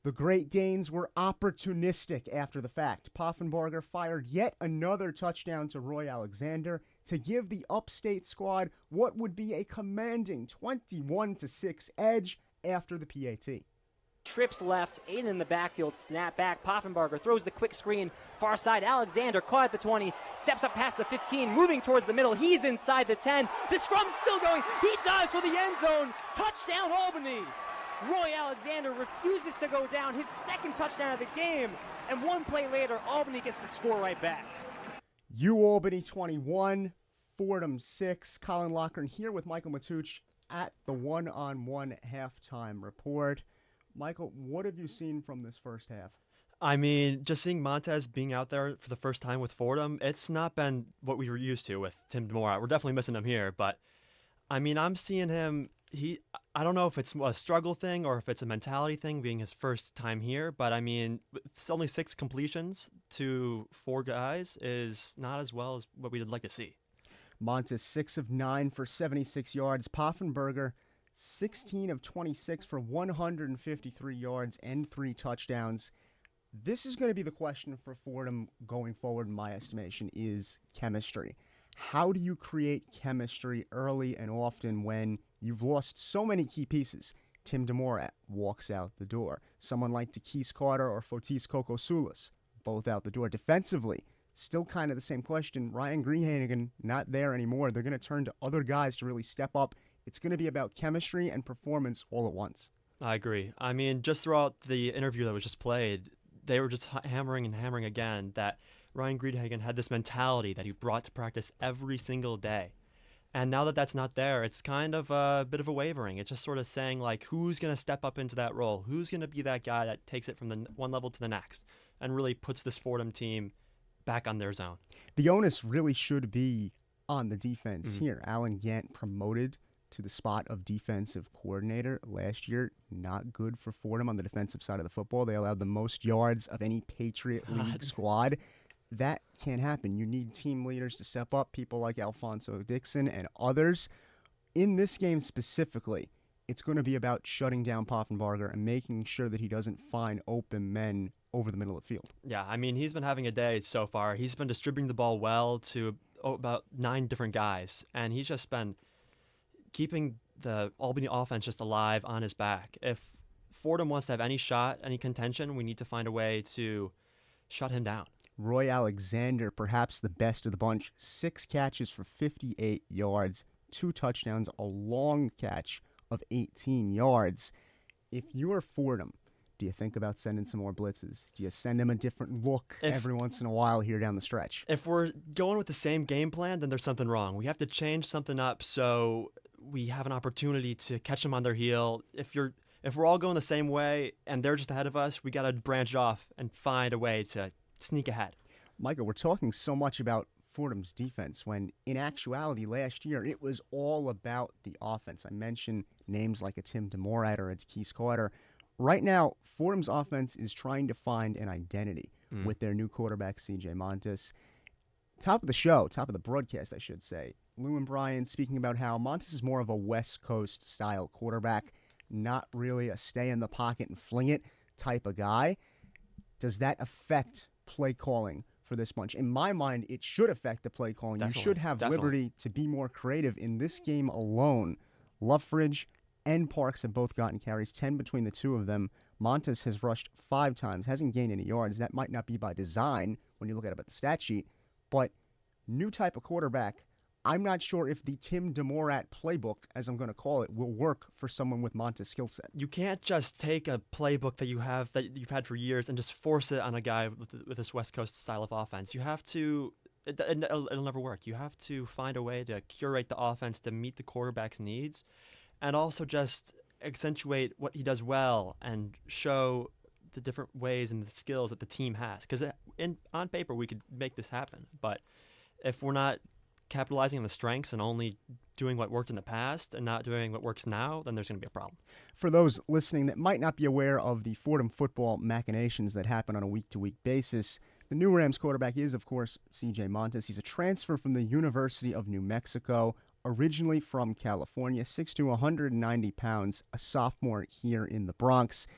The Great Danes were opportunistic after the fact. Poffenbarger fired yet another touchdown to Roy Alexander to give the upstate squad what would be a commanding 21-6 edge after the PAT. Trips left, Aiden in the backfield, snap back. Poffenbarger throws the quick screen, far side. Alexander caught at the 20, steps up past the 15, moving towards the middle. He's inside the 10. The scrum's still going. He dives for the end zone. Touchdown, Albany. Roy Alexander refuses to go down, his second touchdown of the game. And one play later, Albany gets the score right back. Albany 21, Fordham 6. Colin Loughran here with Michael Matuch at the one-on-one halftime report. Michael, what have you seen from this first half? I mean, just seeing Montez being out there for the first time with Fordham, it's not been what we were used to with Tim DeMora. We're definitely missing him here, but I mean, I'm seeing him. I don't know if it's a struggle thing or if it's a mentality thing being his first time here, but I mean, it's only 6 completions to 4 guys is not as well as what we'd like to see. Montez 6 of 9 for 76 yards. Poffenbarger 16 of 26 for 153 yards and 3 touchdowns. This is going to be the question for Fordham going forward, in my estimation, is chemistry. How do you create chemistry early and often when you've lost so many key pieces? Tim DeMora walks out the door. Someone like Takis Carter or Fotis Kokosoulis, both out the door. Defensively, still kind of the same question. Ryan Greenhagen, not there anymore. They're going to turn to other guys to really step up. It's going to be about chemistry and performance all at once. I agree. I mean, just throughout the interview that was just played, they were just hammering and hammering again that Ryan Greenhagen had this mentality that he brought to practice every single day. And now that that's not there, it's kind of a bit of a wavering. It's just sort of saying, like, who's going to step up into that role? Who's going to be that guy that takes it from the one level to the next and really puts this Fordham team back on their zone? The onus really should be on the defense here. Alan Gant promoted to the spot of defensive coordinator last year. Not good for Fordham on the defensive side of the football. They allowed the most yards of any Patriot League squad. That can't happen. You need team leaders to step up, people like Alfonso Dixon and others. In this game specifically, it's going to be about shutting down Poffenbarger and making sure that he doesn't find open men over the middle of the field. Yeah, I mean, he's been having a day so far. He's been distributing the ball well to about 9 different guys, and he's just been keeping the Albany offense just alive on his back. If Fordham wants to have any shot, any contention, we need to find a way to shut him down. Roy Alexander, perhaps the best of the bunch, 6 catches for 58 yards, 2 touchdowns, a long catch of 18 yards. If you're Fordham, do you think about sending some more blitzes? Do you send him a different look every once in a while here down the stretch? If we're going with the same game plan, then there's something wrong. We have to change something up so we have an opportunity to catch them on their heel. If we're all going the same way and they're just ahead of us, we got to branch off and find a way to sneak ahead. Michael, we're talking so much about Fordham's defense when in actuality last year it was all about the offense. I mentioned names like a Tim DeMorat or a Takis Carter. Right now, Fordham's offense is trying to find an identity with their new quarterback, CJ Montes. Top of the show, top of the broadcast, I should say, Lou and Brian speaking about how Montes is more of a West Coast style quarterback, not really a stay in the pocket and fling it type of guy. Does that affect play calling for this bunch? In my mind, it should affect the play calling. You should have liberty to be more creative. In this game alone, Loughran and Parks have both gotten carries, 10 between the two of them. Montes has rushed 5 times, hasn't gained any yards. That might not be by design when you look at it at the stat sheet, but new type of quarterback. I'm not sure if the Tim DeMorat playbook, as I'm going to call it, will work for someone with Montes' skill set. You can't just take a playbook that you've had for years and just force it on a guy with this West Coast style of offense. You have to. It'll never work. You have to find a way to curate the offense to meet the quarterback's needs, and also just accentuate what he does well and show the different ways and the skills that the team has. Because on paper, we could make this happen. But if we're not capitalizing on the strengths and only doing what worked in the past and not doing what works now, then there's going to be a problem. For those listening that might not be aware of the Fordham football machinations that happen on a week-to-week basis, the new Rams quarterback is, of course, C.J. Montes. He's a transfer from the University of New Mexico, originally from California, 6'2", 190 pounds, a sophomore here in the Bronx.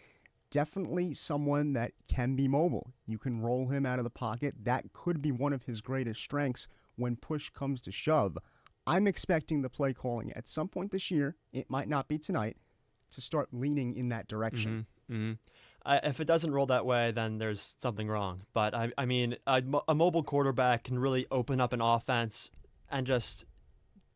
Definitely someone that can be mobile. You can roll him out of the pocket. That could be one of his greatest strengths when push comes to shove. I'm expecting the play calling at some point this year, it might not be tonight, to start leaning in that direction. If it doesn't roll that way, then there's something wrong. But, I mean, a mobile quarterback can really open up an offense and just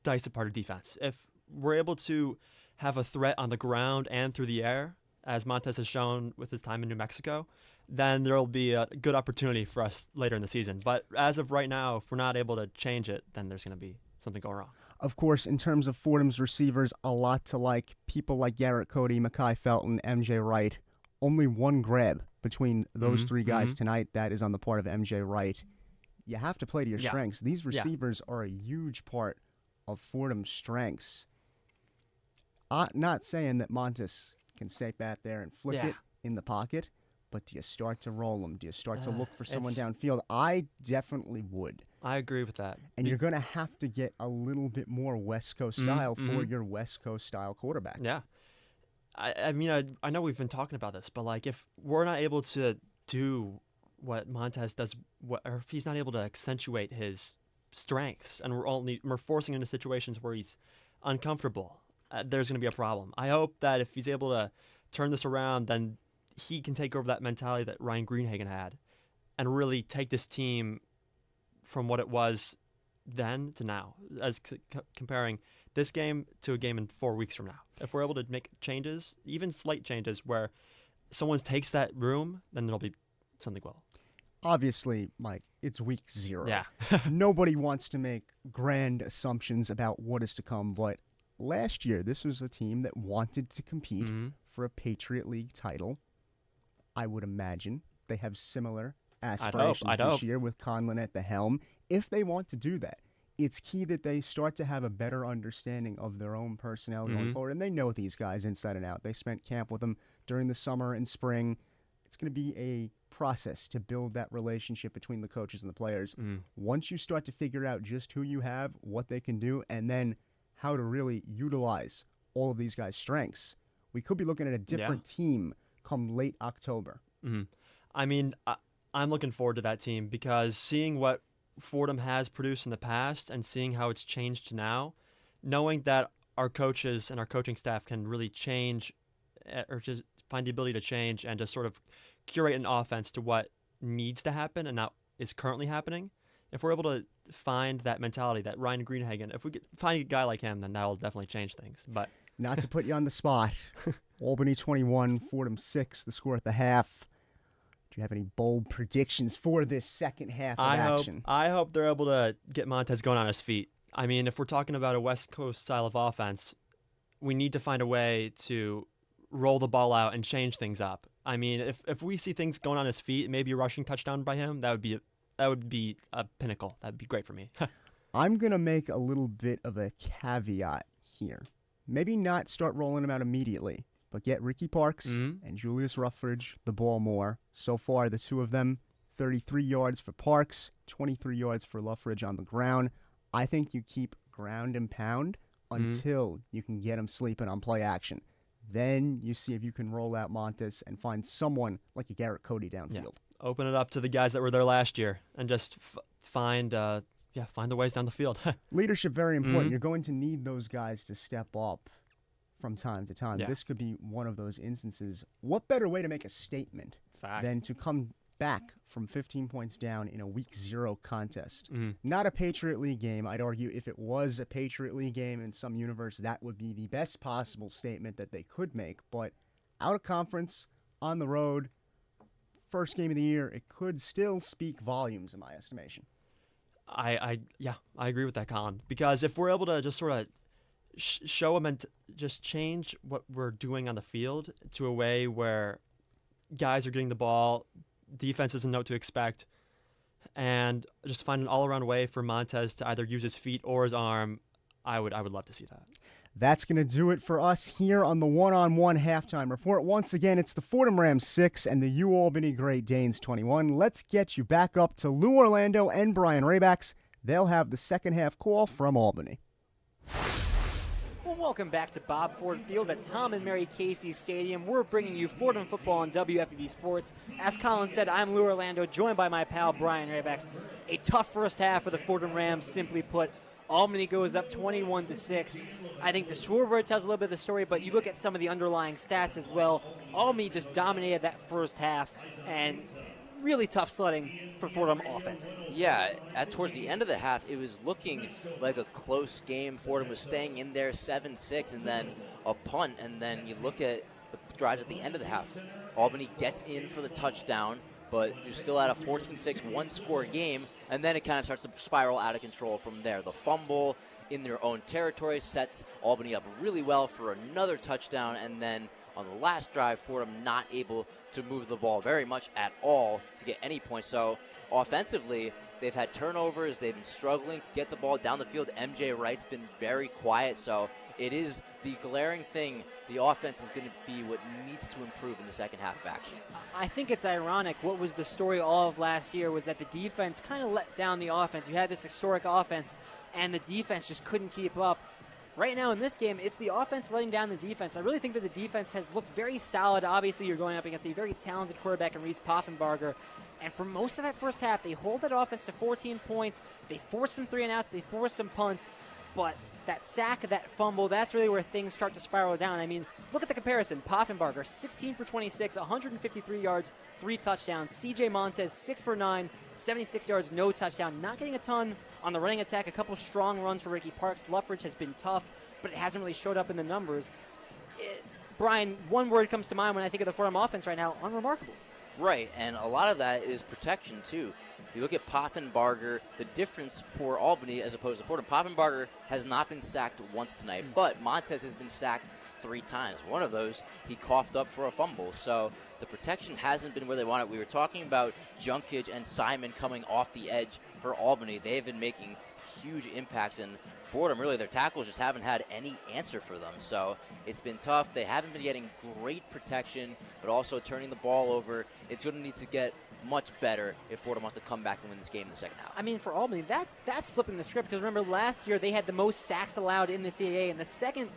dice apart a defense. If we're able to have a threat on the ground and through the air, as Montes has shown with his time in New Mexico, then there will be a good opportunity for us later in the season. But as of right now, if we're not able to change it, then there's going to be something going wrong. Of course, in terms of Fordham's receivers, a lot to like. People like Garrett Cody, Mekhi Felton, MJ Wright. Only one grab between those three guys tonight. That is on the part of MJ Wright. You have to play to your strengths. These receivers are a huge part of Fordham's strengths. Not saying that Montes can stay back there and flip it in the pocket, but do you start to roll them? Do you start to look for someone downfield? I definitely would. I agree with that. And you're going to have to get a little bit more West Coast style for your West Coast style quarterback. Yeah. I mean, I know we've been talking about this, but like if we're not able to do what Montes does, or if he's not able to accentuate his strengths, and we're forcing him into situations where he's uncomfortable, there's going to be a problem. I hope that if he's able to turn this around, then he can take over that mentality that Ryan Greenhagen had and really take this team from what it was then to now, as comparing this game to a game in 4 weeks from now. If we're able to make changes, even slight changes, where someone takes that room, then there'll be something well. Obviously, Mike, it's week 0. Yeah. Nobody wants to make grand assumptions about what is to come, but last year, this was a team that wanted to compete for a Patriot League title. I would imagine they have similar aspirations this year with Colin at the helm. If they want to do that, it's key that they start to have a better understanding of their own personnel going forward. And they know these guys inside and out. They spent camp with them during the summer and spring. It's going to be a process to build that relationship between the coaches and the players. Once you start to figure out just who you have, what they can do, and then how to really utilize all of these guys' strengths, we could be looking at a different team come late October. I mean, I'm looking forward to that team because seeing what Fordham has produced in the past and seeing how it's changed now, knowing that our coaches and our coaching staff can really change or just find the ability to change and just sort of curate an offense to what needs to happen and not is currently happening. If we're able to find that mentality, that Ryan Greenhagen, if we could find a guy like him, then that will definitely change things. But not to put you on the spot, Albany 21, Fordham 6, the score at the half. Do you have any bold predictions for this second half of action? I hope they're able to get Montes going on his feet. I mean, if we're talking about a West Coast style of offense, we need to find a way to roll the ball out and change things up. I mean, if we see things going on his feet, maybe a rushing touchdown by him, that would be a pinnacle. That would be great for me. I'm going to make a little bit of a caveat here. Maybe not start rolling him out immediately, but get Ricky Parks and Julius Ruffridge the ball more. So far, the two of them, 33 yards for Parks, 23 yards for Luffridge on the ground. I think you keep ground and pound until you can get him sleeping on play action. Then you see if you can roll out Montes and find someone like a Garrett Cody downfield. Yeah. Open it up to the guys that were there last year and just find the ways down the field. Leadership, very important. You're going to need those guys to step up from time to time. This could be one of those instances. What better way to make a statement than to come back from 15 points down in a week 0 contest? Not a Patriot League game. I'd argue if it was a Patriot League game in some universe, that would be the best possible statement that they could make. But out of conference, on the road, first game of the year, it could still speak volumes in my estimation. I agree with that, Colin. Because if we're able to just sort of show just change what we're doing on the field to a way where guys are getting the ball, defense doesn't know what to expect, and just find an all-around way for Montez to either use his feet or his arm. I would love to see that. That's going to do it for us here on the one-on-one halftime report. Once again, it's the Fordham Rams 6 and the U Albany Great Danes 21. Let's get you back up to Lou Orlando and Brian Rabacs. They'll have the second half call from Albany. Well, welcome back to Bob Ford Field at Tom and Mary Casey Stadium. We're bringing you Fordham Football on WFUV Sports. As Colin said, I'm Lou Orlando, joined by my pal Brian Rabacs. A tough first half for the Fordham Rams, simply put. Albany goes up 21-6. I think the scoreboard tells a little bit of the story, but you look at some of the underlying stats as well. Albany just dominated that first half, and really tough sledding for Fordham offense. Yeah, towards the end of the half, it was looking like a close game. Fordham was staying in there 7-6, and then a punt, and then you look at the drives at the end of the half. Albany gets in for the touchdown, but you're still at a 14-6 one-score game, and then it kind of starts to spiral out of control from there. The fumble in their own territory sets Albany up really well for another touchdown, and then on the last drive, Fordham not able to move the ball very much at all to get any points. So offensively, they've had turnovers. They've been struggling to get the ball down the field. MJ Wright's been very quiet, so it is the glaring thing. The offense is going to be what needs to improve in the second half of action. I think it's ironic. What was the story all of last year was that the defense kind of let down the offense. You had this historic offense, and the defense just couldn't keep up. Right now in this game, it's the offense letting down the defense. I really think that the defense has looked very solid. Obviously, you're going up against a very talented quarterback in Reese Poffenbarger. And for most of that first half, they hold that offense to 14 points. They force some 3-and-outs. They force some punts. But that sack, that fumble, that's really where things start to spiral down. I mean, look at the comparison. Poffenbarger, 16 for 26, 153 yards, 3 touchdowns. CJ Montez, 6 for 9, 76 yards, no touchdown. Not getting a ton on the running attack. A couple strong runs for Ricky Parks. Loughran has been tough, but it hasn't really showed up in the numbers. Brian, one word comes to mind when I think of the Fordham offense right now, unremarkable. Right, and a lot of that is protection, too. You look at Poffenbarger, the difference for Albany as opposed to Fordham. Poffenbarger has not been sacked once tonight, but Montez has been sacked 3 times. One of those, he coughed up for a fumble. So the protection hasn't been where they want it. We were talking about Junkage and Simon coming off the edge for Albany. They've been making huge impacts, and Fordham, really, their tackles just haven't had any answer for them. So it's been tough. They haven't been getting great protection, but also turning the ball over. It's going to need to get much better if Fordham wants to come back and win this game in the second half. I mean, for Albany, that's flipping the script, because remember last year they had the most sacks allowed in the CAA, and the second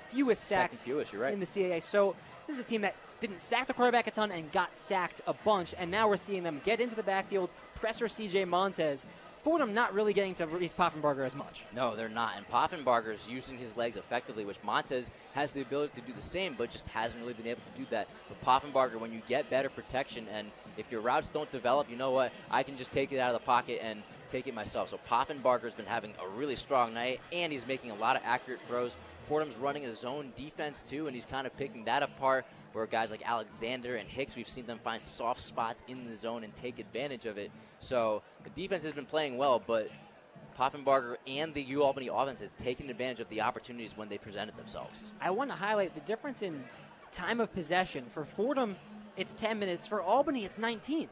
fewest sacks you're right, in the CAA. So this is a team that didn't sack the quarterback a ton and got sacked a bunch, and now we're seeing them get into the backfield, pressure CJ Montez. Fordham not really getting to Reese Poffenbarger as much. No, they're not. And Poffenbarger's using his legs effectively, which Montez has the ability to do the same, but just hasn't really been able to do that. But Poffenbarger, when you get better protection, and if your routes don't develop, you know what? I can just take it out of the pocket and take it myself. So Poffenbarger's been having a really strong night, and he's making a lot of accurate throws. Fordham's running a zone defense, too, and he's kind of picking that apart, where guys like Alexander and Hicks, we've seen them find soft spots in the zone and take advantage of it. So the defense has been playing well, but Poffenbarger and the U Albany offense has taken advantage of the opportunities when they presented themselves. I want to highlight the difference in time of possession. For Fordham, it's 10 minutes. For Albany, it's 19.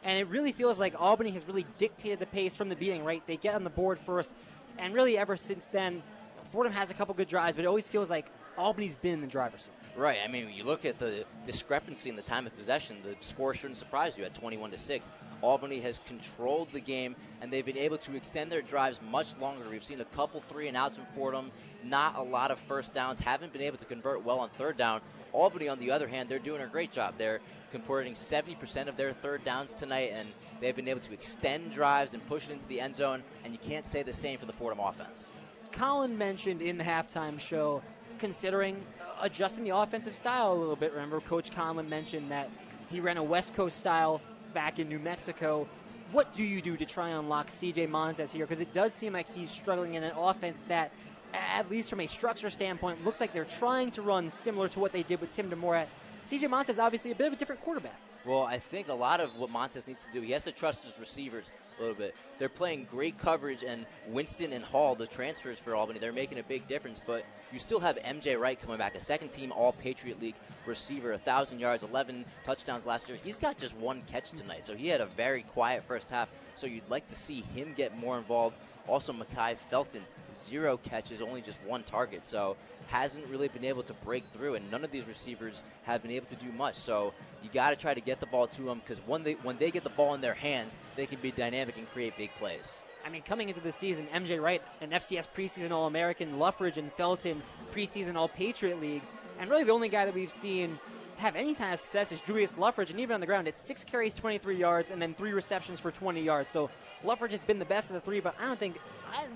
And it really feels like Albany has really dictated the pace from the beginning, right? They get on the board first, and really ever since then, Fordham has a couple good drives, but it always feels like Albany's been in the driver's seat. Right. I mean, you look at the discrepancy in the time of possession, the score shouldn't surprise you at 21-6. Albany has controlled the game, and they've been able to extend their drives much longer. We've seen a couple 3-and-outs from Fordham, not a lot of first downs, haven't been able to convert well on third down. Albany, on the other hand, they're doing a great job. They're converting 70% of their third downs tonight, and they've been able to extend drives and push it into the end zone, and you can't say the same for the Fordham offense. Colin mentioned in the halftime show considering adjusting the offensive style a little bit. Remember, Coach Colin mentioned that he ran a West Coast style back in New Mexico. What do you do to try and unlock CJ Montez here? Because it does seem like he's struggling in an offense that, at least from a structure standpoint, looks like they're trying to run similar to what they did with Tim DeMore CJ Montez obviously a bit of a different quarterback. Well, I think a lot of what Montez needs to do, he has to trust his receivers a little bit. They're playing great coverage, and Winston and Hall, the transfers for Albany, they're making a big difference. But you still have MJ Wright coming back, a second-team All-Patriot League receiver, 1,000 yards, 11 touchdowns last year. He's got just one catch tonight, so he had a very quiet first half. So you'd like to see him get more involved. Also, Mekhi Felton, 0 catches, only just 1 target. So hasn't really been able to break through, and none of these receivers have been able to do much. So you got to try to get the ball to them, because when they get the ball in their hands, they can be dynamic and create big plays. I mean, coming into the season, MJ Wright, an FCS preseason All-American, Loughran and Felton, preseason All-Patriot League, and really the only guy that we've seen have any kind of success is Julius Loughran, and even on the ground, it's 6 carries, 23 yards, and then 3 receptions for 20 yards. So Loughran has been the best of the 3, but I don't think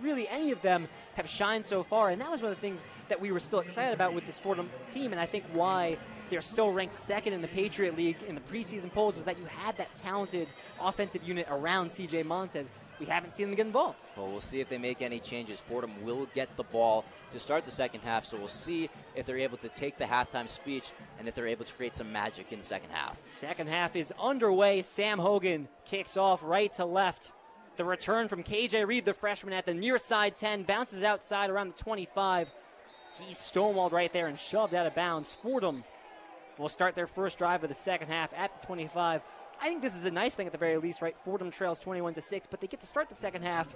really any of them have shined so far, and that was one of the things that we were still excited about with this Fordham team, and I think why they're still ranked second in the Patriot League in the preseason polls was that you had that talented offensive unit around CJ Montez. We haven't seen them get involved. Well, we'll see if they make any changes. Fordham will get the ball to start the second half, so we'll see if they're able to take the halftime speech and if they're able to create some magic in the second half. Second half is underway. Sam Hogan kicks off right to left. The return from KJ Reed, the freshman, at the near side 10, bounces outside around the 25. He's stonewalled right there and shoved out of bounds. Fordham will start their first drive of the second half at the 25. I think this is a nice thing at the very least, right? Fordham trails 21-6, but they get to start the second half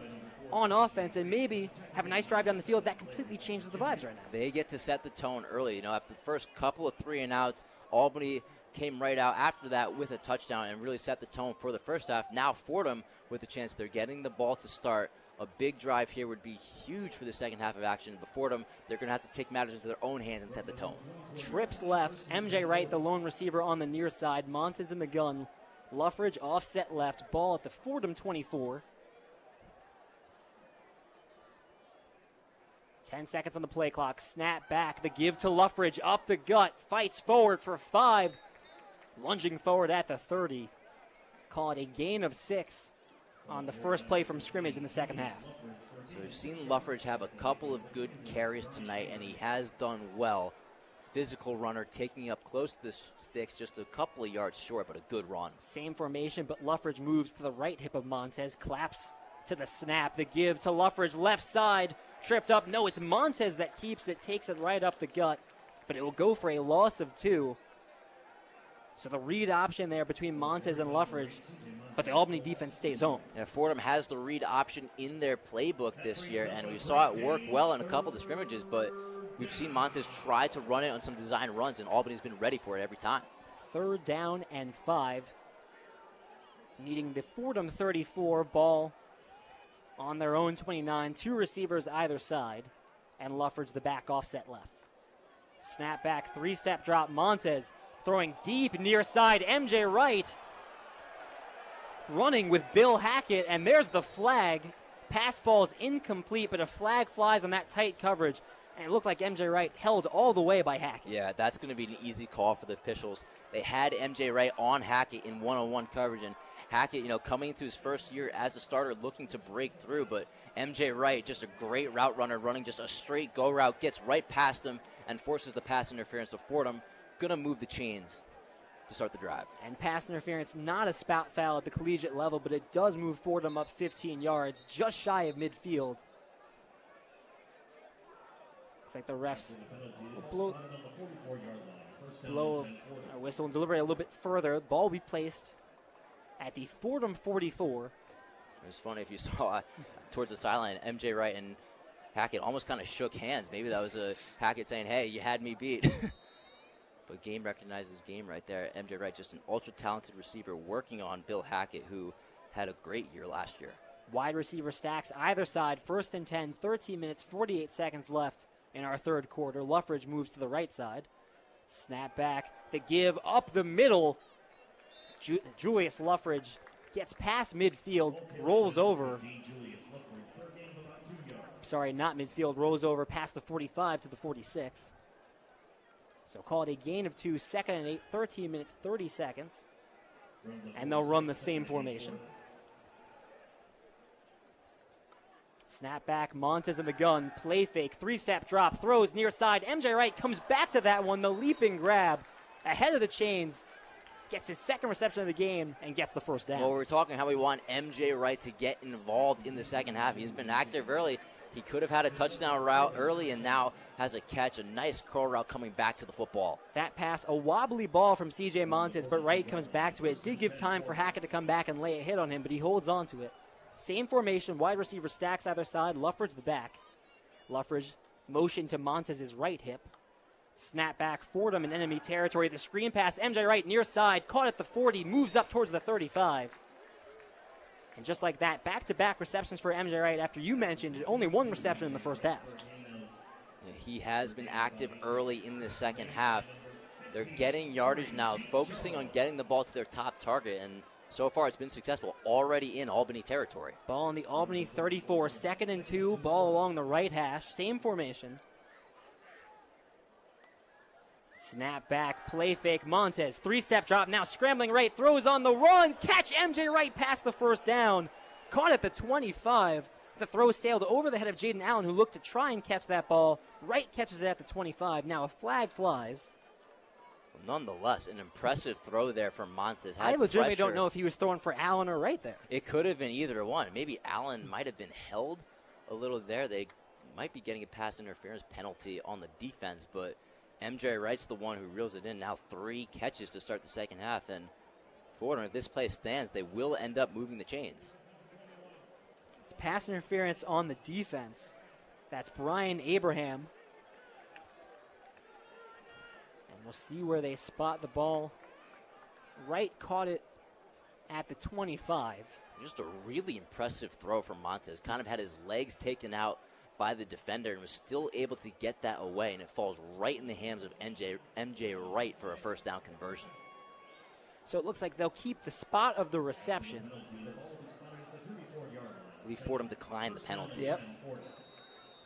on offense and maybe have a nice drive down the field. That completely changes the vibes right now. They get to set the tone early. You know, after the first couple of 3-and-outs, Albany came right out after that with a touchdown and really set the tone for the first half. Now Fordham with a chance. They're getting the ball to start. A big drive here would be huge for the second half of action. But Fordham, they're going to have to take matters into their own hands and set the tone. Trips left. MJ Wright, the lone receiver on the near side. Montez in the gun. Loughran offset left. Ball at the Fordham 24. 10 seconds on the play clock. Snap back. The give to Loughran. Up the gut. Fights forward for 5. Lunging forward at the 30. Call it a gain of 6 on the first play from scrimmage in the second half. So we've seen Loughran have a couple of good carries tonight, and he has done well. Physical runner, taking up close to the sticks, just a couple of yards short, but a good run. Same formation, but Loughran moves to the right hip of Montez, claps to the snap. The give to Loughran, left side, tripped up. No, it's Montez that keeps it, takes it right up the gut, but it will go for a loss of 2. So the read option there between Montez and Loughran, but the Albany defense stays home. Yeah, Fordham has the read option in their playbook this year, and we saw it work well in a couple of the scrimmages, but we've seen Montez try to run it on some design runs, and Albany's been ready for it every time. 3rd down and 5. Needing the Fordham 34, ball on their own 29. 2 receivers either side, and Loughran's the back offset left. Snap back, 3-step drop. Montez throwing deep near side. MJ Wright running with Bill Hackett, and there's the flag. Pass falls incomplete, but a flag flies on that tight coverage. And it looked like MJ Wright held all the way by Hackett. Yeah, that's going to be an easy call for the officials. They had MJ Wright on Hackett in one-on-one coverage, and Hackett, you know, coming into his first year as a starter, looking to break through. But MJ Wright, just a great route runner, running just a straight go route, gets right past him and forces the pass interference. So Fordham going to move the chains to start the drive. And pass interference, not a spout foul at the collegiate level, but it does move Fordham up 15 yards, just shy of midfield. Looks like the refs will blow a whistle and deliberate a little bit further. Ball will be placed at the Fordham 44. It was funny if you saw towards the sideline, MJ Wright and Hackett almost kind of shook hands. Maybe that was a Hackett saying, hey, you had me beat. But game recognizes game right there. MJ Wright, just an ultra-talented receiver working on Bill Hackett, who had a great year last year. Wide receiver stacks either side. 1st and 10, 13 minutes, 48 seconds left in our third quarter. Loughran moves to the right side. Snap back. The give up the middle. Julius Loughran gets past midfield, rolls over. Sorry, not midfield. Rolls over past the 45 to the 46. So call it a gain of 2, 2nd and 8, 13 minutes, 30 seconds. And they'll run the same formation. Snap back, Montez in the gun, play fake, 3-step drop, throws near side. MJ Wright comes back to that one, the leaping grab. ahead of the chains, gets his second reception of the game, and gets the first down. Well, we're talking how we want MJ Wright to get involved in the second half. He's been active early. He could have had a touchdown route early and now has a catch, a nice curl route coming back to the football. That pass, a wobbly ball from C.J. Montez, but Wright comes back to it. It did give time for Hackett to come back and lay a hit on him, but he holds on to it. Same formation, wide receiver stacks either side, Luffridge the back. Luffridge motion to Montez's right hip. Snap back, Fordham in enemy territory. The screen pass, MJ Wright near side, caught at the 40, moves up towards the 35. And just like that, back-to-back receptions for MJ Wright after you mentioned only one reception in the first half. Yeah, he has been active early in the second half. They're getting yardage now, focusing on getting the ball to their top target, and so far it's been successful, already in Albany territory. Ball on the Albany 34, 2nd and 2, ball along the right hash, same formation. Snap back, play fake, Montez, 3-step drop, now scrambling right, throws on the run, catch MJ Wright past the first down, caught at the 25. The throw sailed over the head of Jaden Allen, who looked to try and catch that ball. Wright catches it at the 25, now a flag flies. Nonetheless, an impressive throw there from Montez. I legitimately don't know if he was throwing for Allen or Wright there. It could have been either one. Maybe Allen might have been held a little there. They might be getting a pass interference penalty on the defense, but MJ Wright's the one who reels it in. Now 3 catches to start the second half, and Fordham, if this play stands, they will end up moving the chains. It's pass interference on the defense. That's Brian Abraham. And we'll see where they spot the ball. Wright caught it at the 25. Just a really impressive throw from Montez. Kind of had his legs taken out by the defender and was still able to get that away, and it falls right in the hands of MJ Wright for a first down conversion. So it looks like they'll keep the spot of the reception. I believe Fordham declined the penalty. Yep.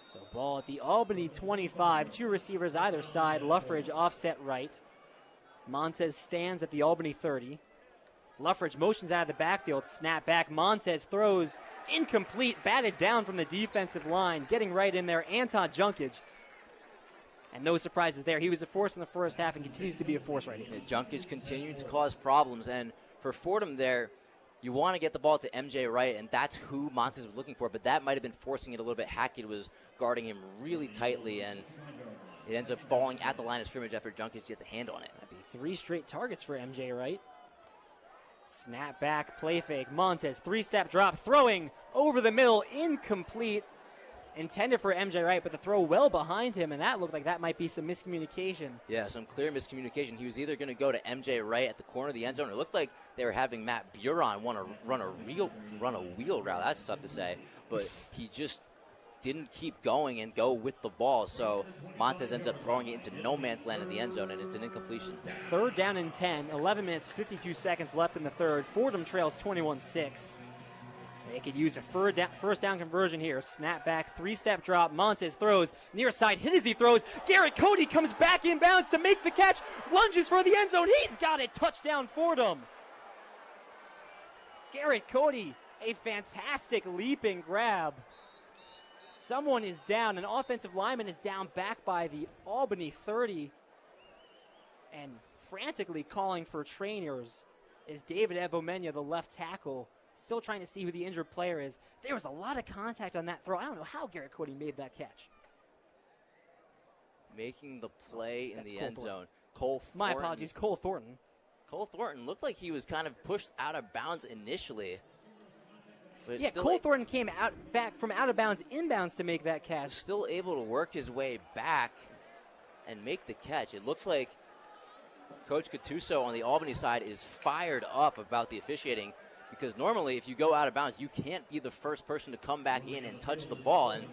So ball at the Albany 25, 2 receivers either side, Luffridge offset right. Montez stands at the Albany 30. Luffridge motions out of the backfield, snap back, Montez throws, incomplete, batted down from the defensive line, getting right in there, Anton Junkage. And no surprises there. He was a force in the first half and continues to be a force right here. Junkage continued to cause problems, and for Fordham there, you want to get the ball to MJ Wright, and that's who Montez was looking for, but that might have been forcing it a little bit. Hackett was guarding him really tightly, and it ends up falling at the line of scrimmage after Junkage gets a hand on it. That'd be 3 straight targets for MJ Wright. Snap back, play fake, Montez, 3-step drop, throwing over the middle, incomplete. Intended for MJ Wright, but the throw well behind him, and that looked like that might be some miscommunication. Yeah, some clear miscommunication. He was either going to go to MJ Wright at the corner of the end zone. It looked like they were having Matt Buron run a wheel route. That's tough to say, but he just didn't keep going and go with the ball. So Montez ends up throwing it into no man's land in the end zone, and it's an incompletion. 3rd down and 10, 11 minutes, 52 seconds left in the third. Fordham trails 21-6. They could use a first down conversion here. Snap back, 3-step drop. Montez throws near side, hit as he throws. Garrett Cody comes back inbounds to make the catch. Lunges for the end zone. He's got it. Touchdown, Fordham. Garrett Cody, a fantastic leaping grab. Someone is down. An offensive lineman is down back by the Albany 30. And frantically calling for trainers is David Evomenya, the left tackle. Still trying to see who the injured player is. There was a lot of contact on that throw. I don't know how Garrett Cody made that catch. Making the play in the end zone. Cole Thornton. My apologies, Cole Thornton. Cole Thornton looked like he was kind of pushed out of bounds initially. But yeah, Cole Thornton came back from out of bounds, inbounds to make that catch. Still able to work his way back and make the catch. It looks like Coach Gattuso on the Albany side is fired up about the officiating, because normally if you go out of bounds, you can't be the first person to come back in and touch the ball, and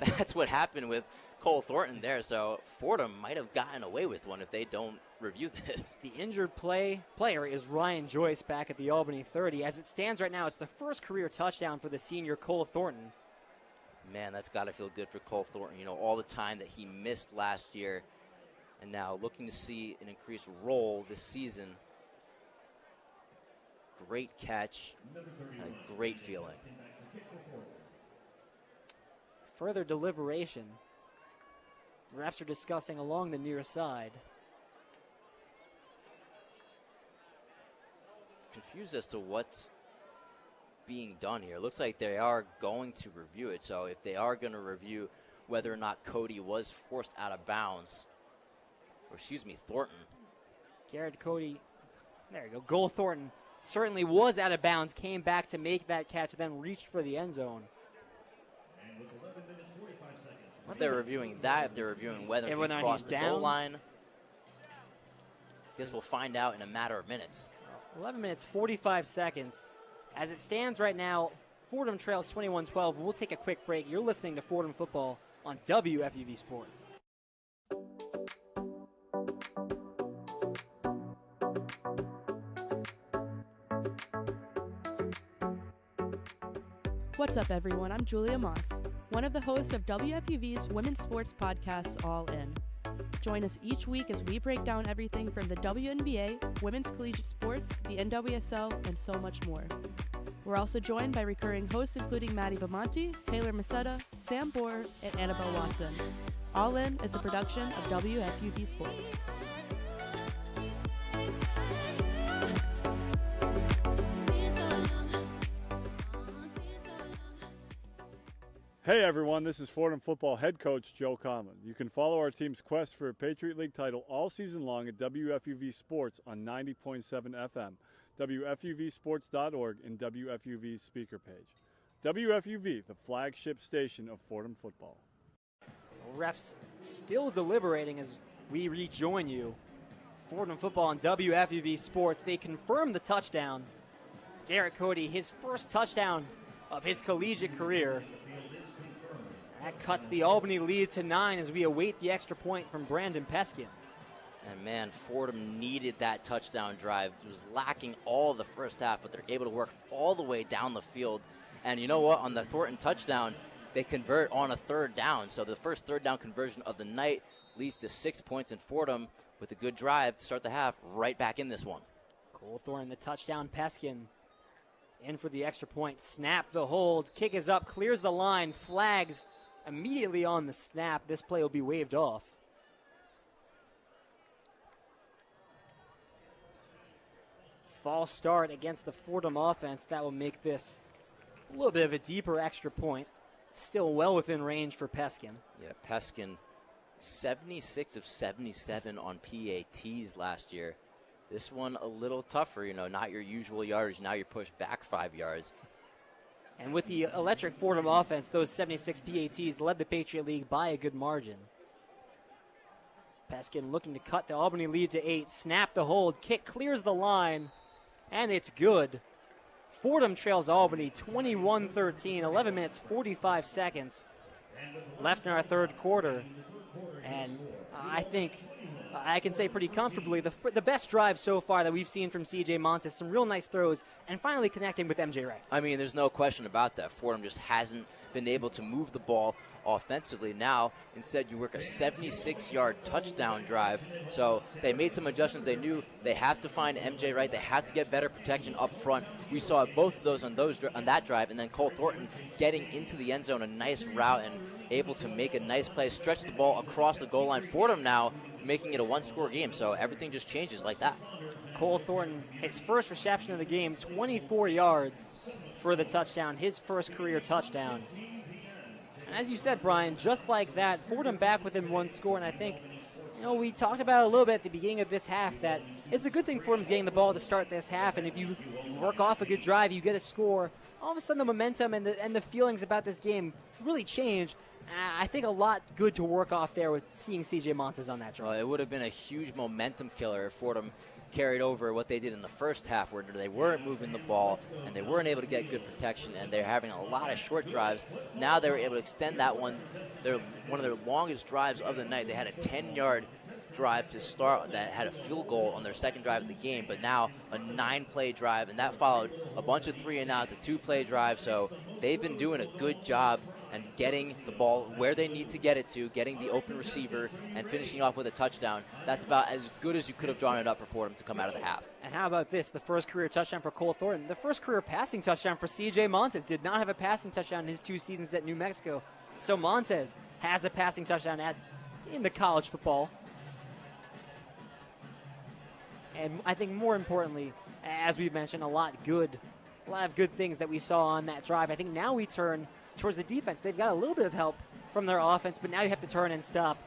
that's what happened with Cole Thornton there. So Fordham might have gotten away with one if they don't review this. The injured player is Ryan Joyce back at the Albany 30. As it stands right now, it's the first career touchdown for the senior Cole Thornton. Man, that's got to feel good for Cole Thornton. You know, all the time that he missed last year, and now looking to see an increased role this season. Great catch, and a great feeling. Further deliberation. Refs are discussing along the near side. confused as to what's being done here. It looks like they are going to review it. So if they are going to review whether or not Cody was forced out of bounds, or excuse me, Thornton. Garrett Cody, there you go. Goal Thornton certainly was out of bounds, came back to make that catch, then reached for the end zone. If they're reviewing that, if they're reviewing whether he crossed the goal line, guess we'll find out in a matter of minutes. 11 minutes, 45 seconds. As it stands right now, Fordham trails 21-12. We'll take a quick break. You're listening to Fordham Football on WFUV Sports. What's up, everyone? I'm Julia Moss, one of the hosts of WFUV's women's sports podcast, All In. Join us each week as we break down everything from the WNBA, women's collegiate sports, the NWSL, and so much more. We're also joined by recurring hosts including Maddie Bamonte, Taylor Masetta, Sam Bohr, and Annabelle Watson. All In is a production of WFUV Sports. Hey everyone, this is Fordham Football head coach Joe Colin. You can follow our team's quest for a Patriot League title all season long at WFUV Sports on 90.7 FM, WFUVsports.org, and WFUV's speaker page. WFUV, the flagship station of Fordham Football. Refs still deliberating as we rejoin you. Fordham Football on WFUV Sports. They confirmed the touchdown. Garrett Cody, his first touchdown of his collegiate career. That cuts the Albany lead to 9 as we await the extra point from Brandon Peskin. And man, Fordham needed that touchdown drive. It was lacking all the first half, but they're able to work all the way down the field. And you know what? On the Thornton touchdown, they convert on a third down. So the first third down conversion of the night leads to 6 points, in Fordham with a good drive to start the half right back in this one. Cole Thornton, the touchdown. Peskin in for the extra point. Snap the hold. Kick is up. Clears the line. Flags immediately on the snap. This play will be waved off. False start against the Fordham offense. That will make this a little bit of a deeper extra point. Still well within range for Peskin. Yeah, Peskin, 76 of 77 on PATs last year. This one a little tougher, you know, not your usual yardage. Now you're pushed back 5 yards. And with the electric Fordham offense, those 76 PATs led the Patriot League by a good margin. Peskin looking to cut the Albany lead to 8. Snap the hold. Kick clears the line. And it's good. Fordham trails Albany 21-13. 11 minutes, 45 seconds left in our third quarter. And I think I can say pretty comfortably the best drive so far that we've seen from C.J. Montes. Some real nice throws and finally connecting with M.J. Wright. I mean, there's no question about that. Fordham just hasn't been able to move the ball offensively. Now, instead, you work a 76-yard touchdown drive. So they made some adjustments. They knew they have to find M.J. Wright. They have to get better protection up front. We saw both of those on that drive, and then Cole Thornton getting into the end zone, a nice route, and able to make a nice play, stretch the ball across the goal line. Fordham now making it a one-score game, so everything just changes like that. Cole Thornton, his first reception of the game, 24 yards for the touchdown, his first career touchdown. And as you said, Brian, just like that, Fordham back within one score, and I think, you know, we talked about it a little bit at the beginning of this half that it's a good thing Fordham's getting the ball to start this half, and if you work off a good drive, you get a score, all of a sudden the momentum and the feelings about this game really change. I think a lot good to work off there with seeing C.J. Montes on that drive. Well, it would have been a huge momentum killer if Fordham carried over what they did in the first half, where they weren't moving the ball and they weren't able to get good protection, and they're having a lot of short drives. Now they were able to extend that one. One of their longest drives of the night. They had a 10-yard drive to start that had a field goal on their second drive of the game, but now a 9-play drive, and that followed a bunch of 3-and-outs, a 2-play drive. So they've been doing a good job and getting the ball where they need to get it to, getting the open receiver, and finishing off with a touchdown. That's about as good as you could have drawn it up for Fordham to come out of the half. And how about this? The first career touchdown for Cole Thornton. The first career passing touchdown for C.J. Montes. Did not have a passing touchdown in his 2 seasons at New Mexico. So Montes has a passing touchdown in the college football. And I think more importantly, as we've mentioned, a lot of good things that we saw on that drive. I think now we turn towards the defense. They've got a little bit of help from their offense, but now you have to turn and stop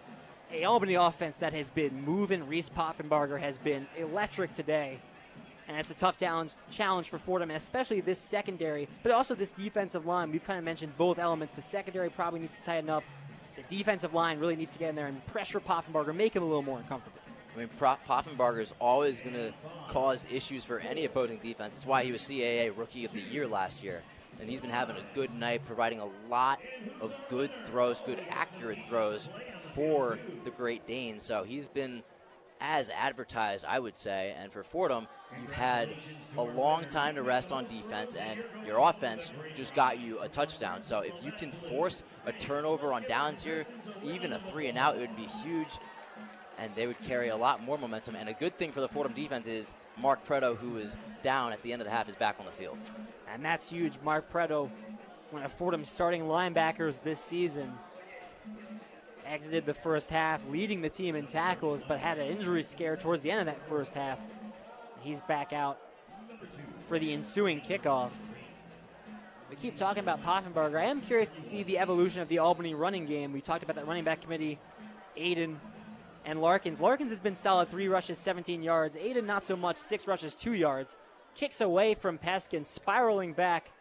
a Albany offense that has been moving. Reese Poffenbarger has been electric today, and it's a tough challenge for Fordham, and especially this secondary, but also this defensive line. We've kind of mentioned both elements. The secondary probably needs to tighten up. The defensive line really needs to get in there and pressure Poffenbarger, make him a little more uncomfortable. I mean, Poffenbarger is always going to cause issues for any opposing defense. That's why he was CAA Rookie of the Year last year. And he's been having a good night, providing a lot of good throws, good accurate throws for the Great Danes. So he's been as advertised, I would say. And for Fordham, you've had a long time to rest on defense, and your offense just got you a touchdown. So if you can force a turnover on downs here, even a 3-and-out, it would be huge. And they would carry a lot more momentum. And a good thing for the Fordham defense is Mark Preto, who is down at the end of the half, is back on the field. And that's huge. Mark Preto, one of Fordham's starting linebackers this season, exited the first half leading the team in tackles, but had an injury scare towards the end of that first half. He's back out for the ensuing kickoff. We keep talking about Poffenbarger. I am curious to see the evolution of the Albany running game. We talked about that running back committee, Aiden and Larkins. Larkins has been solid, 3 rushes, 17 yards. Aiden not so much, 6 rushes, 2 yards. Kicks away from Peskin, spiraling back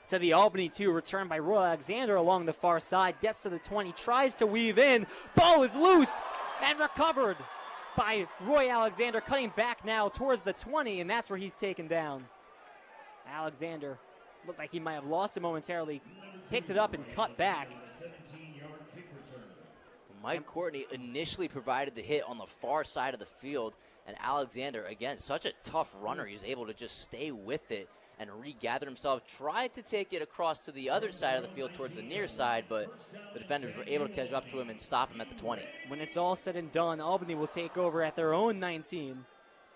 to the Albany 2. Returned by Roy Alexander along the far side. Gets to the 20, tries to weave in. Ball is loose and recovered by Roy Alexander, cutting back now towards the 20, and that's where he's taken down. Alexander looked like he might have lost it momentarily. Picked it up and cut back. Mike Courtney initially provided the hit on the far side of the field, and Alexander, again, such a tough runner, he's able to just stay with it and regather himself, tried to take it across to the other side of the field towards the near side, but the defenders were able to catch up to him and stop him at the 20. When it's all said and done, Albany will take over at their own 19.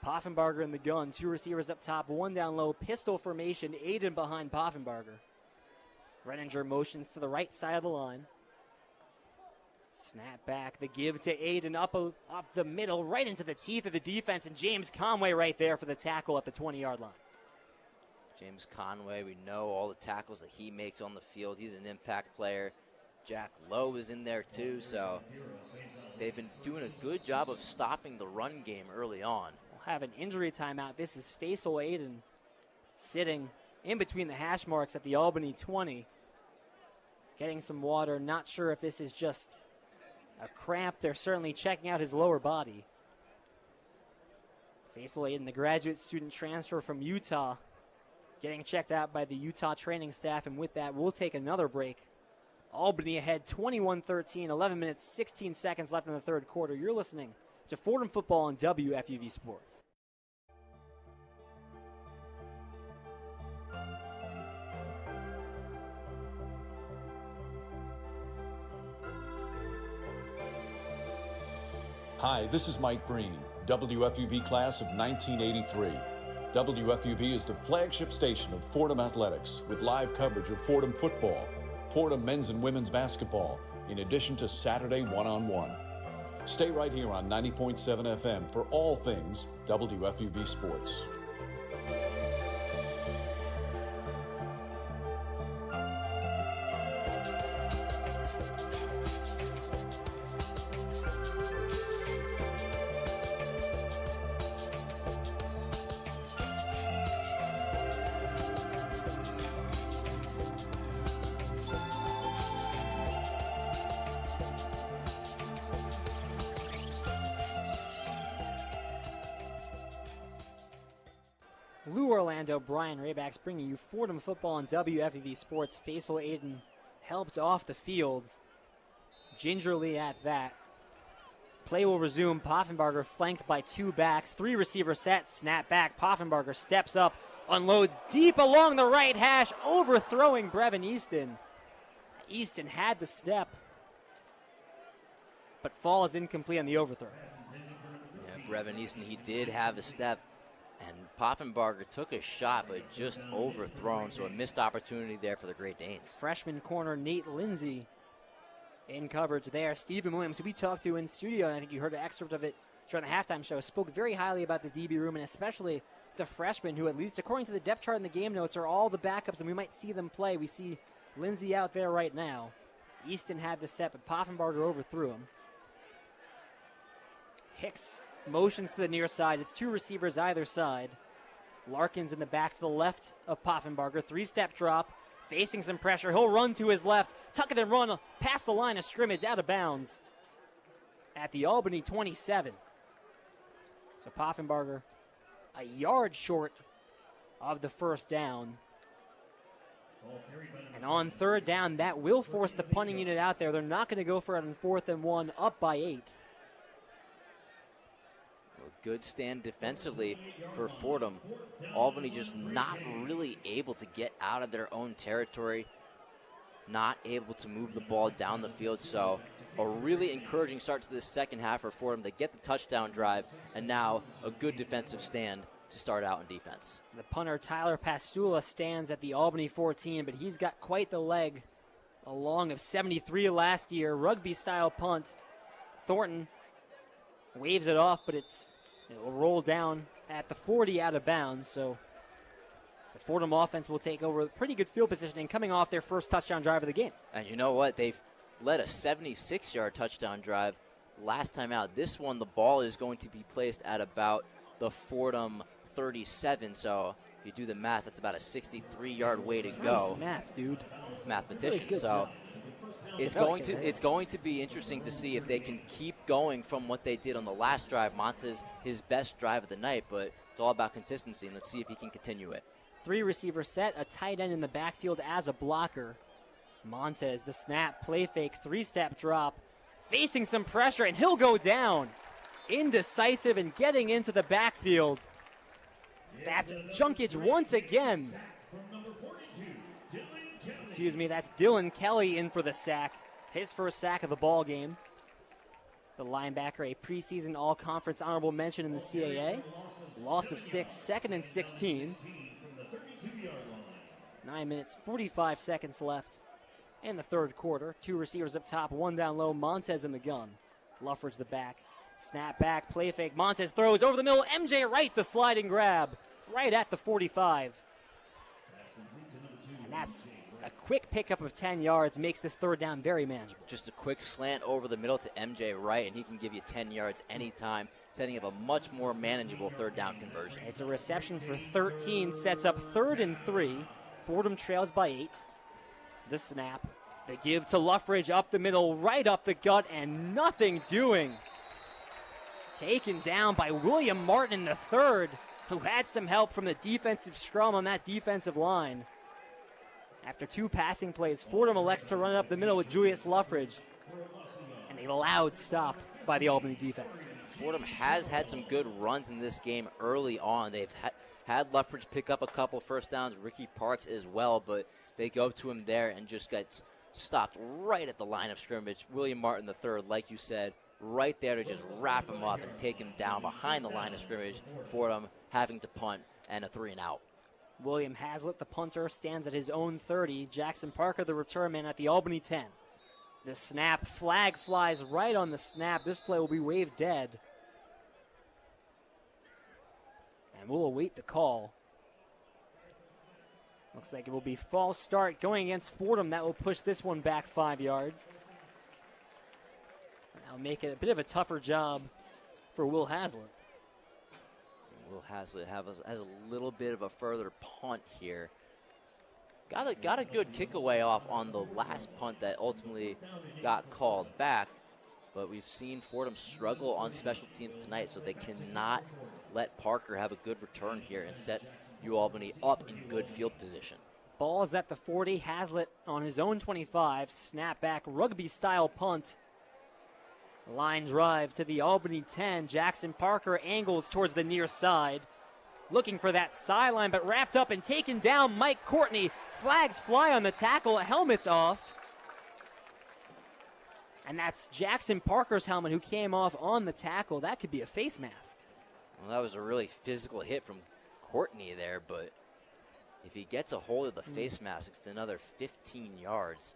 Poffenbarger in the gun, 2 receivers up top, 1 down low, pistol formation, Aiden behind Poffenbarger. Renninger motions to the right side of the line. Snap back, the give to Aiden up the middle, right into the teeth of the defense, and James Conway right there for the tackle at the 20-yard line. James Conway, we know all the tackles that he makes on the field. He's an impact player. Jack Lowe is in there too, so they've been doing a good job of stopping the run game early on. We'll have an injury timeout. This is Faisal Aiden sitting in between the hash marks at the Albany 20. Getting some water, not sure if this is just a cramp. They're certainly checking out his lower body. Faisal Aiden, the graduate student transfer from Utah, getting checked out by the Utah training staff, and with that, we'll take another break. Albany ahead 21-13, 11 minutes, 16 seconds left in the third quarter. You're listening to Fordham Football on WFUV Sports. Hi, this is Mike Breen, WFUV class of 1983. WFUV is the flagship station of Fordham Athletics with live coverage of Fordham football, Fordham men's and women's basketball, in addition to Saturday one-on-one. Stay right here on 90.7 FM for all things WFUV Sports. Brian Rabacs bringing you Fordham Football on WFUV Sports. Faisal Aiden helped off the field, gingerly at that. Play will resume. Poffenbarger flanked by 2 backs, 3 receiver set, snap back. Poffenbarger steps up, unloads deep along the right hash, overthrowing Brevin Easton. Easton had the step, but falls incomplete on the overthrow. Yeah, Brevin Easton, he did have a step. And Poffenbarger took a shot, but just overthrown, so a missed opportunity there for the Great Danes. Freshman corner Nate Lindsay in coverage there. Stephen Williams, who we talked to in studio, and I think you heard an excerpt of it during the halftime show, spoke very highly about the DB room and especially the freshmen who, at least according to the depth chart in the game notes, are all the backups, and we might see them play. We see Lindsay out there right now. Easton had the set, but Poffenbarger overthrew him. Hicks motions to the near side. It's 2 receivers either side. Larkins in the back to the left of Poffenbarger. 3-step drop, facing some pressure. He'll run to his left, tuck it and run past the line of scrimmage, out of bounds at the Albany 27. So Poffenbarger a yard short of the first down. And on third down, that will force the punting unit out there. They're not going to go for it on 4th and 1, up by 8. Good stand defensively for Fordham. Albany just not really able to get out of their own territory, not able to move the ball down the field. So a really encouraging start to this second half for Fordham. They get the touchdown drive, and now a good defensive stand to start out in defense. The punter, Tyler Pastula, stands at the Albany 14, but he's got quite the leg. A long of 73 last year, rugby-style punt. Thornton waves it off, but it'll roll down at the 40 out of bounds. So the Fordham offense will take over pretty good field positioning coming off their first touchdown drive of the game. And you know what? They've led a 76-yard touchdown drive last time out. This one, the ball is going to be placed at about the Fordham 37. So if you do the math, that's about a 63-yard way to go. Nice math, dude. Mathematician. Really So it's going to be interesting to see if they can keep going from what they did on the last drive. Montez, his best drive of the night, but it's all about consistency, and let's see if he can continue it. 3 receiver set, a tight end in the backfield as a blocker. Montez, the snap, play fake, 3-step drop, facing some pressure, and he'll go down. Indecisive and getting into the backfield. That's Junkage once again. Excuse me, that's Dylan Kelly in for the sack. His first sack of the ball game. The linebacker, a preseason all-conference honorable mention in the CAA. Loss of 6, 2nd and 16. 9 minutes, 45 seconds left in the third quarter. 2 receivers up top, 1 down low. Montez in the gun. Luffridge the back. Snap back, play fake. Montez throws over the middle. MJ Wright, the sliding grab, right at the 45. And that's a quick pickup of 10 yards, makes this third down very manageable. Just a quick slant over the middle to MJ Wright, and he can give you 10 yards anytime, setting up a much more manageable third down conversion. It's a reception for 13, sets up 3rd and 3. Fordham trails by 8. The snap. The give to Luffridge up the middle, right up the gut, and nothing doing. Taken down by William Martin III, who had some help from the defensive scrum on that defensive line. After 2 passing plays, Fordham elects to run it up the middle with Julius Luffridge. And a loud stop by the Albany defense. Fordham has had some good runs in this game early on. They've had Luffridge pick up a couple first downs, Ricky Parks as well, but they go to him there and just gets stopped right at the line of scrimmage. William Martin III, like you said, right there to just wrap him up and take him down behind the line of scrimmage. Fordham having to punt and a 3-and-out. William Hazlitt, the punter, stands at his own 30. Jackson Parker, the return man, at the Albany 10. The snap, flag flies right on the snap. This play will be waved dead. And we'll await the call. Looks like it will be false start going against Fordham. That will push this one back 5 yards. That'll make it a bit of a tougher job for Will Hazlitt. Will Hazlitt has a little bit of a further punt here. Got a good kick away off on the last punt that ultimately got called back. But we've seen Fordham struggle on special teams tonight, so they cannot let Parker have a good return here and set UAlbany up in good field position. Ball is at the 40. Hazlitt on his own 25. Snap back, rugby-style punt. Line drive to the Albany 10. Jackson Parker angles towards the near side. Looking for that sideline, but wrapped up and taken down. Mike Courtney. Flags fly on the tackle. Helmet's off. And that's Jackson Parker's helmet who came off on the tackle. That could be a face mask. Well, that was a really physical hit from Courtney there, but if he gets a hold of the face mask, it's another 15 yards.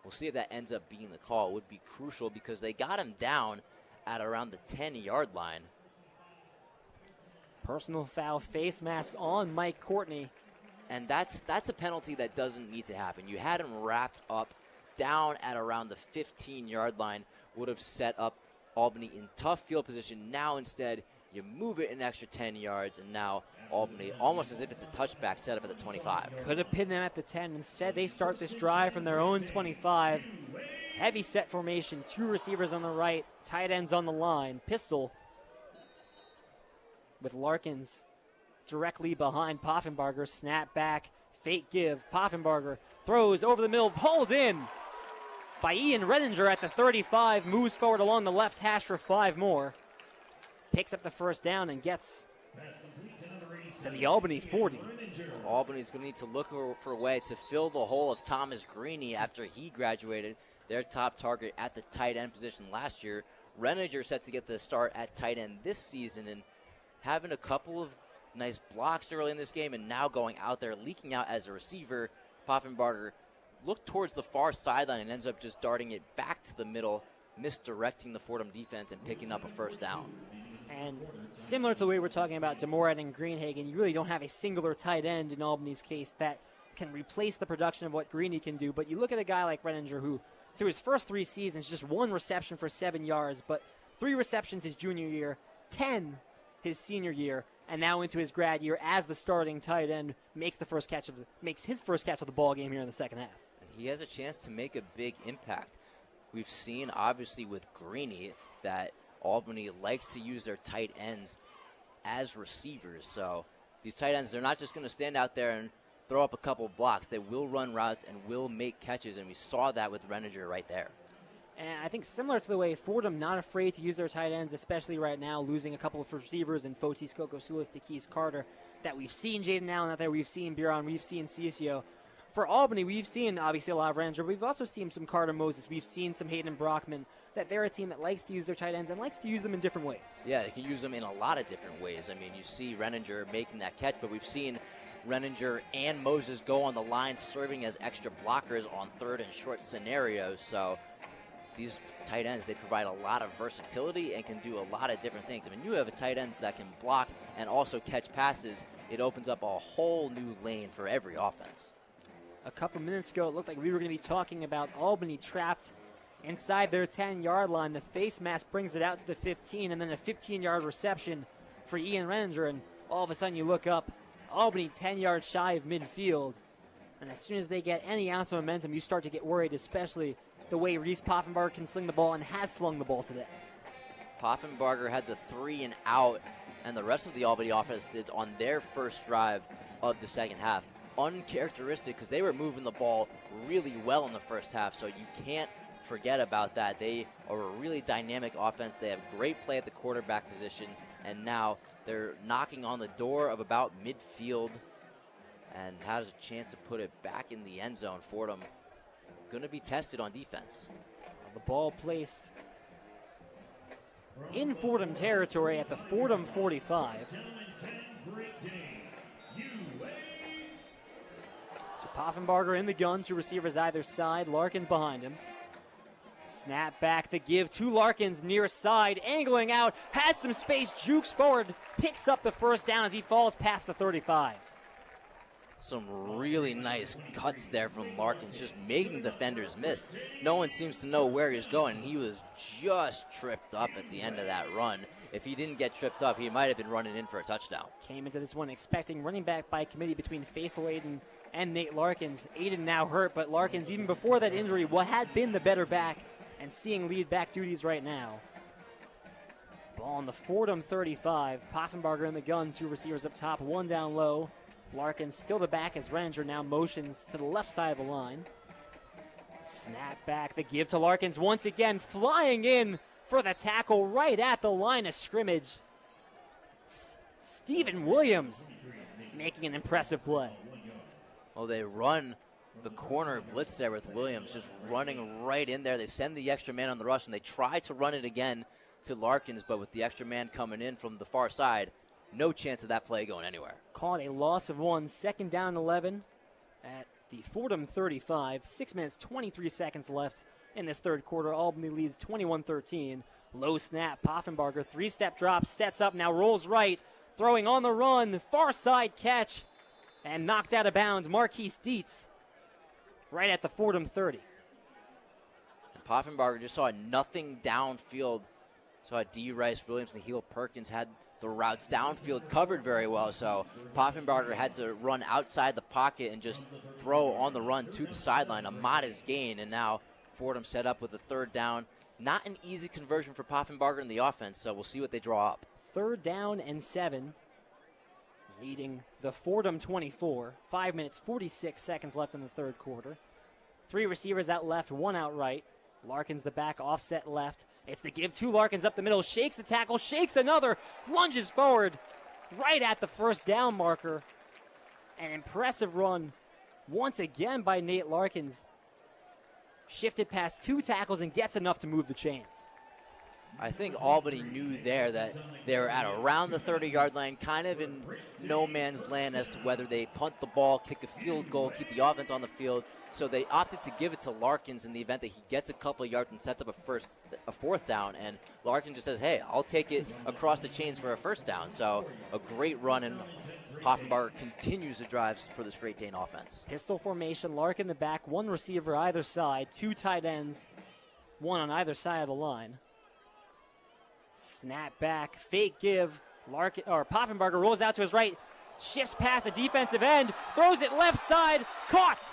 We'll see if that ends up being the call. It would be crucial because they got him down at around the 10-yard line. Personal foul, face mask on Mike Courtney. And that's a penalty that doesn't need to happen. You had him wrapped up down at around the 15-yard line, would have set up Albany in tough field position. Now instead, you move it an extra 10 yards, and now Albany, almost as if it's a touchback, set up at the 25. Could have pinned them at the 10. Instead, they start this drive from their own 25. Heavy set formation, 2 receivers on the right, tight ends on the line. Pistol with Larkins directly behind Poffenbarger. Snap back, fake give. Poffenbarger throws over the middle, pulled in by Ian Renninger at the 35. Moves forward along the left hash for 5 more. Picks up the first down and gets to the Albany 40. Albany's going to need to look for a way to fill the hole of Thomas Greeny after he graduated, their top target at the tight end position last year. Renninger set to get the start at tight end this season, and having a couple of nice blocks early in this game and now going out there, leaking out as a receiver. Poffenbarger looked towards the far sideline and ends up just darting it back to the middle, misdirecting the Fordham defense and picking up a first down. And similar to the way we're talking about DeMorat and Greenhagen, you really don't have a singular tight end in Albany's case that can replace the production of what Greeny can do. But you look at a guy like Renninger who, through his first 3 seasons, just 1 reception for 7 yards, but 3 receptions his junior year, 10 his senior year, and now into his grad year as the starting tight end, makes his first catch of the ball game here in the second half. And he has a chance to make a big impact. We've seen, obviously, with Greeny that Albany likes to use their tight ends as receivers. So these tight ends, they're not just going to stand out there and throw up a couple blocks. They will run routes and will make catches, and we saw that with Renninger right there. And I think similar to the way Fordham not afraid to use their tight ends, especially right now, losing a couple of receivers in Fotis Kokosoulis to Keys Carter, that we've seen Jaden Allen out there, we've seen Biron, we've seen Cicio. For Albany, we've seen obviously a lot of Renninger, but we've also seen some Carter Moses, we've seen some Hayden Brockman, that they're a team that likes to use their tight ends and likes to use them in different ways. Yeah, they can use them in a lot of different ways. I mean, you see Renninger making that catch, but we've seen Renninger and Moses go on the line serving as extra blockers on 3rd and short scenarios. So these tight ends, they provide a lot of versatility and can do a lot of different things. I mean, you have a tight end that can block and also catch passes. It opens up a whole new lane for every offense. A couple minutes ago, it looked like we were going to be talking about Albany trapped inside their 10-yard line. The face mask brings it out to the 15, and then a 15-yard reception for Ian Renninger, and all of a sudden you look up, Albany 10 yards shy of midfield. And as soon as they get any ounce of momentum, you start to get worried, especially the way Reese Poffenbarger can sling the ball and has slung the ball today. Poffenbarger had the 3 and out, and the rest of the Albany offense did on their first drive of the second half. Uncharacteristic because they were moving the ball really well in the first half, so you can't forget about that. They are a really dynamic offense. They have great play at the quarterback position, and now they're knocking on the door of about midfield and has a chance to put it back in the end zone. Fordham going to be tested on defense. The ball placed in Fordham territory at the Fordham 45. So Poffenbarger in the gun, 2 receivers either side, Larkin behind him. Snap back, the give to Larkins near side, angling out, has some space, jukes forward, picks up the first down as he falls past the 35. Some really nice cuts there from Larkins, just making defenders miss. No one seems to know where he's going. He was just tripped up at the end of that run. If he didn't get tripped up, he might have been running in for a touchdown. Came into this one expecting running back by committee between Faisal Aiden and Nate Larkins. Aiden now hurt, but Larkins, even before that injury, had been the better back and seeing lead back duties right now. Ball on the Fordham 35. Poffenbarger in the gun, 2 receivers up top, 1 down low. Larkins still the back as Renninger now motions to the left side of the line. Snap back, the give to Larkins once again, flying in for the tackle right at the line of scrimmage. Stephen Williams making an impressive play. Well, they run the corner blitz there with Williams just running right in there. They send the extra man on the rush, and they try to run it again to Larkins, but with the extra man coming in from the far side, no chance of that play going anywhere. Called a loss of 1, 2nd down 11 at the Fordham 35. 6 minutes, 23 seconds left in this third quarter. Albany leads 21-13. Low snap, Poffenbarger, 3-step drop, steps up, now rolls right, throwing on the run, far side catch, and knocked out of bounds. Marquise Dietz right at the Fordham 30. And Poffenbarger just saw nothing downfield. Saw D. Rice Williams and Heel Perkins had the routes downfield covered very well, so Poffenbarger had to run outside the pocket and just throw on the run to the sideline, a modest gain, and now Fordham set up with a third down. Not an easy conversion for Poffenbarger in the offense, so we'll see what they draw up. 3rd down and 7, leading the Fordham 24. 5 minutes, 46 seconds left in the third quarter. 3 receivers out left, 1 out right. Larkins the back, offset left. It's the give to Larkins up the middle, shakes the tackle, shakes another, lunges forward right at the first down marker. An impressive run once again by Nate Larkins. Shifted past 2 tackles and gets enough to move the chains. I think Albany knew there that they were at around the 30-yard line, kind of in no man's land as to whether they punt the ball, kick a field goal, keep the offense on the field. So they opted to give it to Larkins in the event that he gets a couple of yards and sets up a 4th down. And Larkins just says, hey, I'll take it across the chains for a 1st down. So a great run, and Poffenbarger continues to drive for this Great Dane offense. Pistol formation, Larkin the back, 1 receiver either side, 2 tight ends, 1 on either side of the line. Snap back, fake give. Poffenbarger rolls out to his right, shifts past a defensive end, throws it left side, caught.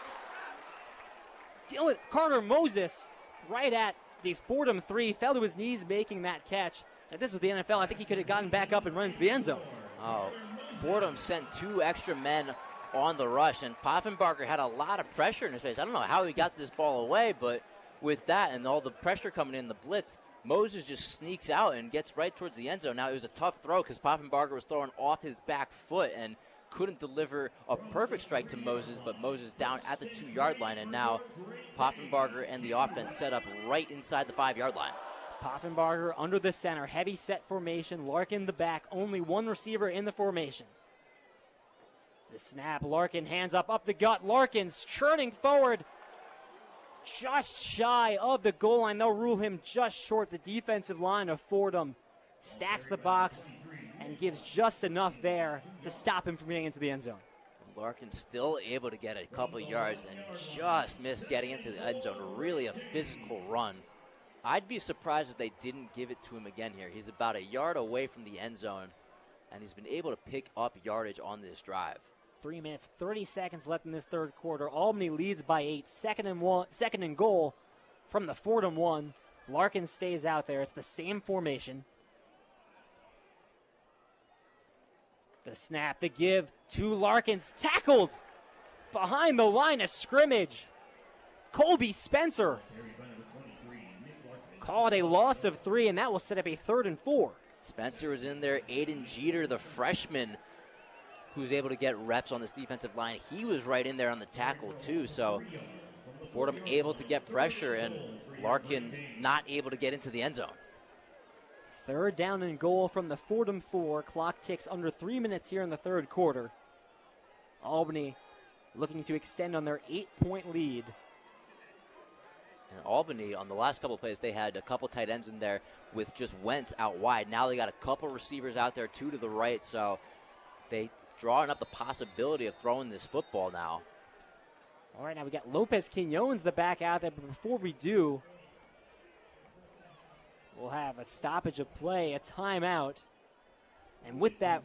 Carter Moses right at the Fordham 3, fell to his knees making that catch. If this is the NFL, I think he could have gotten back up and run into the end zone. Oh, Fordham sent 2 extra men on the rush, and Poffenbarger had a lot of pressure in his face. I don't know how he got this ball away, but with that and all the pressure coming in, the blitz, Moses just sneaks out and gets right towards the end zone. Now, it was a tough throw because Poffenbarger was throwing off his back foot and couldn't deliver a perfect strike to Moses, but Moses down at the 2-yard line, and now Poffenbarger and the offense set up right inside the 5-yard line. Poffenbarger under the center, heavy set formation, Larkin the back, only 1 receiver in the formation. The snap, Larkin hands up the gut, Larkin's churning forward, just shy of the goal line. They'll rule him just short. The defensive line of Fordham stacks the box and gives just enough there to stop him from getting into the end zone. Larkin still able to get a couple yards and just missed getting into the end zone. Really a physical run. I'd be surprised if they didn't give it to him again here. He's about a yard away from the end zone, and he's been able to pick up yardage on this drive. 3 minutes, 30 seconds left in this third quarter. Albany leads by 8. Second and goal from the Fordham 1. Larkin stays out there. It's the same formation. The snap, the give to Larkins. Tackled behind the line of scrimmage. Colby Spencer called a loss of 3, and that will set up a 3rd and 4. Spencer was in there. Aiden Jeter, the freshman, who's able to get reps on this defensive line. He was right in there on the tackle too, so Fordham able to get pressure, and Larkin not able to get into the end zone. 3rd down and goal from the Fordham 4. Clock ticks under 3 minutes here in the third quarter. Albany looking to extend on their 8-point lead. And Albany, on the last couple of plays, they had a couple tight ends in there with just Wentz out wide. Now they got a couple receivers out there, 2 to the right, so they drawing up the possibility of throwing this football now. All right, now we got Lopez Quinones the back out there, but before we do, we'll have a stoppage of play, a timeout. And with that,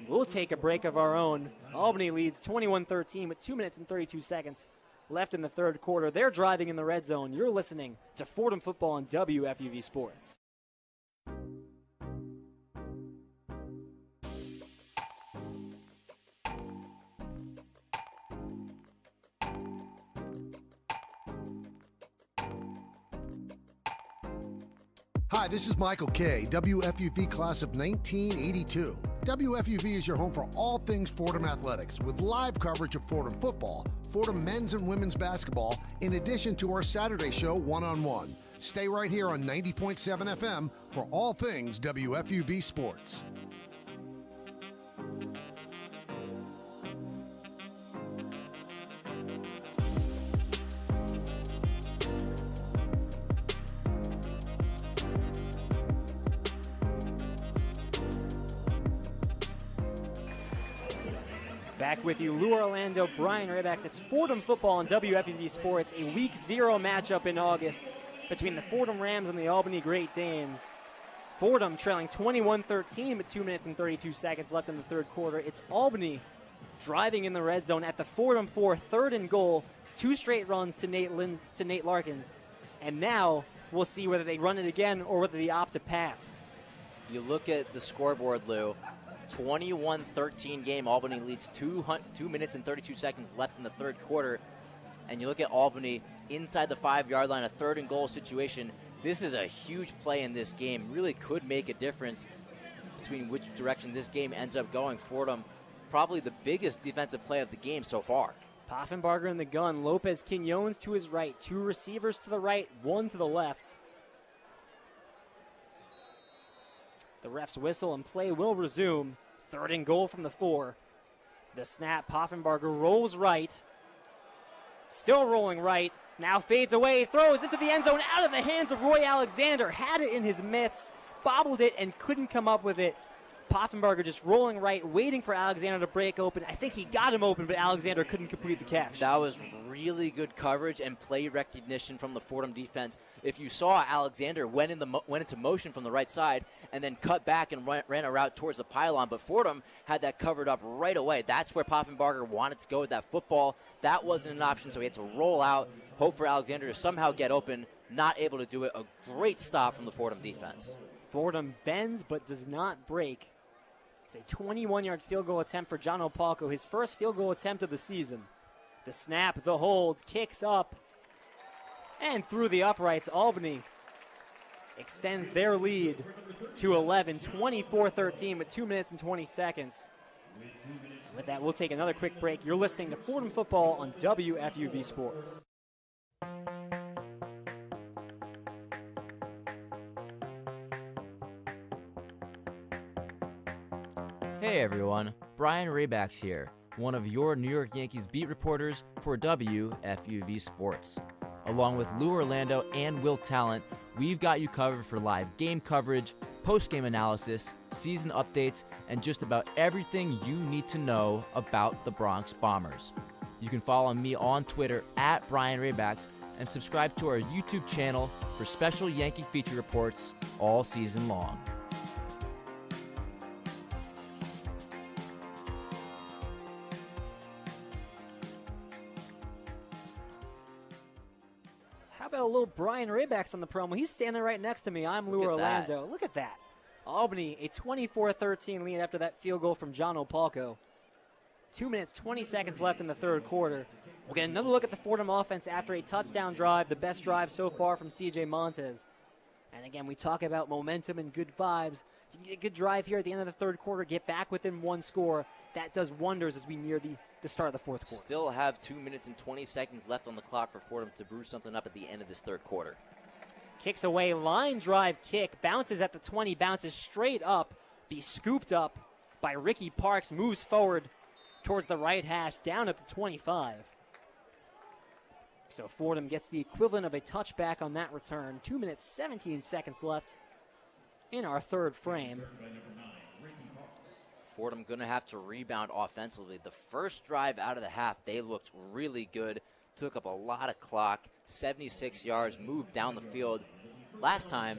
we'll take a break of our own. Albany leads 21-13 with 2 minutes and 32 seconds left in the third quarter. They're driving in the red zone. You're listening to Fordham Football on WFUV Sports. Hi, this is Michael Kay, WFUV class of 1982. WFUV is your home for all things Fordham athletics, with live coverage of Fordham football, Fordham men's and women's basketball, in addition to our Saturday show, One on One. Stay right here on 90.7 FM for all things WFUV Sports. Back with you, Lou Orlando, Brian Rabacs. It's Fordham Football on WFUV Sports, a Week 0 matchup in August between the Fordham Rams and the Albany Great Danes. Fordham trailing 21-13 with 2 minutes and 32 seconds left in the third quarter. It's Albany driving in the red zone at the Fordham 4, 3rd and goal. 2 straight runs to Nate Larkins. And now we'll see whether they run it again or whether they opt to pass. You look at the scoreboard, Lou. 21-13 game. Albany leads 2 minutes and 32 seconds left in the third quarter. And you look at Albany inside the 5-yard line, a 3rd and goal situation. This is a huge play in this game. Really could make a difference between which direction this game ends up going. Fordham, probably the biggest defensive play of the game so far. Poffenbarger in the gun. Lopez Quinones to his right. 2 receivers to the right, 1 to the left. The ref's whistle and play will resume. 3rd and goal from the 4. The snap, Poffenbarger rolls right. Still rolling right. Now fades away, throws into the end zone, out of the hands of Roy Alexander. Had it in his mitts, bobbled it, and couldn't come up with it. Poffenbarger just rolling right, waiting for Alexander to break open. I think he got him open, but Alexander couldn't complete the catch. That was really good coverage and play recognition from the Fordham defense. If you saw, Alexander went into motion from the right side and then cut back and ran a route towards the pylon, but Fordham had that covered up right away. That's where Poffenbarger wanted to go with that football. That wasn't an option, so he had to roll out, hope for Alexander to somehow get open. Not able to do it. A great stop from the Fordham defense. Fordham bends but does not break. It's a 21-yard field goal attempt for John Opalco, his first field goal attempt of the season. The snap, the hold, kicks up, and through the uprights, Albany extends their lead to 11, 24-13 with 2 minutes and 20 seconds. With that, we'll take another quick break. You're listening to Fordham Football on WFUV Sports. Hey everyone, Brian Rabacs here, one of your New York Yankees beat reporters for WFUV Sports. Along with Lou Orlando and Will Talent, we've got you covered for live game coverage, post-game analysis, season updates, and just about everything you need to know about the Bronx Bombers. You can follow me on Twitter at Brian Rabacs and subscribe to our YouTube channel for special Yankee feature reports all season long. How about a little Brian Rabacs on the promo? He's standing right next to me. I'm Lou Orlando. Look at that. Albany, a 24-13 lead after that field goal from John Opalco. 2 minutes, 20 seconds left in the third quarter. We'll get another look at the Fordham offense after a touchdown drive, the best drive so far from C.J. Montez. And again, we talk about momentum and good vibes. If you can get a good drive here at the end of the third quarter, get back within 1 score, that does wonders as we near the start of the fourth quarter. Still have 2 minutes and 20 seconds left on the clock for Fordham to brew something up at the end of this third quarter. Kicks away, line drive kick, bounces at the 20, bounces straight up, be scooped up by Ricky Parks, moves forward towards the right hash, down at the 25. So Fordham gets the equivalent of a touchback on that return. 2 minutes, 17 seconds left in our third frame. Fordham going to have to rebound offensively. The first drive out of the half, they looked really good. Took up a lot of clock, 76 yards, moved down the field. Last time,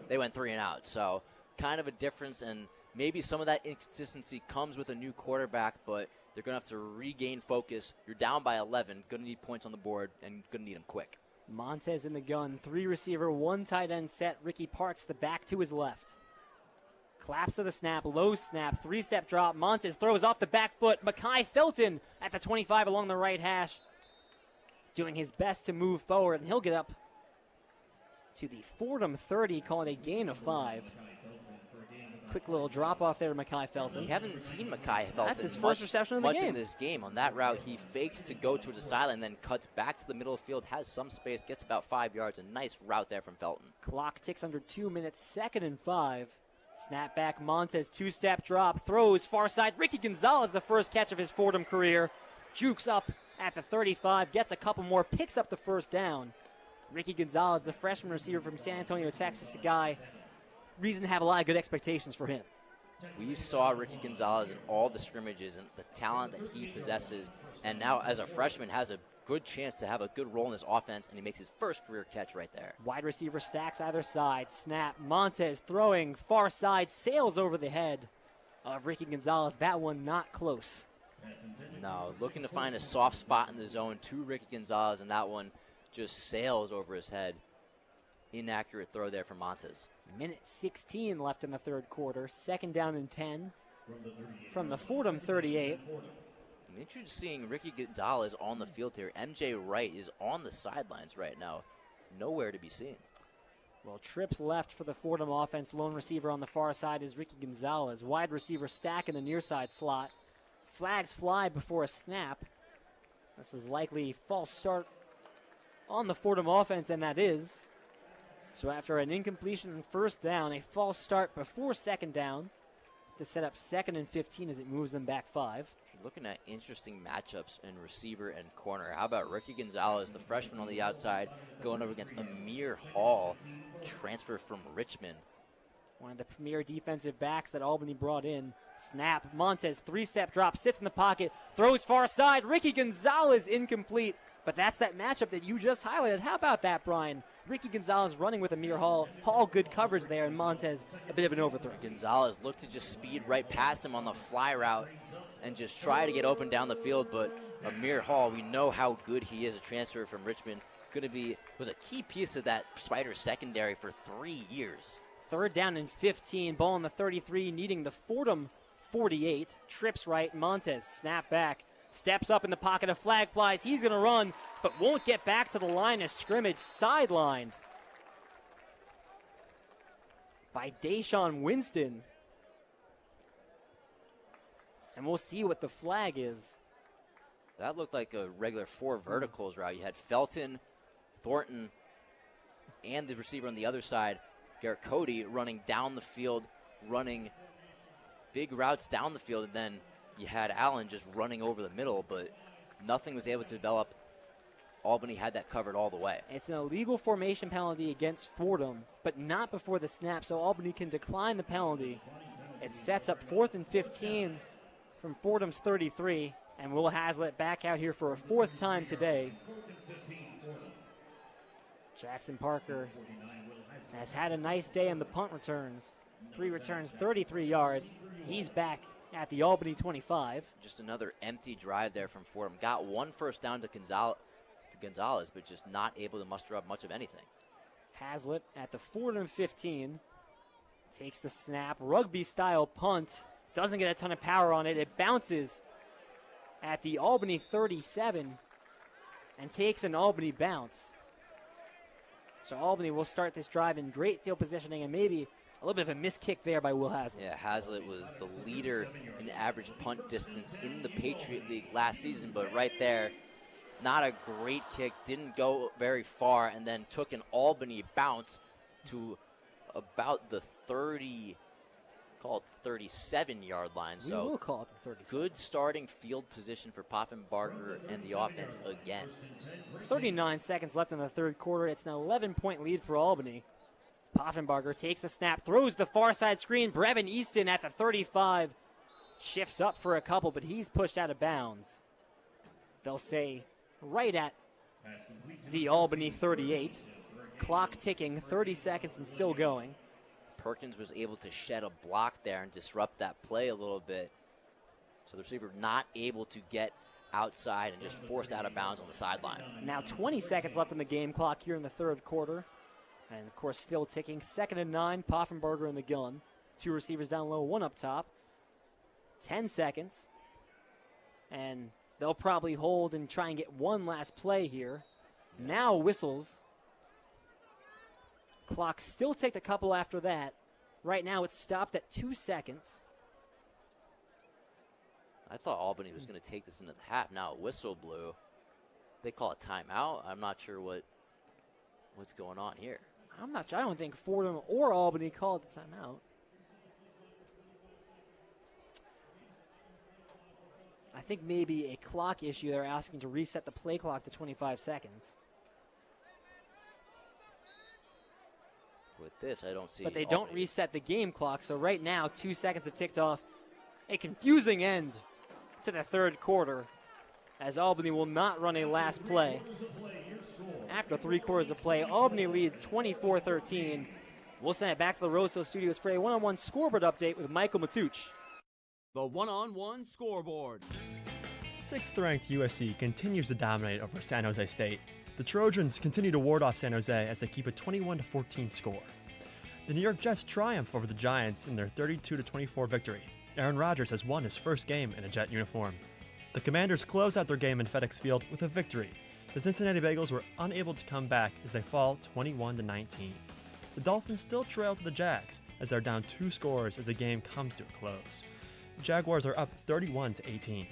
they went 3 and out. So kind of a difference, and maybe some of that inconsistency comes with a new quarterback, but they're going to have to regain focus. You're down by 11, going to need points on the board, and going to need them quick. Montez in the gun, 3 receiver, 1 tight end set. Ricky Parks, the back to his left. Collapse to the snap, low snap, 3-step drop. Montez throws off the back foot. Mekhi Felton at the 25 along the right hash, doing his best to move forward, and he'll get up to the Fordham 30, calling a gain of 5. Quick little drop off there to Mekhi Felton. We haven't seen Mekhi Felton. That's his first reception of the game. Much in this game. On that route, he fakes to go towards the sideline, then cuts back to the middle of the field, has some space, gets about 5 yards. A nice route there from Felton. Clock ticks under 2 minutes, 2nd and 5. Snap back, Montez, 2-step drop, throws far side. Ricky Gonzalez, the first catch of his Fordham career. Jukes up at the 35, gets a couple more, picks up the first down. Ricky Gonzalez, the freshman receiver from San Antonio, Texas, a guy, reason to have a lot of good expectations for him. We saw Ricky Gonzalez in all the scrimmages and the talent that he possesses, and now as a freshman has a good chance to have a good role in this offense, and he makes his first career catch right there. Wide receiver stacks either side. Snap. Montez throwing far side, sails over the head of Ricky Gonzalez. That one not close. No, looking to find a soft spot in the zone to Ricky Gonzalez, and that one just sails over his head. Inaccurate throw there from Montez. Minute 16 left in the third quarter. 2nd down and 10 from the Fordham 38. I'm interested in seeing Ricky Gonzalez on the field here. MJ Wright is on the sidelines right now. Nowhere to be seen. Well, trips left for the Fordham offense. Lone receiver on the far side is Ricky Gonzalez. Wide receiver stack in the near side slot. Flags fly before a snap. This is likely false start on the Fordham offense, and that is. So after an incompletion and first down, a false start before 2nd down to set up 2nd and 15 as it moves them back 5. Looking at interesting matchups in receiver and corner. How about Ricky Gonzalez, the freshman on the outside, going up against Amir Hall, transfer from Richmond. One of the premier defensive backs that Albany brought in. Snap. Montez, 3-step drop, sits in the pocket, throws far side. Ricky Gonzalez incomplete. But that's that matchup that you just highlighted. How about that, Brian? Ricky Gonzalez running with Amir Hall. Hall good coverage there, and Montez a bit of an overthrow. Gonzalez looked to just speed right past him on the fly route and just try to get open down the field, but Amir Hall, we know how good he is, a transfer from Richmond. Was a key piece of that Spider secondary for 3 years. 3rd down and 15. Ball on the 33, needing the Fordham 48. Trips right. Montez snap back. Steps up in the pocket of flag flies. He's going to run, but won't get back to the line of scrimmage. Sidelined by Deshaun Winston. And we'll see what the flag is. That looked like a regular 4 verticals route. You had Felton, Thornton, and the receiver on the other side, Garrett Cody, running down the field, running big routes down the field, and then you had Allen just running over the middle, but nothing was able to develop. Albany had that covered all the way. It's an illegal formation penalty against Fordham, but not before the snap, so Albany can decline the penalty. It sets up 4th and 15 from Fordham's 33, and Will Hazlitt back out here for a 4th time today. Jackson Parker has had a nice day in the punt returns. 3 returns, 33 yards. He's back at the Albany 25. Just another empty drive there from Fordham. Got 1 first down to Gonzalez, but just not able to muster up much of anything. Hazlitt at the Fordham 15. Takes the snap. Rugby-style punt. Doesn't get a ton of power on it. It bounces at the Albany 37 and takes an Albany bounce. So Albany will start this drive in great field positioning and maybe a little bit of a missed kick there by Will Hazlitt. Yeah, Hazlitt was the leader in average punt distance in the Patriot League last season, but right there, not a great kick, didn't go very far, and then took an Albany bounce to about the 37-yard line. We will call it the 37. Good starting field position for Poffenbarger and the offense again. 39 seconds left in the third quarter. It's an 11-point lead for Albany. Poffenbarger takes the snap, throws the far side screen. Brevin Easton at the 35 shifts up for a couple, but he's pushed out of bounds. They'll say right at the Albany 38. Clock ticking, 30 seconds and still going. Perkins was able to shed a block there and disrupt that play a little bit. So the receiver not able to get outside and just forced out of bounds on the sideline. Now 20 seconds left in the game clock here in the third quarter. And, of course, still ticking. 2nd and 9, Poffenbarger in the gun. 2 receivers down low, 1 up top. 10 seconds. And they'll probably hold and try and get one last play here. Now whistles. Clock still ticked a couple after that. Right now it's stopped at 2 seconds. I thought Albany was going to take this into the half. Now a whistle blew. They call a timeout. I'm not sure what's going on here. I'm not sure. I don't think Fordham or Albany called the timeout. I think maybe a clock issue. They're asking to reset the play clock to 25 seconds. With this, I don't see. But they don't reset the game clock, so right now 2 seconds have ticked off. A confusing end to the third quarter, as Albany will not run a last play. After 3 quarters of play, Albany leads 24-13. We'll send it back to the Rosso Studios for a one-on-one scoreboard update with Michael Matuch. The one-on-one scoreboard. 6th-ranked USC continues to dominate over San Jose State. The Trojans continue to ward off San Jose as they keep a 21-14 score. The New York Jets triumph over the Giants in their 32-24 victory. Aaron Rodgers has won his first game in a Jet uniform. The Commanders close out their game in FedEx Field with a victory. The Cincinnati Bengals were unable to come back as they fall 21-19. The Dolphins still trail to the Jags as they're down 2 scores as the game comes to a close. The Jaguars are up 31-18.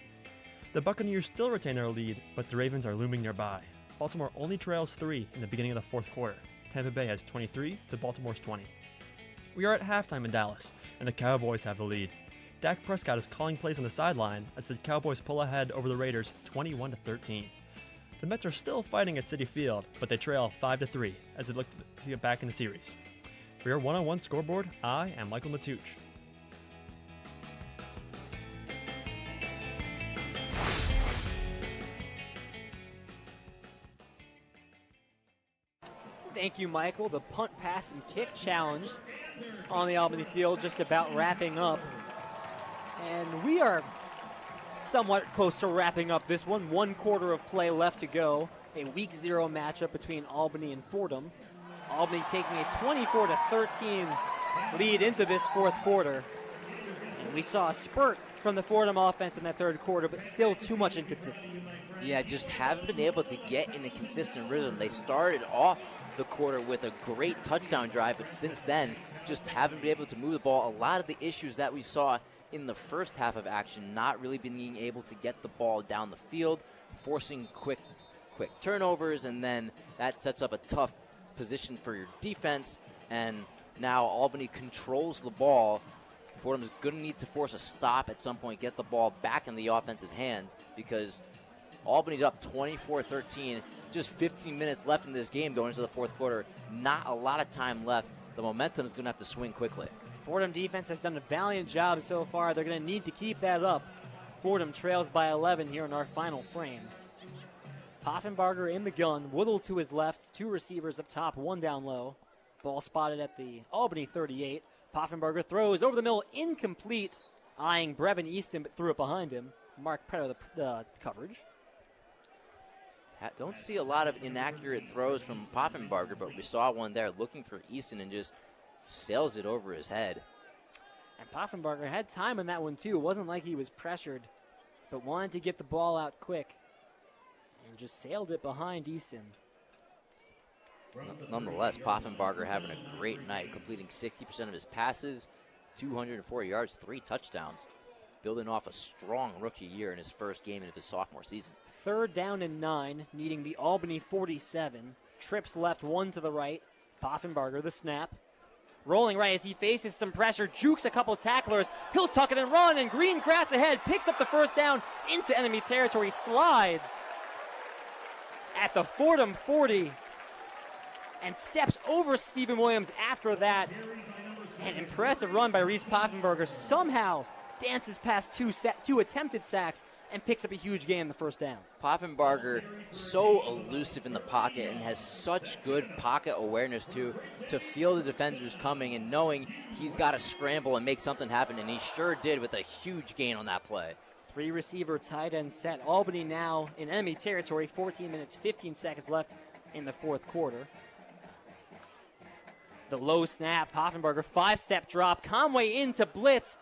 The Buccaneers still retain their lead, but the Ravens are looming nearby. Baltimore only trails 3 in the beginning of the fourth quarter. Tampa Bay has 23 to Baltimore's 20. We are at halftime in Dallas, and the Cowboys have the lead. Dak Prescott is calling plays on the sideline as the Cowboys pull ahead over the Raiders 21-13. The Mets are still fighting at Citi Field, but they trail 5-3 as they look to get back in the series. For your one-on-one scoreboard, I am Michael Matuch. Thank you, Michael. The punt, pass, and kick challenge on the Albany field just about wrapping up. And we are somewhat close to wrapping up this one. 1 quarter of play left to go. A week 0 matchup between Albany and Fordham. Albany taking a 24-13 lead into this fourth quarter. And we saw a spurt from the Fordham offense in that third quarter, but still too much inconsistency. Yeah, just haven't been able to get in a consistent rhythm. They started off the quarter with a great touchdown drive, but since then, just haven't been able to move the ball. A lot of the issues that we saw in the first half of action, not really being able to get the ball down the field, forcing quick turnovers, and then that sets up a tough position for your defense. And now Albany controls the ball. Fordham's going to need to force a stop at some point, get the ball back in the offensive hands, because Albany's up 24-13. Just 15 minutes left in this game going into the fourth quarter. Not a lot of time left. The momentum is going to have to swing quickly. Fordham defense has done a valiant job so far. They're going to need to keep that up. Fordham trails by 11 here in our final frame. Poffenbarger in the gun. Woodle to his left. 2 receivers up top, 1 down low. Ball spotted at the Albany 38. Poffenbarger throws over the middle, incomplete. Eyeing Brevin Easton, but threw it behind him. Mark Petto the coverage. Don't see a lot of inaccurate throws from Poffenbarger, but we saw one there looking for Easton and just sails it over his head. And Poffenbarger had time on that one too. It wasn't like he was pressured, but wanted to get the ball out quick and just sailed it behind Easton. Nonetheless, Poffenbarger having a great night, completing 60% of his passes, 204 yards, 3 touchdowns, building off a strong rookie year in his first game of his sophomore season. 3rd down and 9, needing the Albany 47. Trips left, 1 to the right. Poffenbarger, the snap. Rolling right as he faces some pressure, jukes a couple tacklers. He'll tuck it and run, and green grass ahead, picks up the first down into enemy territory, slides at the Fordham 40, and steps over Stephen Williams after that. An impressive run by Reese Poffenbarger. Somehow dances past 2 attempted sacks and picks up a huge gain in the first down. Poffenbarger, so elusive in the pocket and has such good pocket awareness too, to feel the defenders coming and knowing he's got to scramble and make something happen, and he sure did with a huge gain on that play. 3 receiver tight end set. Albany now in enemy territory, 14 minutes, 15 seconds left in the fourth quarter. The low snap, Poffenbarger, 5-step drop, Conway into blitz.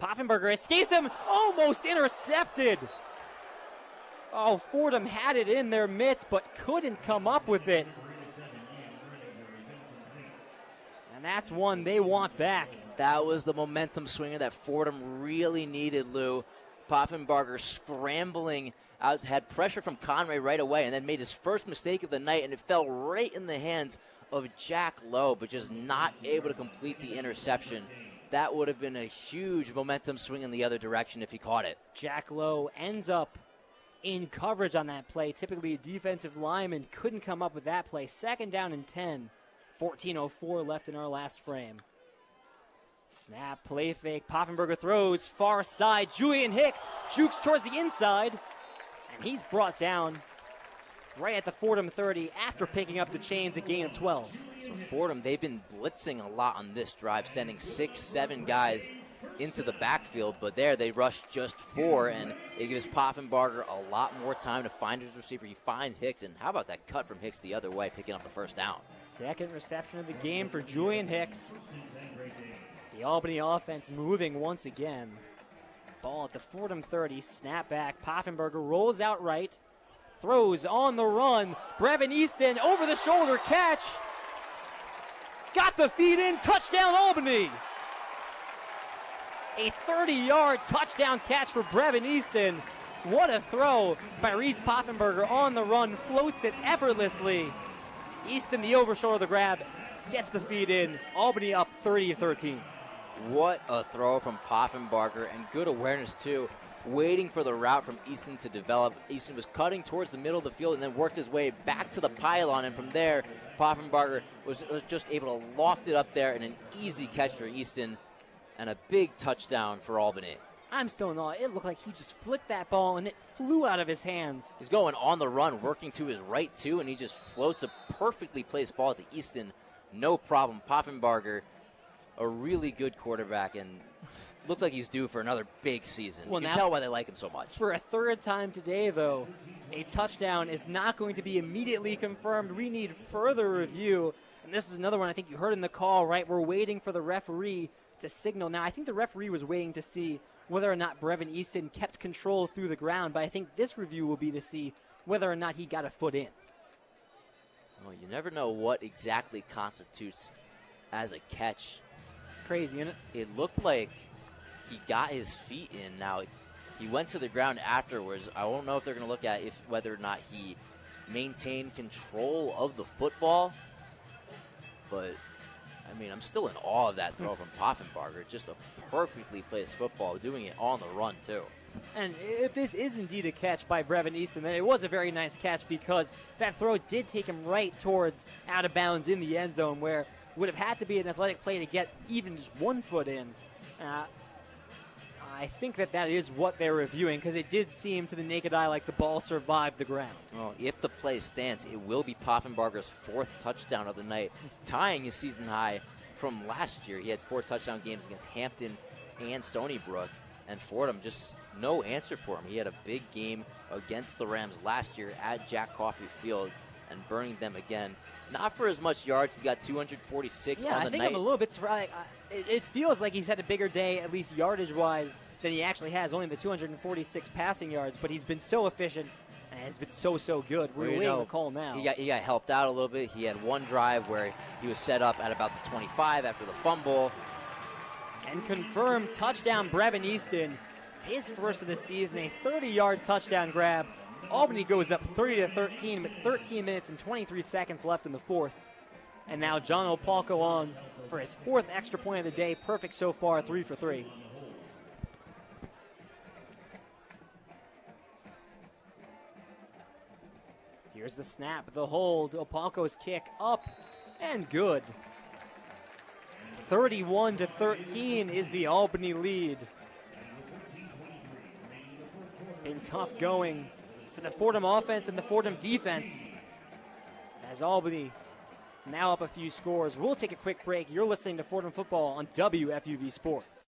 Poffenbarger escapes him, almost intercepted. Oh, Fordham had it in their midst, but couldn't come up with it. And that's one they want back. That was the momentum swinger that Fordham really needed, Lou. Poffenbarger scrambling out, had pressure from Conway right away, and then made his first mistake of the night, and it fell right in the hands of Jack Lowe, but just not able to complete the interception. That would have been a huge momentum swing in the other direction if he caught it. Jack Lowe ends up in coverage on that play. Typically a defensive lineman couldn't come up with that play. 2nd down and 10 14:04 left in our last frame. Snap, play fake, Poffenberger throws, far side, Julian Hicks jukes towards the inside, and he's brought down right at the Fordham 30 after picking up the chains, a gain of 12. So Fordham, they've been blitzing a lot on this drive, sending 6-7 guys into the backfield, but there they rushed just 4, and it gives Poffenbarger a lot more time to find his receiver. He finds Hicks, and how about that cut from Hicks the other way, picking up the first down? Second reception of the game for Julian Hicks. The Albany offense moving once again. Ball at the Fordham 30, snap back. Poffenberger rolls out right, throws on the run. Brevin Easton over the shoulder catch. Got the feed in, touchdown Albany. A 30-yard touchdown catch for Brevin Easton. What a throw by Reese Poffenberger on the run, floats it effortlessly. Easton, the over shoulder the grab, gets the feed in. Albany up 30-13. What a throw from Poffenbarger, and good awareness too, waiting for the route from Easton to develop. Easton was cutting towards the middle of the field and then worked his way back to the pylon, and from there, Poffenbarger was just able to loft it up there, and an easy catch for Easton, and a big touchdown for Albany. I'm still in awe. It looked like he just flicked that ball and it flew out of his hands. He's going on the run, working to his right too, and he just floats a perfectly placed ball to Easton. No problem. Poffenbarger, a really good quarterback, and looks like he's due for another big season. Well, you can now, tell why they like him so much. For a third time today, though, a touchdown is not going to be immediately confirmed. We need further review. And this is another one I think you heard in the call, right? We're waiting for the referee to signal. Now, I think the referee was waiting to see whether or not Brevin Easton kept control through the ground, but I think this review will be to see whether or not he got a foot in. Well, you never know what exactly constitutes as a catch. Crazy, isn't it? It looked like he got his feet in. Now, he went to the ground afterwards. I don't know if they're going to look at whether or not he maintained control of the football, but I mean, I'm still in awe of that throw from Poffenbarger. Just a perfectly placed football, doing it on the run, too. And if this is indeed a catch by Brevin Easton, then it was a very nice catch because that throw did take him right towards out of bounds in the end zone, where it would have had to be an athletic play to get even just 1 foot in. I think that is what they're reviewing, because it did seem to the naked eye like the ball survived the ground. Well, if the play stands, it will be Poffenbarger's 4th touchdown of the night, tying his season high from last year. He had 4 touchdown games against Hampton and Stony Brook, and Fordham just no answer for him. He had a big game against the Rams last year at Jack Coffey Field and burning them again. Not for as much yards. He's got 246 on the night. Yeah, I think I'm a little bit surprised. It feels like he's had a bigger day, at least yardage-wise, than he actually has, only the 246 passing yards, but he's been so efficient and has been so good. We're waiting the call now. He got helped out a little bit. He had one drive where he was set up at about the 25 after the fumble. And confirmed touchdown Brevin Easton, his first of the season, a 30-yard touchdown grab. Albany goes up 30-13 with 13 minutes and 23 seconds left in the fourth. And now John Opalko on for his 4th extra point of the day. Perfect so far, 3 for 3. Here's the snap, the hold, Opalko's kick up and good. 31-13 is the Albany lead. It's been tough going for the Fordham offense and the Fordham defense, as Albany now up a few scores. We'll take a quick break. You're listening to Fordham Football on WFUV Sports.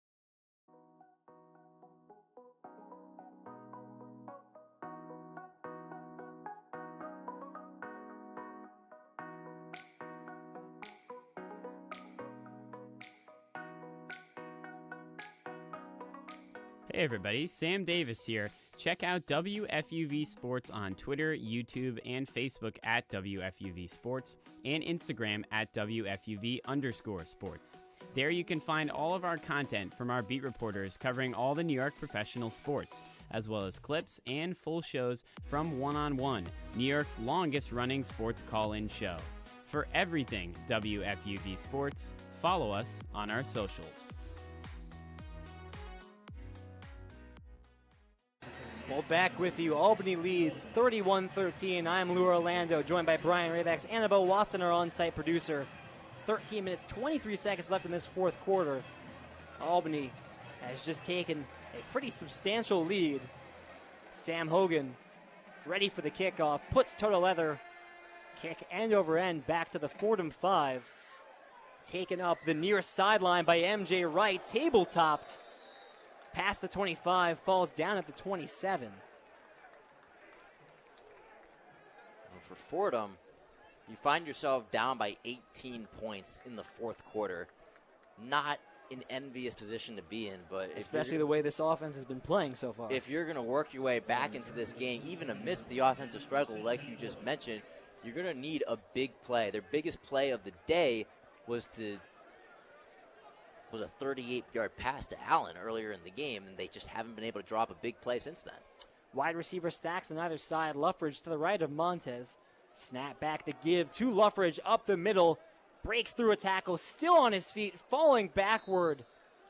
Hey everybody, Sam Davis here. Check out WFUV Sports on Twitter, YouTube, and Facebook at WFUV Sports, and Instagram at WFUV_sports. There you can find all of our content from our beat reporters covering all the New York professional sports, as well as clips and full shows from One on One, New York's longest running sports call-in show. For everything WFUV Sports, follow us on our socials. Well, back with you. Albany leads 31-13. I'm Lou Orlando, joined by Brian Rabacs. Annabelle Watson, our on-site producer. 13 minutes, 23 seconds left in this fourth quarter. Albany has just taken a pretty substantial lead. Sam Hogan ready for the kickoff, puts toe to leather, kick end over end back to the Fordham 5. Taken up the near sideline by MJ Wright, table-topped past the 25, falls down at the 27. For Fordham, you find yourself down by 18 points in the fourth quarter. Not an envious position to be in, but especially the way this offense has been playing so far. If you're going to work your way back into this game, even amidst the offensive struggle like you just mentioned, you're going to need a big play. Their biggest play of the day was a 38-yard pass to Allen earlier in the game, and they just haven't been able to drop a big play since then. Wide receiver stacks on either side. Loughran to the right of Montez. Snap back the give to Loughran up the middle. Breaks through a tackle, still on his feet, falling backward,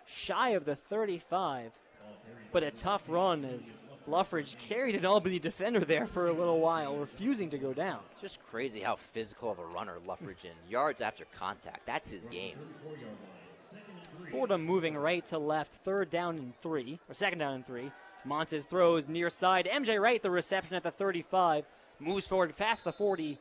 shy of the 35. But a tough run as Loughran carried an Albany defender there for a little while, refusing to go down. Just crazy how physical of a runner Loughran in. Yards after contact, that's his game. Fordham moving right to left, second down and 3. Montez throws near side. MJ Wright, the reception at the 35. Moves forward fast the 40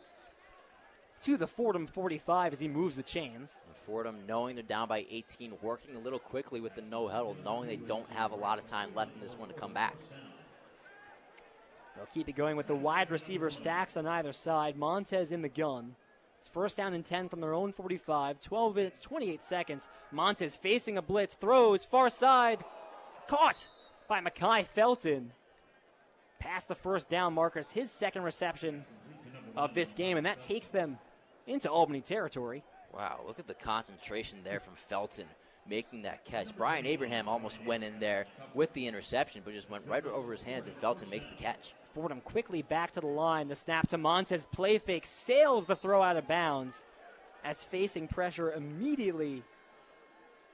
to the Fordham 45 as he moves the chains. And Fordham, knowing they're down by 18, working a little quickly with the no huddle, knowing they don't have a lot of time left in this one to come back. They'll keep it going with the wide receiver stacks on either side. Montez in the gun. It's first down and 10 from their own 45. 12 minutes, 28 seconds. Montez facing a blitz, throws far side. Caught by Mekhi Felton. Past the first down markers, his second reception of this game, and that takes them into Albany territory. Wow, look at the concentration there from Felton making that catch. Brian Abraham almost went in there with the interception, but just went right over his hands, and Felton makes the catch. Fordham quickly back to the line. The snap to Montez, play fake, sails the throw out of bounds as facing pressure immediately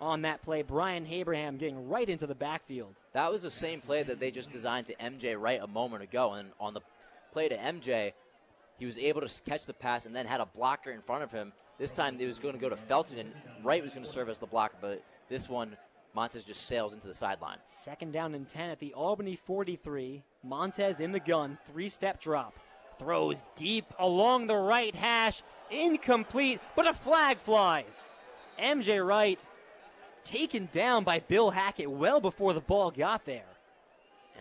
on that play. Brian Abraham getting right into the backfield. That was the same play that they just designed to MJ Wright a moment ago, and on the play to MJ, he was able to catch the pass and then had a blocker in front of him. This time it was going to go to Felton, and Wright was going to serve as the blocker, but this one, Montez just sails into the sideline. Second down and 10 at the Albany 43. Montez in the gun, three-step drop. Throws deep along the right hash, incomplete, but a flag flies. MJ Wright taken down by Bill Hackett well before the ball got there.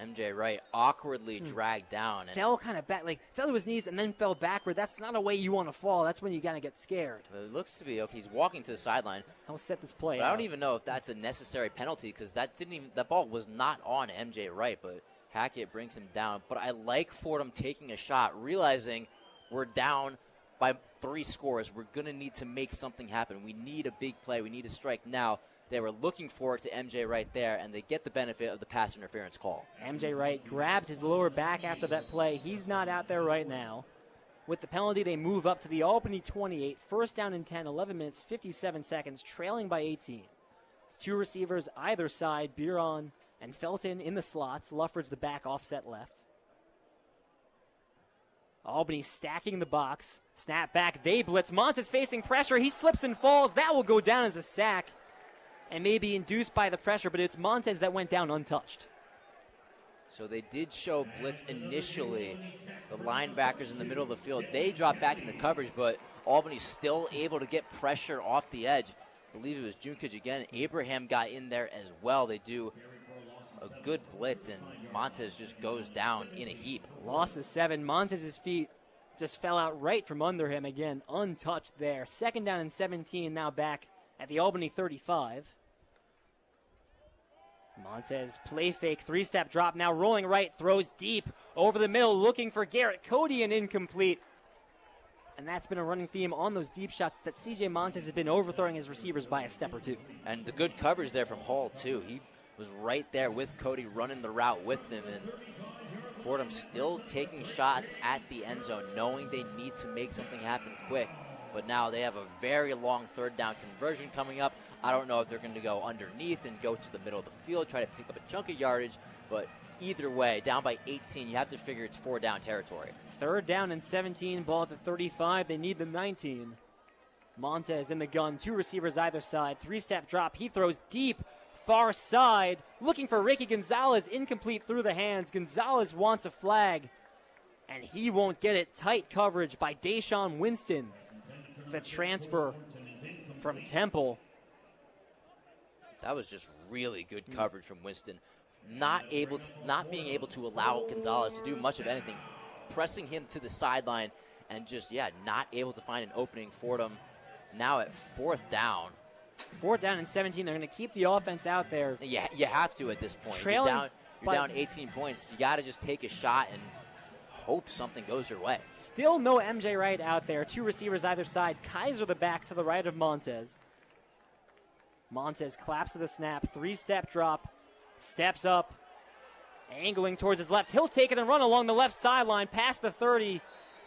MJ Wright awkwardly dragged down. And fell kind of back, fell to his knees and then fell backward. That's not a way you want to fall. That's when you got to get scared. It looks to be okay. He's walking to the sideline. He'll set this play out. I don't out. even know if that's a necessary penalty because that ball was not on MJ Wright, but Hackett brings him down. But I like Fordham taking a shot, realizing we're down by 3 scores. We're going to need to make something happen. We need a big play. We need a strike now. They were looking forward to MJ Wright there, and they get the benefit of the pass interference call. MJ Wright grabbed his lower back after that play. He's not out there right now. With the penalty, they move up to the Albany 28. First down and 10, 11 minutes, 57 seconds, trailing by 18. It's 2 receivers either side, Biron and Felton in the slots. Loughran's the back offset left. Albany stacking the box. Snap back, they blitz. Montez facing pressure. He slips and falls. That will go down as a sack. And may be induced by the pressure, but it's Montez that went down untouched. So they did show blitz initially. The linebackers in the middle of the field, they dropped back into coverage, but Albany's still able to get pressure off the edge. I believe it was Junkage again. Abraham got in there as well. They do a good blitz, and Montez just goes down in a heap. Loss of 7. Montez's feet just fell out right from under him again, untouched there. Second down and 17, now back at the Albany 35. Montez play fake, 3-step drop, now rolling right, throws deep over the middle, looking for Garrett Cody, and incomplete. And that's been a running theme on those deep shots that C.J. Montez has been overthrowing his receivers by a step or two. And the good coverage there from Hall, too. He was right there with Cody, running the route with him, and Fordham still taking shots at the end zone, knowing they need to make something happen quick. But now they have a very long third down conversion coming up. I don't know if they're going to go underneath and go to the middle of the field, try to pick up a chunk of yardage, but either way, down by 18, you have to figure it's 4-down territory. Third down and 17, ball at the 35. They need the 19. Montez in the gun, 2 receivers either side, 3-step drop. He throws deep, far side, looking for Ricky Gonzalez, incomplete through the hands. Gonzalez wants a flag, and he won't get it. Tight coverage by Deshaun Winston. The transfer from Temple. That was just really good coverage from Winston. Not being able to allow Gonzalez to do much of anything, pressing him to the sideline, and just not able to find an opening. Fordham now at 4th down. 4th down and 17. They're going to keep the offense out there. Yeah, you have to at this point. Trailing, you're down 18 points. You got to just take a shot and hope something goes your way. Still no MJ Wright out there. 2 receivers either side. Kaiser the back to the right of Montez. Montez claps to the snap. 3-step drop. Steps up. Angling towards his left. He'll take it and run along the left sideline. Past the 30.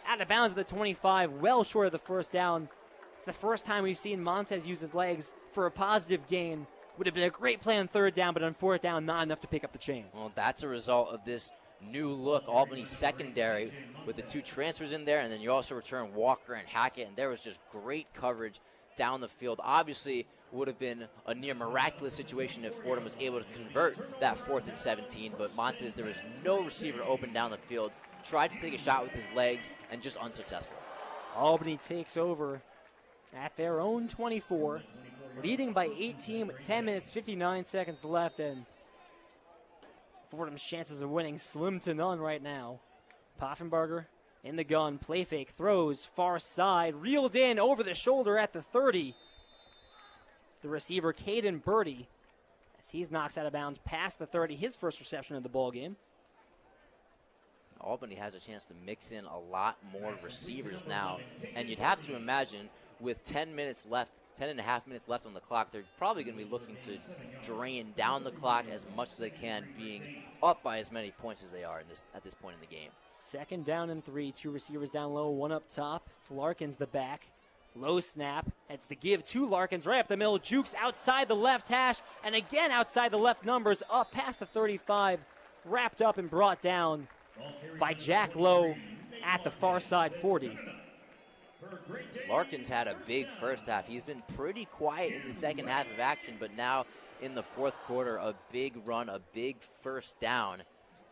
Out of bounds at the 25. Well short of the first down. It's the first time we've seen Montez use his legs for a positive gain. Would have been a great play on 3rd down, but on 4th down, not enough to pick up the chains. Well, that's a result of this new look Albany secondary with the 2 transfers in there, and then you also return Walker and Hackett, and there was just great coverage down the field. Obviously, would have been a near miraculous situation if Fordham was able to convert that 4th and 17, but Montez, there was no receiver open down the field, tried to take a shot with his legs, and just unsuccessful. Albany takes over at their own 24, leading by 18 with 10 minutes, 59 seconds left, and Fordham's chances of winning slim to none right now. Poffenbarger in the gun, play fake, throws, far side, reeled in over the shoulder at the 30. The receiver, Caden Birdie, as he knocks out of bounds past the 30, his first reception of the ball game. Albany has a chance to mix in a lot more receivers now, and you'd have to imagine with 10 and a half minutes left on the clock, they're probably going to be looking to drain down the clock as much as they can, being up by as many points as they are at this point in the game. 2nd down and 3, 2 receivers down low, 1 up top. It's Larkins the back. Low snap. It's the give to Larkins right up the middle. Jukes outside the left hash, and again outside the left numbers, up past the 35. Wrapped up and brought down by Jack Lowe at the far side 40. Larkins had a big first half. He's been pretty quiet in the second half of action, but now in the 4th quarter, a big run, a big first down.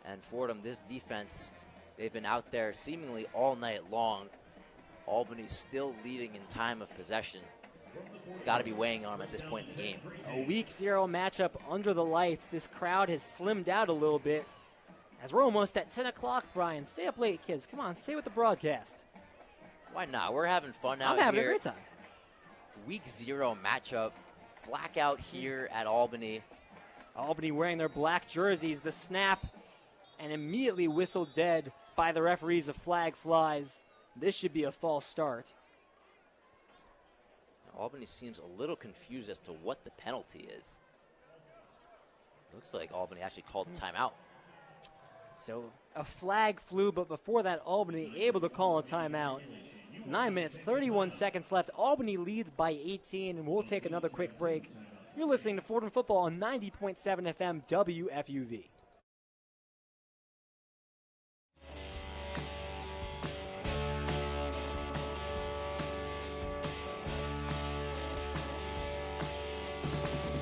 And Fordham, this defense, they've been out there seemingly all night long. Albany still leading in time of possession. It's got to be weighing on them at this point in the game. A week 0 matchup under the lights. This crowd has slimmed out a little bit. As we're almost at 10 o'clock, Brian. Stay up late, kids. Come on, stay with the broadcast. Why not? We're having fun out here. I'm having a great time. Week 0 matchup. Blackout here at Albany. Albany wearing their black jerseys. The snap, and immediately whistled dead by the referees. A flag flies. This should be a false start. Albany seems a little confused as to what the penalty is. Looks like Albany actually called a timeout. So a flag flew, but before that, Albany able to call a timeout. 9 minutes, 31 seconds left. Albany leads by 18, and we'll take another quick break. You're listening to Fordham Football on 90.7 FM WFUV.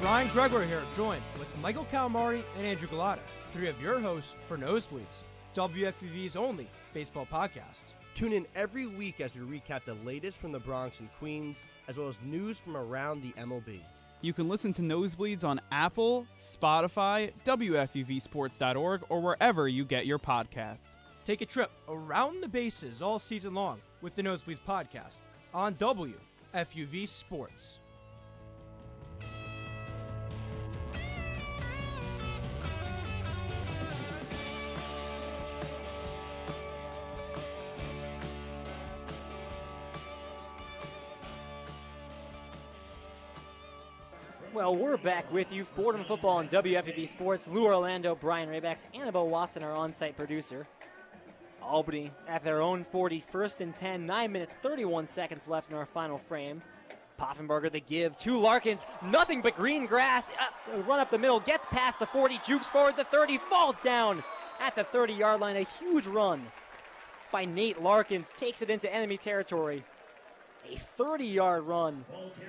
Brian Gregory here, joined with Michael Calamari and Andrew Galata, 3 of your hosts for Nosebleeds, WFUV's only baseball podcast. Tune in every week as we recap the latest from the Bronx and Queens, as well as news from around the MLB. You can listen to Nosebleeds on Apple, Spotify, WFUVsports.org, or wherever you get your podcasts. Take a trip around the bases all season long with the Nosebleeds podcast on WFUV Sports. Well, we're back with you. Fordham Football and WFUV Sports. Lou Orlando, Brian Rabacs, Annabelle Watson, our on-site producer. Albany at their own 40, 1st and 10, 9 minutes, 31 seconds left in our final frame. Poffenbarger the give to Larkins. Nothing but green grass. Run up the middle, gets past the 40, jukes forward the 30, falls down at the 30-yard line. A huge run by Nate Larkins takes it into enemy territory. a 30-yard run.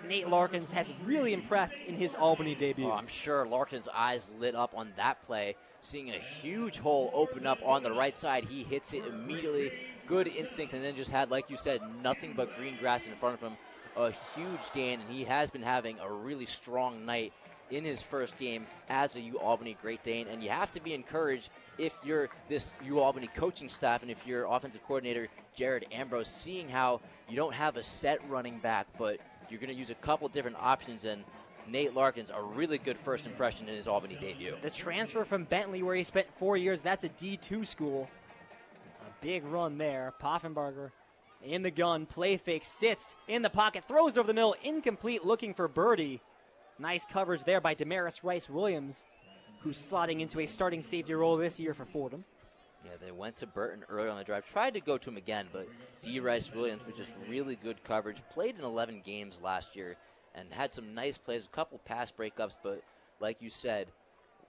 Nate Larkins has really impressed in his Albany debut. Oh, I'm sure Larkins' eyes lit up on that play, seeing a huge hole open up on the right side. He hits it immediately. Good instincts, and then just had, like you said, nothing but green grass in front of him. A huge gain, and he has been having a really strong night in his first game as a U-Albany Great Dane, and you have to be encouraged if you're this U-Albany coaching staff and if you're offensive coordinator Jared Ambrose, seeing how you don't have a set running back, but you're going to use a couple different options, and Nate Larkins, a really good first impression in his Albany debut. The transfer from Bentley, where he spent 4 years, that's a D2 school. A big run there. Poffenbarger in the gun, play fake, sits in the pocket, throws over the middle, incomplete, looking for Birdie. Nice coverage there by Damaris Rice-Williams, who's slotting into a starting safety role this year for Fordham. Yeah, they went to Burton earlier on the drive, tried to go to him again, but D. Rice-Williams with just really good coverage, played in 11 games last year and had some nice plays, a couple pass breakups, but like you said,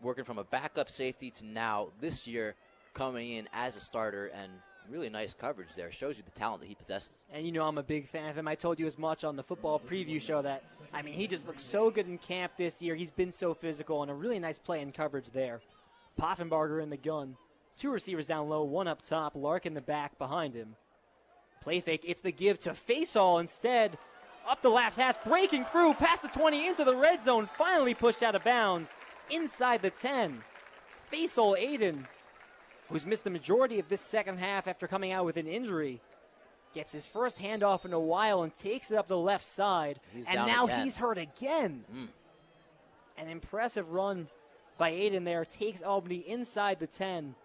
working from a backup safety to now this year coming in as a starter, and really nice coverage there. Shows you the talent that he possesses. And you know I'm a big fan of him. I told you as much on the football preview show that, I mean, he just looks so good in camp this year. He's been so physical, and a really nice play in coverage there. Poffenbarger in the gun. 2 receivers down low, 1 up top, Lark in the back behind him. Play fake, it's the give to Faisal instead. Up the left hash, breaking through, past the 20, into the red zone, finally pushed out of bounds, inside the 10. Faisal Aiden, who's missed the majority of this second half after coming out with an injury, gets his first handoff in a while and takes it up the left side. And now he's hurt again. An impressive run by Aiden there, takes Albany inside the 10.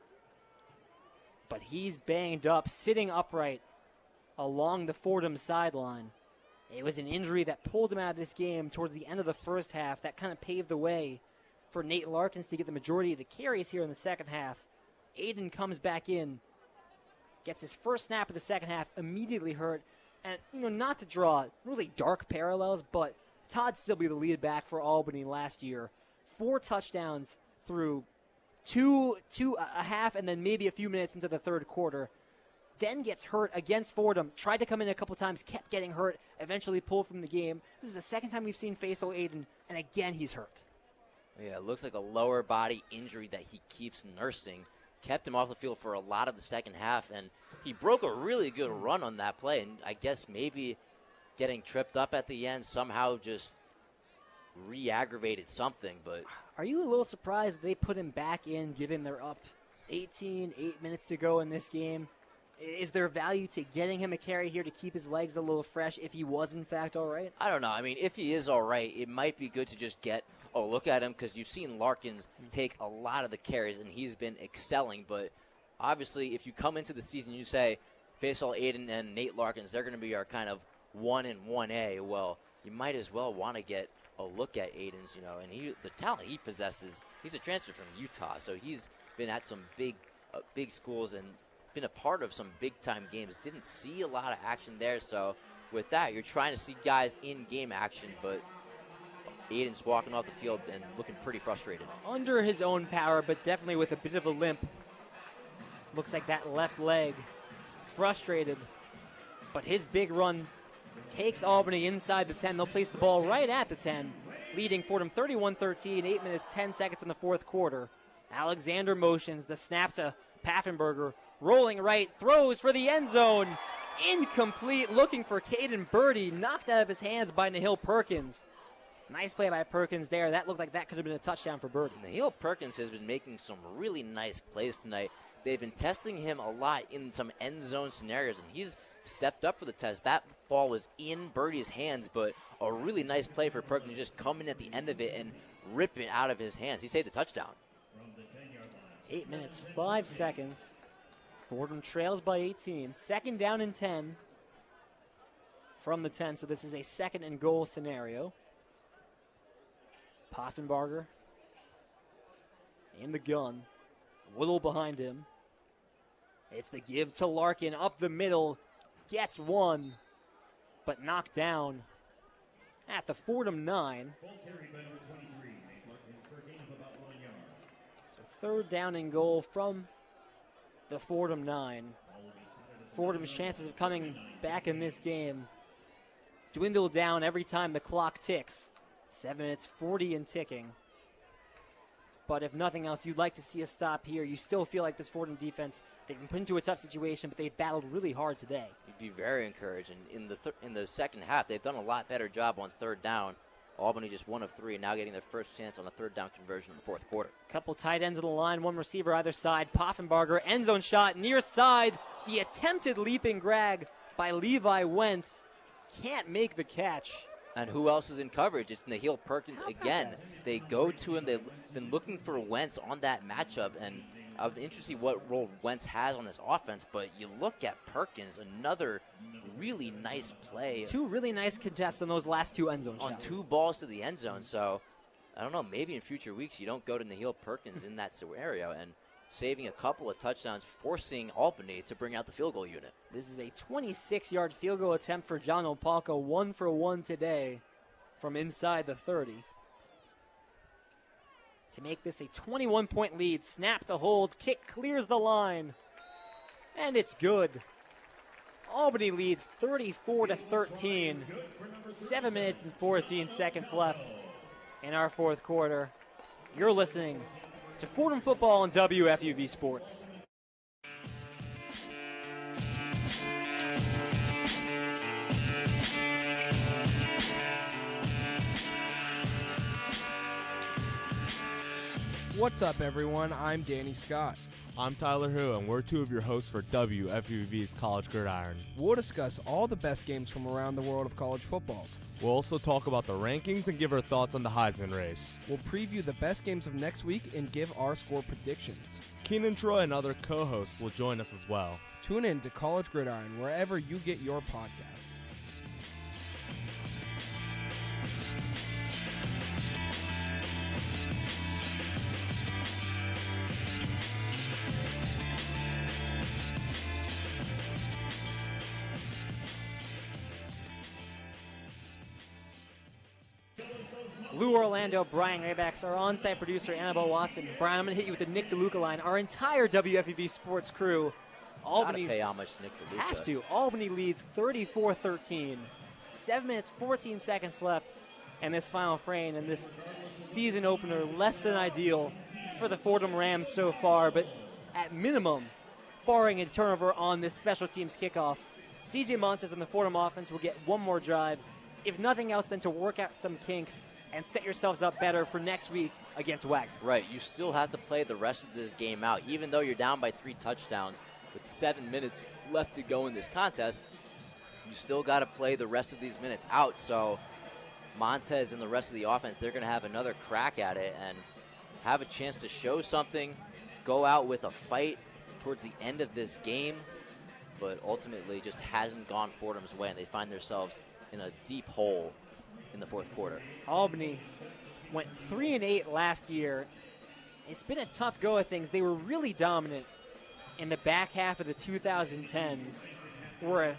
But he's banged up, sitting upright along the Fordham sideline. It was an injury that pulled him out of this game towards the end of the first half. That kind of paved the way for Nate Larkins to get the majority of the carries here in the second half. Aiden comes back in, gets his first snap of the second half, immediately hurt. And, you know, not to draw really dark parallels, but Todd Sibley, the lead back for Albany last year, 4 touchdowns through a half and then maybe a few minutes into the third quarter. Then gets hurt against Fordham, tried to come in a couple times, kept getting hurt, eventually pulled from the game. This is the second time we've seen Faisal Aiden, and again he's hurt. Yeah, it looks like a lower body injury that he keeps nursing. Kept him off the field for a lot of the second half, and he broke a really good run on that play, and I guess maybe getting tripped up at the end somehow just re-aggravated something. But are you a little surprised they put him back in given they're up 18, 8 minutes to go in this game? Is there value to getting him a carry here to keep his legs a little fresh if he was in fact all right? I don't know. I mean, if he is all right, it might be good to just get a look at him, because you've seen Larkins take a lot of the carries, and he's been excelling. But obviously, if you come into the season and you say Faisal Aiden and Nate Larkins, they're going to be our kind of 1 and 1A, well, you might as well want to get a look at Aiden's, you know, and the talent he possesses. He's a transfer from Utah, so he's been at some big schools and been a part of some big-time games. Didn't see a lot of action there, so with that, you're trying to see guys in game action, but Aiden's walking off the field and looking pretty frustrated. Under his own power, but definitely with a bit of a limp. Looks like that left leg frustrated, but his big run takes Albany inside the 10. They'll place the ball right at the 10, leading Fordham 31-13, 8 minutes, 10 seconds in the fourth quarter. Alexander motions the snap to Paffenberger, rolling right, throws for the end zone. Incomplete, looking for Caden Birdie, knocked out of his hands by Nahil Perkins. Nice play by Perkins there. That looked like that could have been a touchdown for Birdie. Nahil Perkins has been making some really nice plays tonight. They've been testing him a lot in some end zone scenarios, and he's stepped up for the test. That ball was in Birdie's hands, but a really nice play for Perkins to just come in at the end of it and rip it out of his hands. He saved a touchdown. 8 minutes, 5 seconds. Fordham trails by 18. Second down and 10 from the 10, so this is a second and goal scenario. Poffenbarger in the gun. Little behind him. It's the give to Larkin up the middle. Gets one, but knocked down at the Fordham 9. So third down and goal from the Fordham 9. Fordham's chances of coming back in this game dwindle down every time the clock ticks. 7 minutes 40 and ticking. But if nothing else, you'd like to see a stop here. You still feel like this Fordham defense, they've been put into a tough situation, but they've battled really hard today. You'd be very encouraged. And in the second half, they've done a lot better job on third down. Albany just 1 of 3, now getting their first chance on a third down conversion in the fourth quarter. Couple tight ends of the line, one receiver either side. Poffenbarger, end zone shot, near side. The attempted leaping grab by Levi Wentz. Can't make the catch. And who else is in coverage? It's Nahil Perkins again. They go to him. They've been looking for Wentz on that matchup, and I'm interested to see what role Wentz has on this offense, but you look at Perkins, another really nice play. 2 really nice contests on those last 2 end zone shots. On 2 balls to the end zone, so I don't know, maybe in future weeks you don't go to Nahil Perkins in that scenario, and saving a couple of touchdowns, forcing Albany to bring out the field goal unit. This is a 26-yard field goal attempt for John Opalka, 1 for 1 today from inside the 30. To make this a 21-point lead, snap the hold, kick clears the line, and it's good. Albany leads 34-13. 7 minutes and 14 seconds left in our fourth quarter. You're listening to Fordham Football on WFUV Sports. What's up, everyone? I'm Danny Scott. I'm Tyler Hu, and we're 2 of your hosts for WFUV's College Gridiron. We'll discuss all the best games from around the world of college football. We'll also talk about the rankings and give our thoughts on the Heisman race. We'll preview the best games of next week and give our score predictions. Keenan Troy and other co-hosts will join us as well. Tune in to College Gridiron wherever you get your podcasts. Lou Orlando, Brian Rabacs, our on-site producer, Annabelle Watson. Brian, I'm going to hit you with the Nick DeLuca line. Our entire WFUV Sports crew. Albany gotta pay homage to Nick DeLuca. Have to. Albany leads 34-13. 7 minutes, 14 seconds left in this final frame, and this season opener less than ideal for the Fordham Rams so far, but at minimum, barring a turnover on this special teams kickoff, CJ Montes and the Fordham offense will get one more drive, if nothing else than to work out some kinks and set yourselves up better for next week against Wagner. Right, you still have to play the rest of this game out. Even though you're down by 3 touchdowns with 7 minutes left to go in this contest, you still got to play the rest of these minutes out. So Montez and the rest of the offense, they're going to have another crack at it and have a chance to show something, go out with a fight towards the end of this game, but ultimately just hasn't gone Fordham's way, and they find themselves in a deep hole in the fourth quarter. Albany went 3-8 last year. It's been a tough go of things. They were really dominant in the back half of the 2010s. Were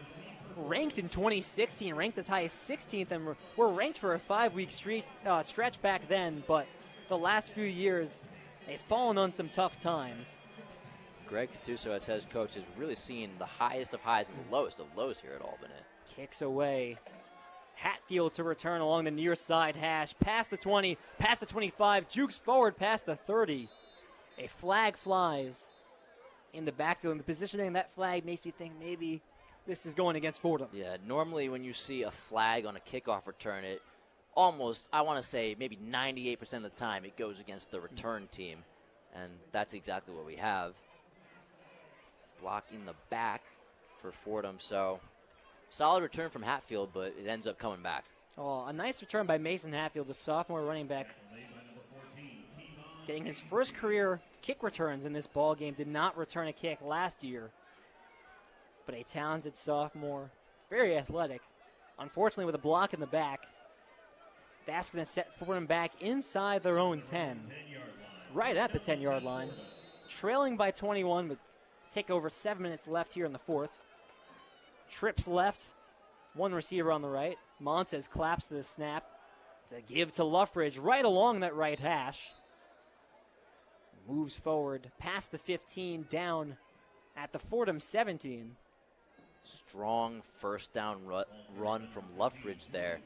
ranked in 2016, ranked as high as 16th, and were ranked for a 5-week stretch back then, but the last few years, they've fallen on some tough times. Greg Cattuso, as head coach, has really seen the highest of highs and the lowest of lows here at Albany. Kicks away. Hatfield to return along the near side hash, past the 20, past the 25, jukes forward past the 30. A flag flies in the backfield, and the positioning of that flag makes you think maybe this is going against Fordham. Yeah, normally when you see a flag on a kickoff return, it almost, I want to say maybe 98% of the time it goes against the return team, and that's exactly what we have. Blocking the back for Fordham, so solid return from Hatfield, but it ends up coming back. Oh, a nice return by Mason Hatfield, the sophomore running back. Getting his first career kick returns in this ball game. Did not return a kick last year. But a talented sophomore, very athletic. Unfortunately, with a block in the back, that's going to set Fordham back inside their own 10. Right at the 10-yard line. Trailing by 21, but take over 7 minutes left here in the fourth. Trips left, one receiver on the right. Montez claps to the snap. It's a give to Loughran right along that right hash. Moves forward past the 15, down at the Fordham 17. strong first down run from Loughran there,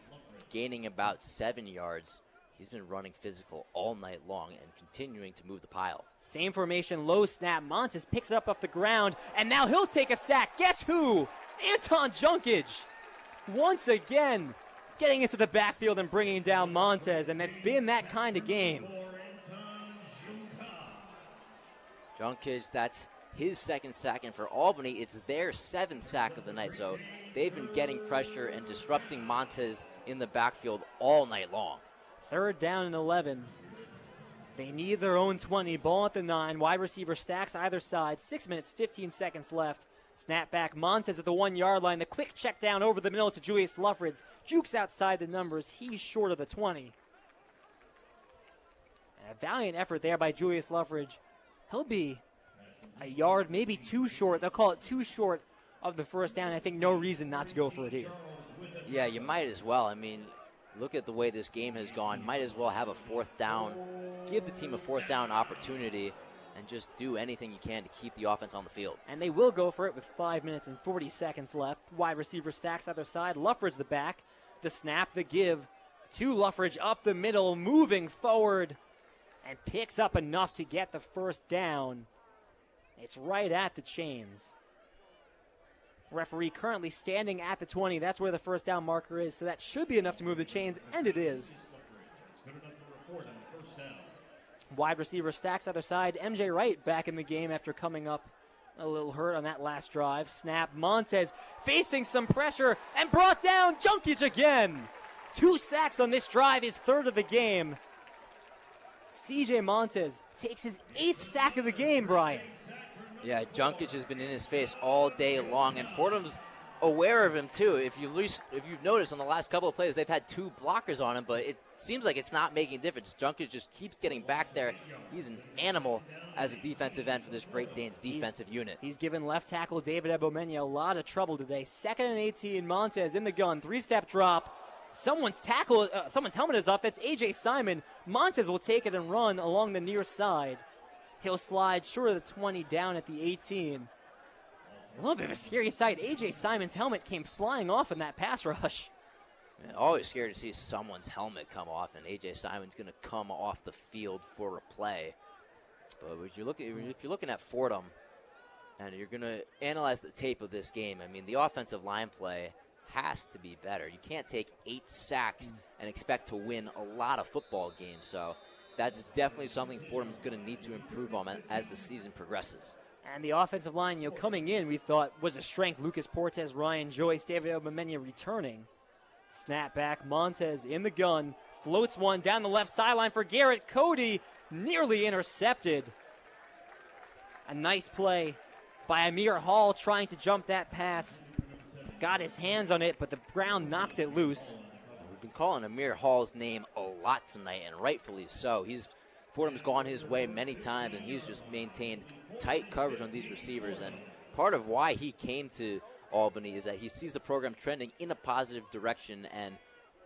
gaining about 7 yards. He's been running physical all night long and continuing to move the pile. Same formation, low snap. Montez picks it up off the ground, and now he'll take a sack. Guess who? Anton Junkage. Once again, getting into the backfield and bringing down Montez, and it's been that kind of game. Junkage, that's his second sack, and for Albany, it's their 7th sack of the night. So they've been getting pressure and disrupting Montez in the backfield all night long. 3rd down and 11. They need their own 20. Ball at the 9. Wide receiver stacks either side. 6 minutes, 15 seconds left. Snap back. Montez at the 1-yard line. The quick check down over the middle to Julius Loughran. Jukes outside the numbers. He's short of the 20. And a valiant effort there by Julius Loughran. He'll be a yard, maybe 2 short. They'll call it 2 short of the first down. I think no reason not to go for it here. Yeah, you might as well. I mean, look at the way this game has gone. Might as well have a 4th down, give the team a 4th down opportunity, and just do anything you can to keep the offense on the field. And they will go for it with 5 minutes and 40 seconds left. Wide receiver stacks either side. Loughran the back. The snap, the give to Loughran up the middle, moving forward, and picks up enough to get the first down. It's right at the chains. Referee currently standing at the 20. That's where the first down marker is, so that should be enough to move the chains, and it is. Wide receiver stacks other side. MJ Wright back in the game after coming up a little hurt on that last drive. Snap. Montez facing some pressure and brought down. Junkage again. 2 sacks on this drive, his 3rd of the game. CJ Montez takes his 8th sack of the game, Brian. Yeah, Junkage has been in his face all day long, and Fordham's aware of him too. If you've noticed on the last couple of plays, they've had 2 blockers on him, but it seems like it's not making a difference. Junkage just keeps getting back there. He's an animal as a defensive end for this Great Danes defensive unit. He's given left tackle David Ebomenya a lot of trouble today. 2nd and 18, Montez in the gun, 3-step drop. Someone's helmet is off. That's A.J. Simon. Montez will take it and run along the near side. He'll slide short of the 20 down at the 18. A little bit of a scary sight. A.J. Simon's helmet came flying off in that pass rush. Man, always scared to see someone's helmet come off, and A.J. Simon's going to come off the field for a play. But if you're looking at Fordham, and you're going to analyze the tape of this game, I mean, the offensive line play has to be better. You can't take 8 sacks and expect to win a lot of football games. So that's definitely something Fordham's going to need to improve on as the season progresses. And the offensive line, coming in, we thought was a strength. Lucas Portes, Ryan Joyce, David Obamenya returning. Snap back, Montez in the gun, floats one down the left sideline for Garrett Cody, nearly intercepted. A nice play by Amir Hall trying to jump that pass. Got his hands on it, but the ground knocked it loose. We've been calling Amir Hall's name a lot tonight, and rightfully so. Fordham's gone his way many times, and he's just maintained tight coverage on these receivers. And part of why he came to Albany is that he sees the program trending in a positive direction and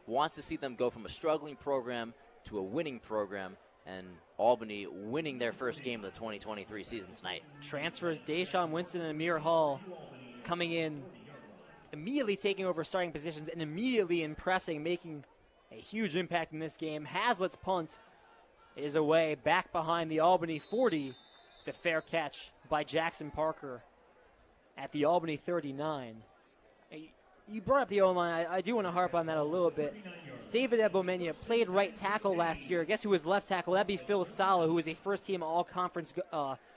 wants to see them go from a struggling program to a winning program, and Albany winning their first game of the 2023 season tonight. Transfers Deshaun Winston and Amir Hall coming in, immediately taking over starting positions and immediately impressing, making a huge impact in this game. Hazlitt's punt is away, back behind the Albany 40. The fair catch by Jackson Parker at the Albany 39. You brought up the O-line. I do want to harp on that a little bit. David Ebomenya played right tackle last year. Guess who was left tackle? That'd be Phil Sala, who was a first-team all-conference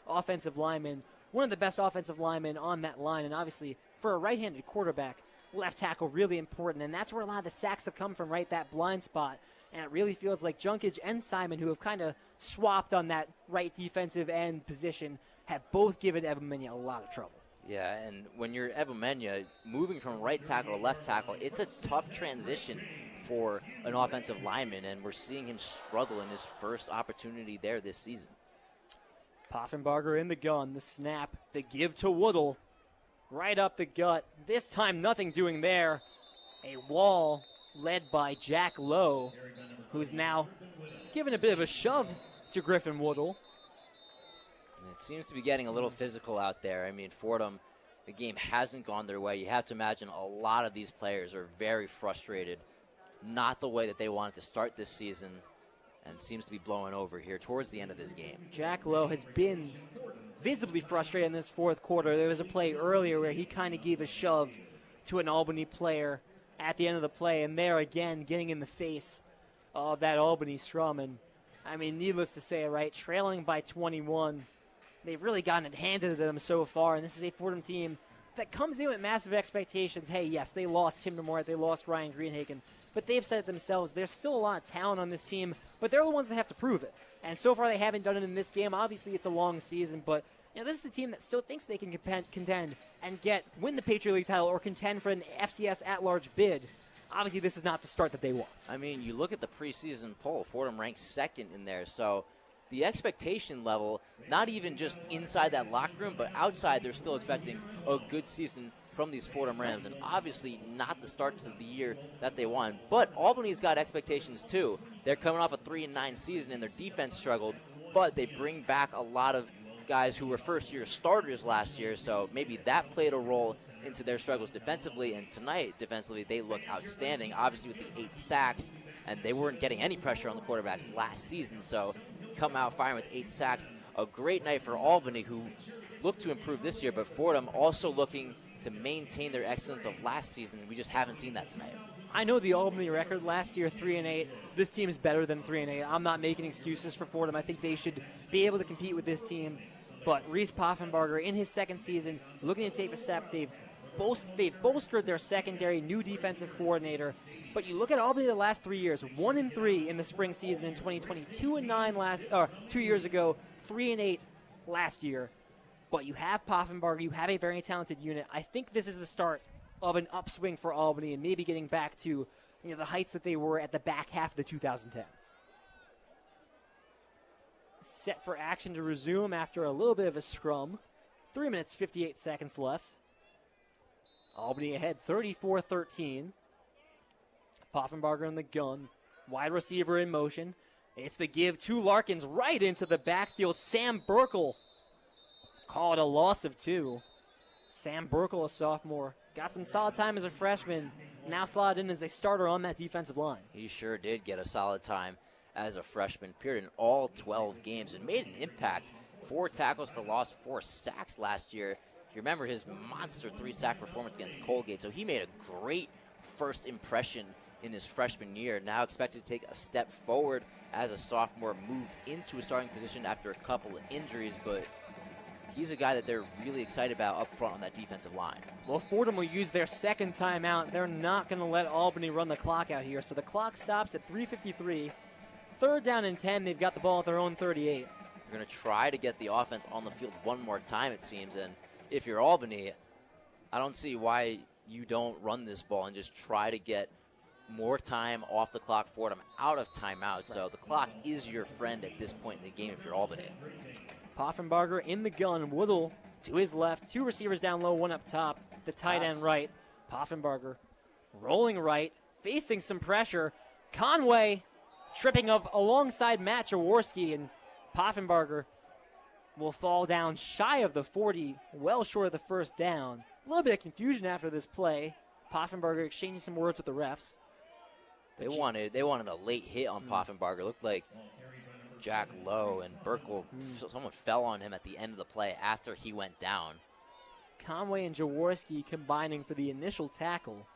offensive lineman. One of the best offensive linemen on that line, and obviously for a right-handed quarterback, left tackle really important, and that's where a lot of the sacks have come from, right, that blind spot. And it really feels like Junkage and Simon, who have kind of swapped on that right defensive end position, have both given Ebomenya a lot of trouble. Yeah, and when you're Ebomenya, moving from right tackle to left tackle, it's a tough transition for an offensive lineman, and we're seeing him struggle in his first opportunity there this season. Poffenbarger in the gun, the snap, the give to Woodle, right up the gut. This time nothing doing there. A wall led by Jack Lowe, who's now given a bit of a shove to Griffin Woodle. And it seems to be getting a little physical out there. I mean, Fordham the game hasn't gone their way. You have to imagine a lot of these players are very frustrated, not the way that they wanted to start this season, and seems to be blowing over here towards the end of this game. Jack Lowe has been visibly frustrated in this fourth quarter. There was a play earlier where he kind of gave a shove to an Albany player at the end of the play, and there again getting in the face of that Albany scrum. And I mean, needless to say, right, trailing by 21, they've really gotten it handed to them so far, and this is a Fordham team that comes in with massive expectations. Hey, yes, they lost Tim DeMore, they lost Ryan Greenhagen, but they've said it themselves. There's still a lot of talent on this team, but they're the ones that have to prove it. And so far they haven't done it in this game. Obviously it's a long season, but this is a team that still thinks they can contend and win the Patriot League title or contend for an FCS at-large bid. Obviously this is not the start that they want. I mean, you look at the preseason poll, Fordham ranks second in there, so the expectation level, not even just inside that locker room, but outside, they're still expecting a good season from these Fordham Rams, and obviously not the start to the year that they won. But Albany's got expectations too. They're coming off a 3-9 season, and their defense struggled, but they bring back a lot of guys who were first-year starters last year, so maybe that played a role into their struggles defensively, and tonight, defensively, they look outstanding, obviously with the 8 sacks, and they weren't getting any pressure on the quarterbacks last season, so come out firing with 8 sacks. A great night for Albany, who looked to improve this year, but Fordham also looking to maintain their excellence of last season. We just haven't seen that tonight. I know the Albany record last year, 3-8. This team is better than 3-8. I'm not making excuses for Fordham. I think they should be able to compete with this team. But Reese Poffenbarger, in his second season, looking to take a step. They've bolstered their secondary, new defensive coordinator. But you look at Albany the last 3 years, 1-3 in the spring season in 2020, 2-9 2 years ago, 3-8 last year. But you have Poffenbarger, you have a very talented unit. I think this is the start of an upswing for Albany and maybe getting back to the heights that they were at the back half of the 2010s. Set for action to resume after a little bit of a scrum. 3 minutes, 58 seconds left. Albany ahead 34-13. Poffenbarger in the gun. Wide receiver in motion. It's the give to Larkins right into the backfield. Sam Burkle called a loss of 2. Sam Burkle, a sophomore, got some solid time as a freshman. Now slotted in as a starter on that defensive line. He sure did get a solid time as a freshman. Appeared in all 12 games and made an impact. 4 tackles for loss, 4 sacks last year. If you remember his monster 3-sack performance against Colgate, so he made a great first impression in his freshman year. Now expected to take a step forward as a sophomore, moved into a starting position after a couple of injuries, but he's a guy that they're really excited about up front on that defensive line. Well, Fordham will use their second timeout. They're not going to let Albany run the clock out here, so the clock stops at 3:53. 3rd down and 10. They've got the ball at their own 38. They're going to try to get the offense on the field one more time, it seems, and if you're Albany, I don't see why you don't run this ball and just try to get more time off the clock for them out of timeout. Right. So the clock is your friend at this point in the game if you're Albany. Poffenbarger in the gun. Woodle to his left. 2 receivers down low, 1 up top. The tight end right. Poffenbarger rolling right, facing some pressure. Conway tripping up alongside Matt Jaworski, and Poffenbarger will fall down shy of the 40, well short of the first down. A little bit of confusion after this play. Poffenbarger exchanging some words with the refs. They wanted a late hit on Poffenbarger. Looked like Jack Lowe and Burkle, someone fell on him at the end of the play after he went down. Conway and Jaworski combining for the initial tackle.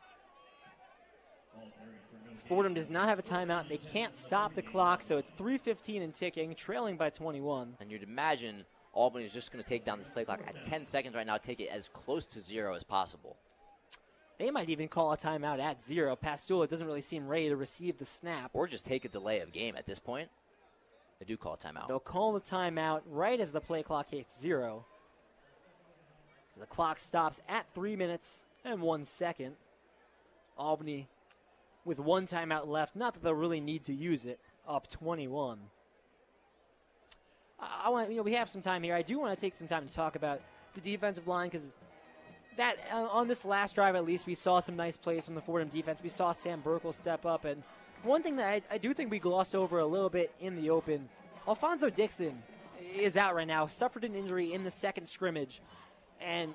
Fordham does not have a timeout. They can't stop the clock, so it's 3:15 and ticking, trailing by 21. And you'd imagine Albany is just going to take down this play clock at 10 seconds right now, take it as close to 0 as possible. They might even call a timeout at 0. Pastula doesn't really seem ready to receive the snap. Or just take a delay of game at this point. They do call a timeout. They'll call the timeout right as the play clock hits 0. So the clock stops at 3 minutes and 1 second. Albany with 1 timeout left. Not that they'll really need to use it. Up 21. We have some time here. I do want to take some time to talk about the defensive line because that on this last drive at least we saw some nice plays from the Fordham defense. We saw Sam Burkle step up, and one thing that I do think we glossed over a little bit in the open, Alfonso Dixon is out right now. Suffered an injury in the second scrimmage, and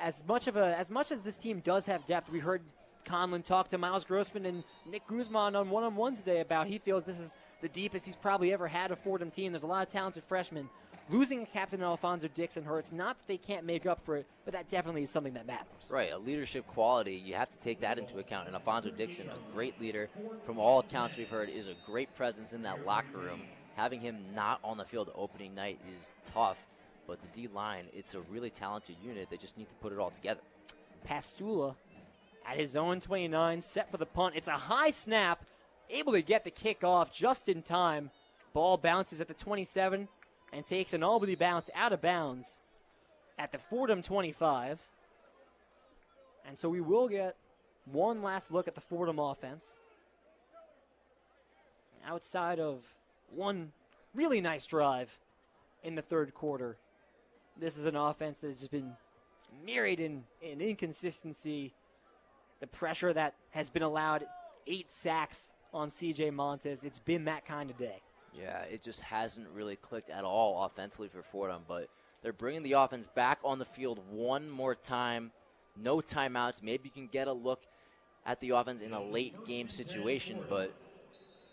as much as this team does have depth, we heard Colin talk to Miles Grossman and Nick Guzman on one-on-one today about he feels this is the deepest he's probably ever had a Fordham team. There's a lot of talented freshmen. Losing a captain Alfonso Dixon hurts. Not that they can't make up for it, but that definitely is something that matters. Right, a leadership quality. You have to take that into account. And Alfonso Dixon, a great leader, from all accounts we've heard, is a great presence in that locker room. Having him not on the field opening night is tough, but the D-line, it's a really talented unit. They just need to put it all together. Pastula at his own 29, set for the punt. It's a high snap, able to get the kick off just in time. Ball bounces at the 27 and takes an Albany bounce out of bounds at the Fordham 25. And so we will get one last look at the Fordham offense. Outside of one really nice drive in the third quarter, this is an offense that has been mirrored in inconsistency. The pressure that has been allowed, 8 sacks on C.J. Montes. It's been that kind of day. Yeah, it just hasn't really clicked at all offensively for Fordham, but they're bringing the offense back on the field one more time. No timeouts. Maybe you can get a look at the offense in a late game situation, but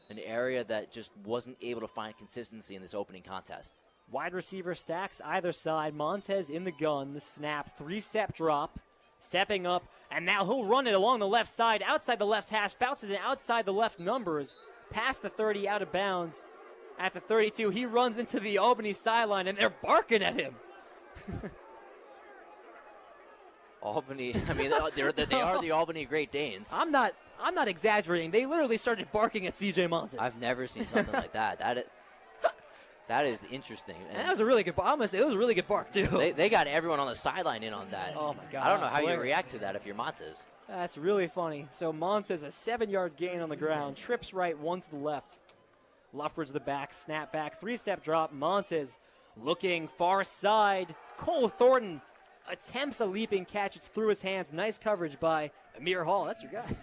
an area that just wasn't able to find consistency in this opening contest. Wide receiver stacks either side. Montes in the gun. The snap, 3-step drop. Stepping up, and now he'll run it along the left side, outside the left hash, bounces it outside the left numbers, past the 30, out of bounds. At the 32, he runs into the Albany sideline, and they're barking at him. Albany, I mean, they are the Albany Great Danes. I'm not exaggerating. They literally started barking at C.J. Montes. I've never seen something like that. That is interesting. And that was a really good bark. I'm going to say it was a really good bark, too. They got everyone on the sideline in on that. Oh, my God. I don't know how hilarious. you react to that if you're Montes. That's really funny. So Montes, a 7-yard gain on the ground, trips right, 1 to the left. Loughran the back, snap back, 3-step drop. Montes looking far side. Cole Thornton attempts a leaping catch. It's through his hands. Nice coverage by Amir Hall. That's your guy.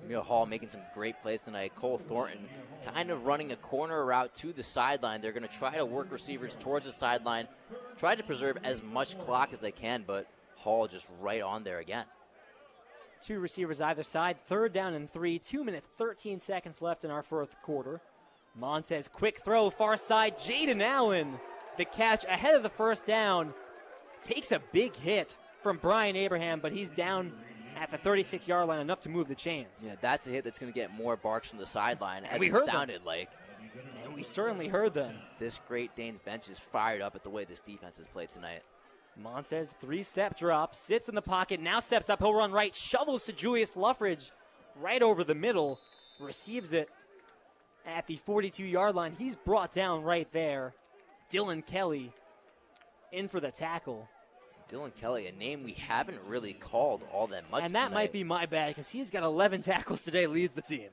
Amir Hall making some great plays tonight. Cole Thornton kind of running a corner route to the sideline. They're going to try to work receivers towards the sideline, try to preserve as much clock as they can, but Hall just right on there again. 2 receivers either side. 3rd down and 3. 2 minutes, 13 seconds left in our fourth quarter. Montes, quick throw, far side. Jaden Allen, the catch ahead of the first down. Takes a big hit from Brian Abraham, but he's down at the 36-yard line, enough to move the chains. Yeah, that's a hit that's going to get more barks from the sideline, as we it heard sounded them. like. And we certainly heard them. This Great Danes bench is fired up at the way this defense has played tonight. Montes, 3-step drop, sits in the pocket, now steps up, he'll run right, shovels to Julius Loughran right over the middle, receives it at the 42-yard line. He's brought down right there. Dylan Kelly in for the tackle. Dylan Kelly, a name we haven't really called all that much And that tonight. might be my bad because he's got 11 tackles today, leads the team.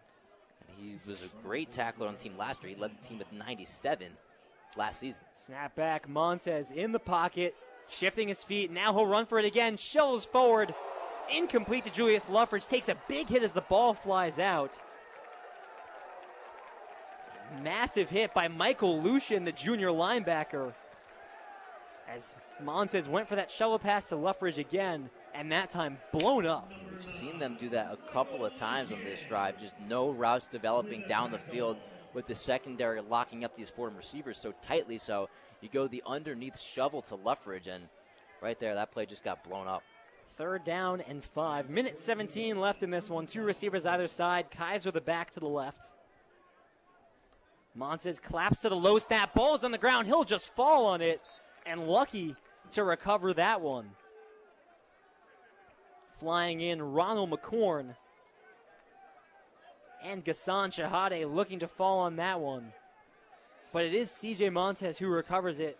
And he was a great tackler on the team last year. He led the team with 97 last season. Snap back, Montes in the pocket, shifting his feet. Now he'll run for it again, shovels forward. Incomplete to Julius Loughran. Takes a big hit as the ball flies out. Massive hit by Michael Lucian, the junior linebacker. As Montes went for that shovel pass to Loughran again, and that time blown up. We've seen them do that a couple of times on this drive. Just no routes developing down the field with the secondary locking up these Fordham receivers so tightly. So you go the underneath shovel to Loughran, and right there, that play just got blown up. 3rd down and 5. Minute 17 left in this one. 2 receivers either side. Kaiser the back to the left. Montes claps to the low snap. Ball's on the ground. He'll just fall on it. And lucky to recover that one. Flying in, Ronald McCorn. And Ghassan Shahade looking to fall on that one. But it is C.J. Montes who recovers it.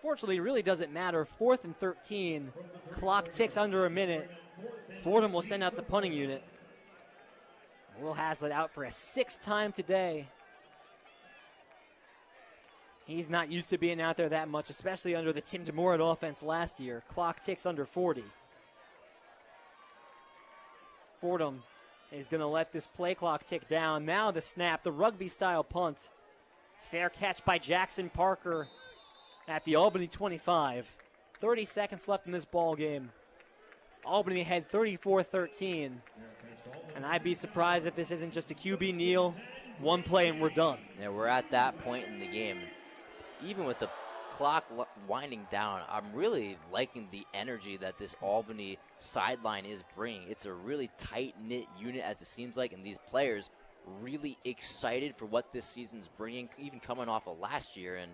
Fortunately, it really doesn't matter. 4th and 13. Clock ticks under a minute. Fordham will send out the punting unit. Will Haslett out for a 6th time today. He's not used to being out there that much, especially under the Tim DeMorat offense last year. Clock ticks under 40. Fordham is going to let this play clock tick down. Now the snap, the rugby-style punt. Fair catch by Jackson Parker at the Albany 25. 30 seconds left in this ball game. Albany ahead 34-13. And I'd be surprised if this isn't just a QB kneel, one play, and we're done. Yeah, we're at that point in the game. Even with the clock winding down, I'm really liking the energy that this Albany sideline is bringing. It's a really tight-knit unit, as it seems like, and these players really excited for what this season's bringing, even coming off of last year, and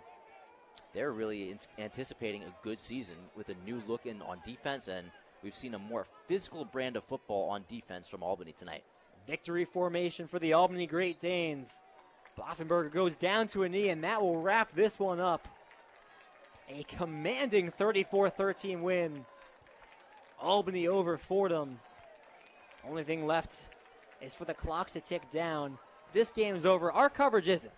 they're really anticipating a good season with a new look on defense, and we've seen a more physical brand of football on defense from Albany tonight. Victory formation for the Albany Great Danes. Boffenberger goes down to a knee, and that will wrap this one up. A commanding 34-13 win. Albany over Fordham. Only thing left is for the clock to tick down. This game is over. Our coverage isn't.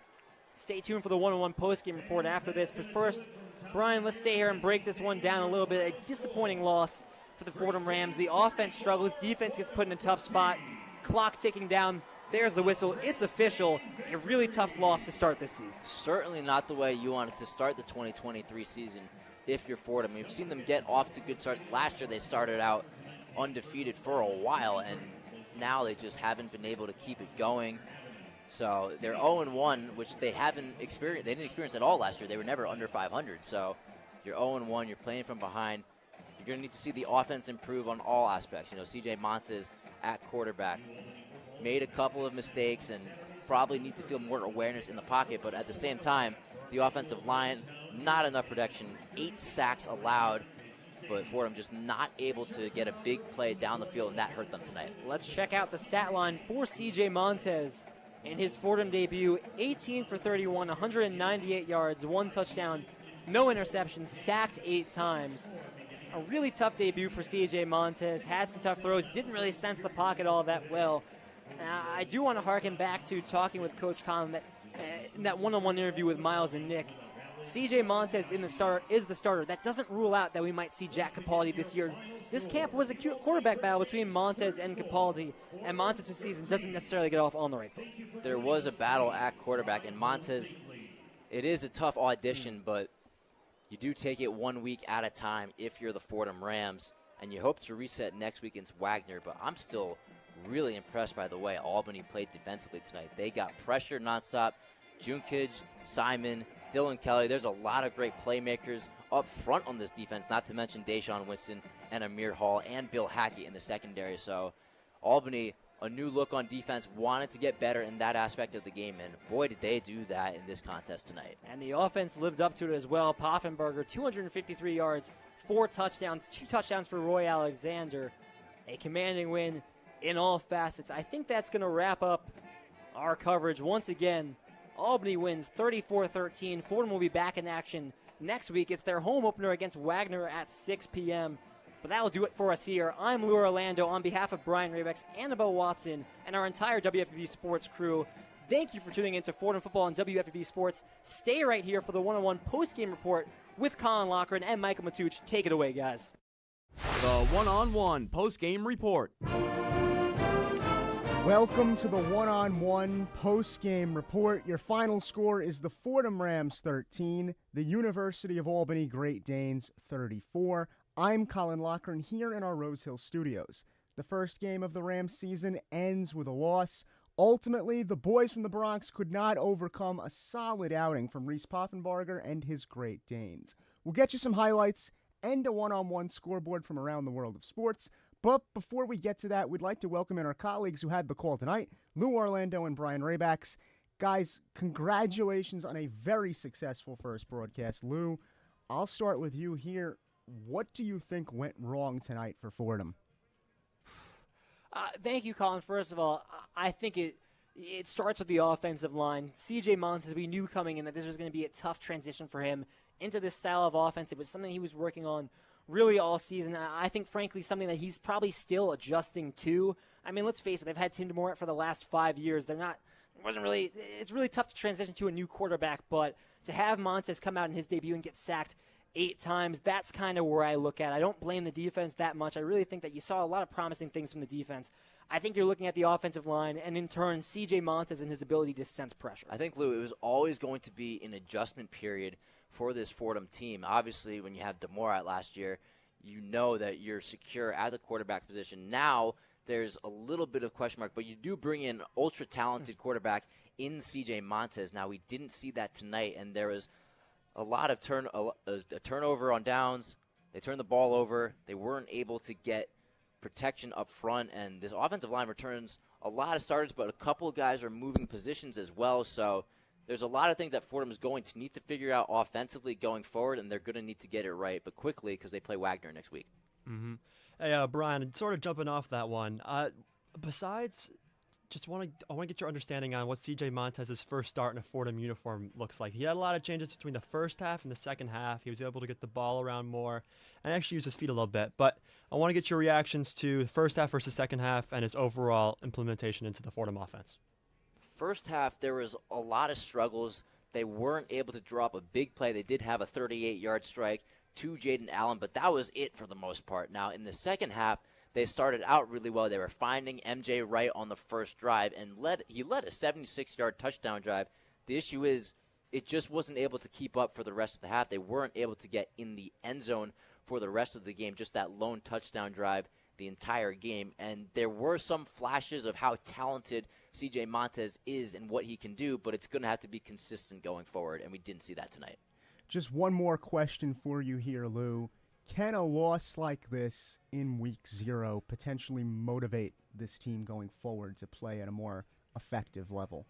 Stay tuned for the one-on-one post-game report after this. But first, Brian, let's stay here and break this one down a little bit. A disappointing loss for the Fordham Rams. The offense struggles. Defense gets put in a tough spot. Clock ticking down. There's the whistle. It's official. A really tough loss to start this season. Certainly not the way you wanted to start the 2023 season if you're Fordham. We've seen them get off to good starts. Last year they started out undefeated for a while, and now they just haven't been able to keep it going. So they're 0-1, which they haven't experienced. They didn't experience at all last year. They were never under 500. So you're 0-1. You're playing from behind. You're going to need to see the offense improve on all aspects. You know, C.J. Montes at quarterback made a couple of mistakes and probably need to feel more awareness in the pocket. But at the same time, the offensive line, not enough protection. 8 sacks allowed, but Fordham just not able to get a big play down the field, and that hurt them tonight. Let's check out the stat line for C.J. Montes. In his Fordham debut, 18 for 31, 198 yards, 1 touchdown, no interceptions, sacked 8 times. A really tough debut for C.J. Montes. Had some tough throws, didn't really sense the pocket all that well. I do want to harken back to talking with Coach Colin in that one-on-one interview with Miles and Nick. C.J. Montes is the starter. That doesn't rule out that we might see Jack Capaldi this year. This camp was a quarterback battle between Montes and Capaldi, and Montes' season doesn't necessarily get off on the right foot. There was a battle at quarterback, and Montes, it is a tough audition, but you do take it 1 week at a time if you're the Fordham Rams, and you hope to reset next week against Wagner, but I'm still really impressed by the way Albany played defensively tonight. They got pressure nonstop. Junkage, Simon, Dylan Kelly. There's a lot of great playmakers up front on this defense, not to mention Deshaun Winston and Amir Hall and Bill Hackett in the secondary. So Albany, a new look on defense, wanted to get better in that aspect of the game, and boy, did they do that in this contest tonight. And the offense lived up to it as well. Poffenberger, 253 yards, 4 touchdowns, 2 touchdowns for Roy Alexander. A commanding win in all facets. I think that's going to wrap up our coverage once again. Albany wins 34-13. Fordham will be back in action next week. It's their home opener against Wagner at 6 p.m. But that'll do it for us here. I'm Lou Orlando on behalf of Brian Rabacs, Annabelle Watson, and our entire WFUV Sports crew. Thank you for tuning in to Fordham Football on WFUV Sports. Stay right here for the one-on-one post-game report with Colin Loughran and Michael Matuch. Take it away, guys. The one-on-one post-game report. Welcome to the one-on-one post-game report. Your final score is the Fordham Rams 13, the University of Albany Great Danes 34. I'm Colin Loughran here in our Rose Hill studios. The first game of the Rams season ends with a loss. Ultimately, the boys from the Bronx could not overcome a solid outing from Reese Poffenbarger and his Great Danes. We'll get you some highlights and a one-on-one scoreboard from around the world of sports. But before we get to that, we'd like to welcome in our colleagues who had the call tonight, Lou Orlando and Brian Rabacs. Guys, congratulations on a very successful first broadcast. Lou, I'll start with you here. What do you think went wrong tonight for Fordham? Thank you, Colin. First of all, I think it starts with the offensive line. C.J. Montes, we knew coming in that this was going to be a tough transition for him into this style of offense. It was something he was working on really all season. I think, frankly, something that he's probably still adjusting to. I mean, let's face it, they've had Tim DeMorat for the last 5 years. It's really tough to transition to a new quarterback, but to have Montes come out in his debut and get sacked 8 times, that's kind of where I look at. I don't blame the defense that much. I really think that you saw a lot of promising things from the defense. I think you're looking at the offensive line and, in turn, C.J. Montes and his ability to sense pressure. I think, Lou, it was always going to be an adjustment period for this Fordham team. Obviously, when you have DeMorat last year, you know that you're secure at the quarterback position. Now there's a little bit of question mark, but you do bring in ultra-talented quarterback in CJ Montez. Now, we didn't see that tonight, and there was a lot of a turnover on downs. They turned the ball over. They weren't able to get protection up front, and this offensive line returns a lot of starters, but a couple of guys are moving positions as well. So there's a lot of things that Fordham is going to need to figure out offensively going forward, and they're going to need to get it right, but quickly because they play Wagner next week. Mm-hmm. Hey, Brian, sort of jumping off that one. Besides, I want to get your understanding on what CJ Montez's first start in a Fordham uniform looks like. He had a lot of changes between the first half and the second half. He was able to get the ball around more and actually use his feet a little bit. But I want to get your reactions to the first half versus second half and his overall implementation into the Fordham offense. First half, there was a lot of struggles. They weren't able to drop a big play. They did have a 38-yard strike to Jaden Allen, but that was it for the most part. Now, in the second half, they started out really well. They were finding MJ Wright on the first drive, and he led a 76-yard touchdown drive. The issue is it just wasn't able to keep up for the rest of the half. They weren't able to get in the end zone for the rest of the game, just that lone touchdown drive the entire game. And there were some flashes of how talented CJ Montez is and what he can do, but it's going to have to be consistent going forward, and we didn't see that tonight. Just one more question for you here, Lou. Can a loss like this in week 0 potentially motivate this team going forward to play at a more effective level?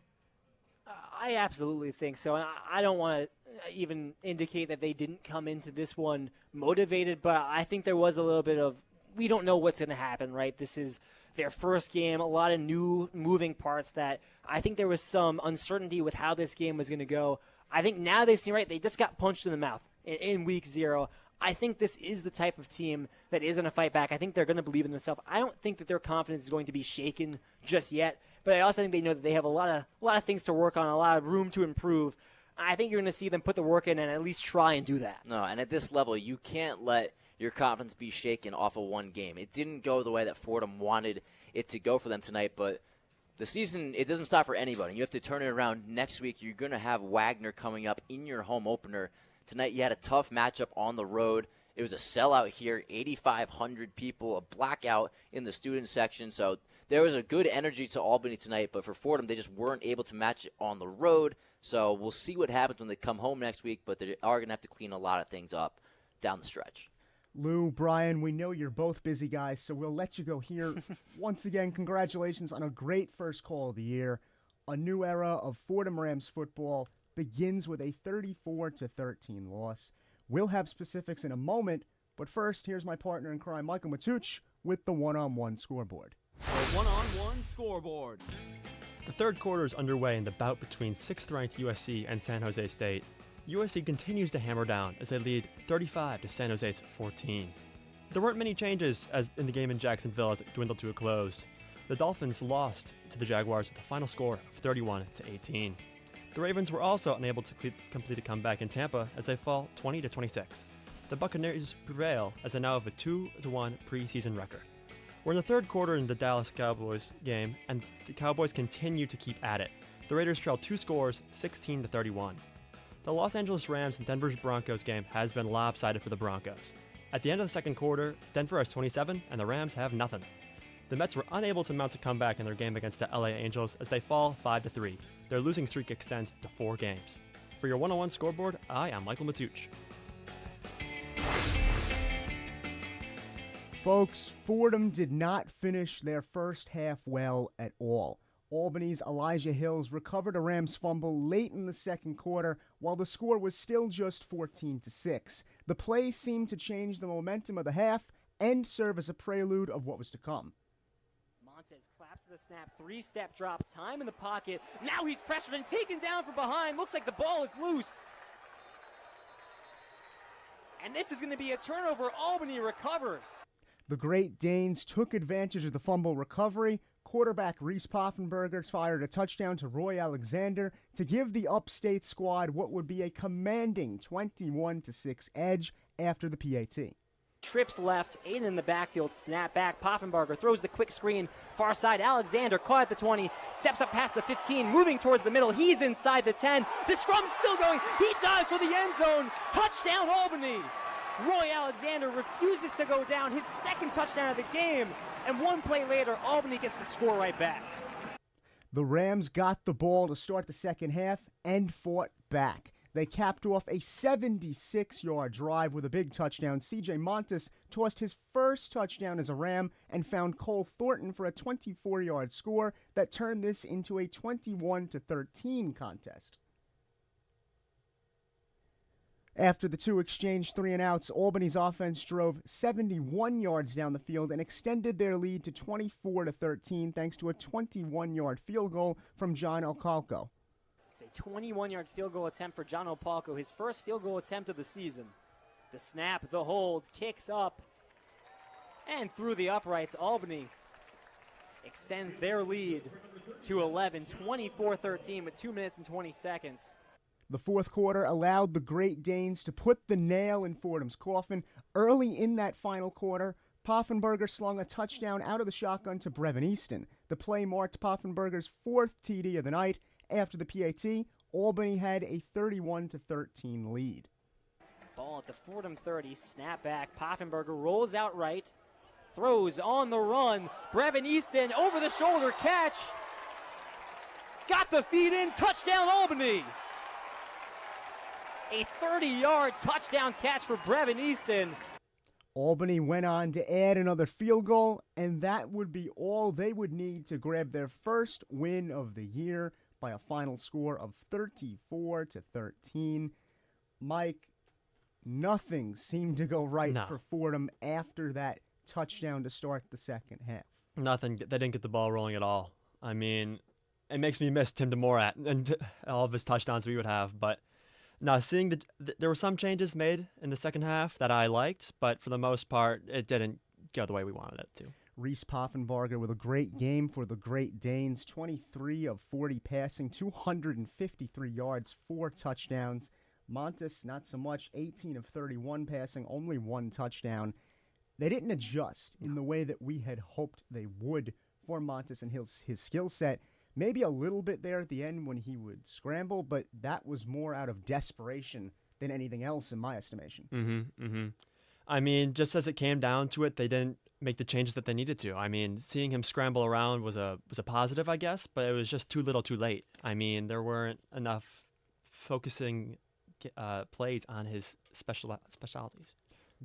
I absolutely think so. And I don't want to even indicate that they didn't come into this one motivated, but I think there was a little bit of, we don't know what's going to happen, right? This is their first game, a lot of new moving parts that I think there was some uncertainty with how this game was going to go. I think now they've seen, right, they just got punched in the mouth in week 0. I think this is the type of team that is going to fight back. I think they're going to believe in themselves. I don't think that their confidence is going to be shaken just yet, but I also think they know that they have a lot of things to work on, a lot of room to improve. I think you're going to see them put the work in and at least try and do that. No, and at this level, you can't let your confidence be shaken off of one game. It didn't go the way that Fordham wanted it to go for them tonight, but the season, it doesn't stop for anybody. You have to turn it around next week. You're going to have Wagner coming up in your home opener. Tonight you had a tough matchup on the road. It was a sellout here, 8,500 people, a blackout in the student section. So there was a good energy to Albany tonight, but for Fordham, they just weren't able to match it on the road. So we'll see what happens when they come home next week, but they are going to have to clean a lot of things up down the stretch. Lou, Brian, we know you're both busy guys, so we'll let you go here. Once again, congratulations on a great first call of the year. A new era of Fordham Rams football begins with a 34-13 loss. We'll have specifics in a moment, but first, here's my partner in crime, Michael Matuch, with the one-on-one scoreboard. The one-on-one scoreboard. The third quarter is underway in the bout between 6th-ranked USC and San Jose State. USC continues to hammer down as they lead 35 to San Jose's 14. There weren't many changes as in the game in Jacksonville as it dwindled to a close. The Dolphins lost to the Jaguars with a final score of 31-18. The Ravens were also unable to complete a comeback in Tampa as they fall 20-26. The Buccaneers prevail as they now have a 2-1 preseason record. We're in the third quarter in the Dallas Cowboys game, and the Cowboys continue to keep at it. The Raiders trail 2 scores, 16-31. The Los Angeles Rams and Denver Broncos game has been lopsided for the Broncos. At the end of the second quarter, Denver has 27 and the Rams have nothing. The Mets were unable to mount a comeback in their game against the LA Angels as they fall 5-3. Their losing streak extends to 4 games. For your one-on-one scoreboard, I am Michael Matuch. Folks, Fordham did not finish their first half well at all. Albany's Elijah Hills recovered a Rams fumble late in the second quarter while the score was still just 14-6. The play seemed to change the momentum of the half and serve as a prelude of what was to come. Montez claps to the snap, 3-step drop, time in the pocket. Now he's pressured and taken down from behind. Looks like the ball is loose. And this is going to be a turnover. Albany recovers. The Great Danes took advantage of the fumble recovery. Quarterback Reese Poffenberger fired a touchdown to Roy Alexander to give the upstate squad what would be a commanding 21-6 edge after the PAT. Trips left, Aiden in the backfield, snap back. Poffenbarger throws the quick screen, far side. Alexander caught at the 20, steps up past the 15, moving towards the middle. He's inside the 10. The scrum's still going. He dives for the end zone. Touchdown, Albany. Roy Alexander refuses to go down, his second touchdown of the game. And one play later, Albany gets the score right back. The Rams got the ball to start the second half and fought back. They capped off a 76-yard drive with a big touchdown. C.J. Montes tossed his first touchdown as a Ram and found Cole Thornton for a 24-yard score that turned this into a 21-13 contest. After the two exchanged 3-and-outs, Albany's offense drove 71 yards down the field and extended their lead to 24-13 thanks to a 21-yard field goal from John Ocalco. It's a 21-yard field goal attempt for John Opalco, his first field goal attempt of the season. The snap, the hold, kicks up, and through the uprights, Albany extends their lead to 11, 24-13 with 2 minutes and 20 seconds. The fourth quarter allowed the Great Danes to put the nail in Fordham's coffin. Early in that final quarter, Poffenberger slung a touchdown out of the shotgun to Brevin Easton. The play marked Poffenberger's fourth TD of the night. After the PAT, Albany had a 31-13 lead. Ball at the Fordham 30, snap back. Poffenberger rolls out right, throws on the run. Brevin Easton over the shoulder catch. Got the feed in, touchdown Albany. A 30-yard touchdown catch for Brevin Easton. Albany went on to add another field goal, and that would be all they would need to grab their first win of the year by a final score of 34-13. Mike, nothing seemed to go right for Fordham after that touchdown to start the second half. Nothing. They didn't get the ball rolling at all. I mean, it makes me miss Tim DeMorat and all of his touchdowns we would have. But now, seeing there were some changes made in the second half that I liked, but for the most part, it didn't go the way we wanted it to. Reese Poffenbarger with a great game for the Great Danes, 23 of 40 passing, 253 yards, 4 touchdowns. Montes, not so much, 18 of 31 passing, only 1 touchdown. They didn't adjust in the way that we had hoped they would for Montes and his skill set. Maybe a little bit there at the end when he would scramble, but that was more out of desperation than anything else in my estimation. I mean, just as it came down to it, they didn't make the changes that they needed to. I mean, seeing him scramble around was a positive, I guess, but it was just too little too late. I mean, there weren't enough focusing plays on his specialties.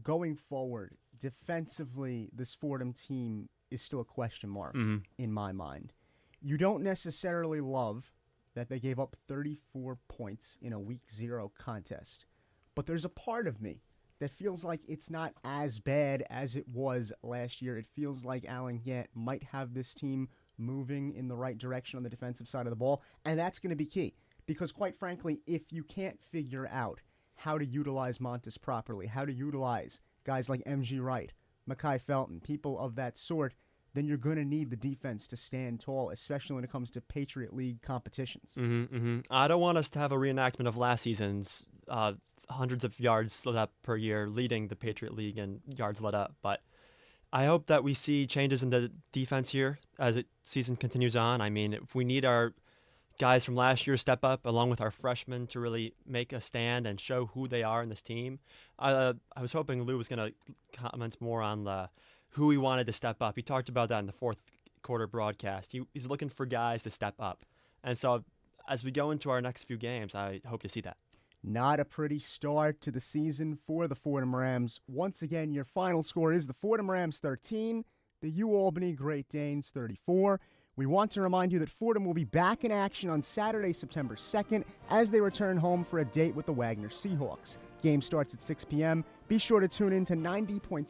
Going forward, defensively, this Fordham team is still a question mark in my mind. You don't necessarily love that they gave up 34 points in a Week 0 contest, but there's a part of me that feels like it's not as bad as it was last year. It feels like Alan Gant might have this team moving in the right direction on the defensive side of the ball, and that's going to be key. Because quite frankly, if you can't figure out how to utilize Montes properly, how to utilize guys like M.G. Wright, Mekhi Felton, people of that sort, then you're going to need the defense to stand tall, especially when it comes to Patriot League competitions. I don't want us to have a reenactment of last season's hundreds of yards let up per year, leading the Patriot League in yards let up. But I hope that we see changes in the defense here as the season continues on. I mean, if we need our guys from last year to step up along with our freshmen to really make a stand and show who they are in this team. I was hoping Lou was going to comment more on who he wanted to step up. He talked about that in the fourth quarter broadcast. He's looking for guys to step up. And so as we go into our next few games, I hope to see that. Not a pretty start to the season for the Fordham Rams. Once again, your final score is the Fordham Rams 13, the UAlbany Great Danes 34. We want to remind you that Fordham will be back in action on Saturday, September 2nd, as they return home for a date with the Wagner Seahawks. Game starts at 6 p.m. Be sure to tune in to 90.7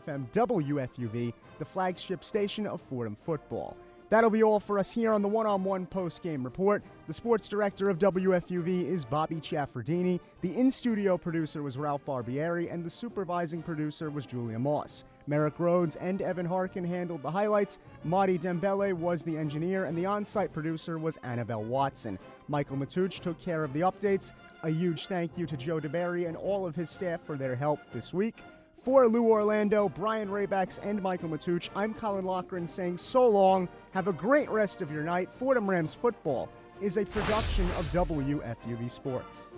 FM WFUV, the flagship station of Fordham Football. That'll be all for us here on the one-on-one post-game report. The sports director of WFUV is Bobby Chaffardini. The in-studio producer was Ralph Barbieri, and the supervising producer was Julia Moss. Merrick Rhodes and Evan Harkin handled the highlights. Marty Dembele was the engineer, and the on-site producer was Annabelle Watson. Michael Matuch took care of the updates. A huge thank you to Joe DeBerry and all of his staff for their help this week. For Lou Orlando, Brian Rabacs, and Michael Matuch, I'm Colin Loughran saying so long. Have a great rest of your night. Fordham Rams Football is a production of WFUV Sports.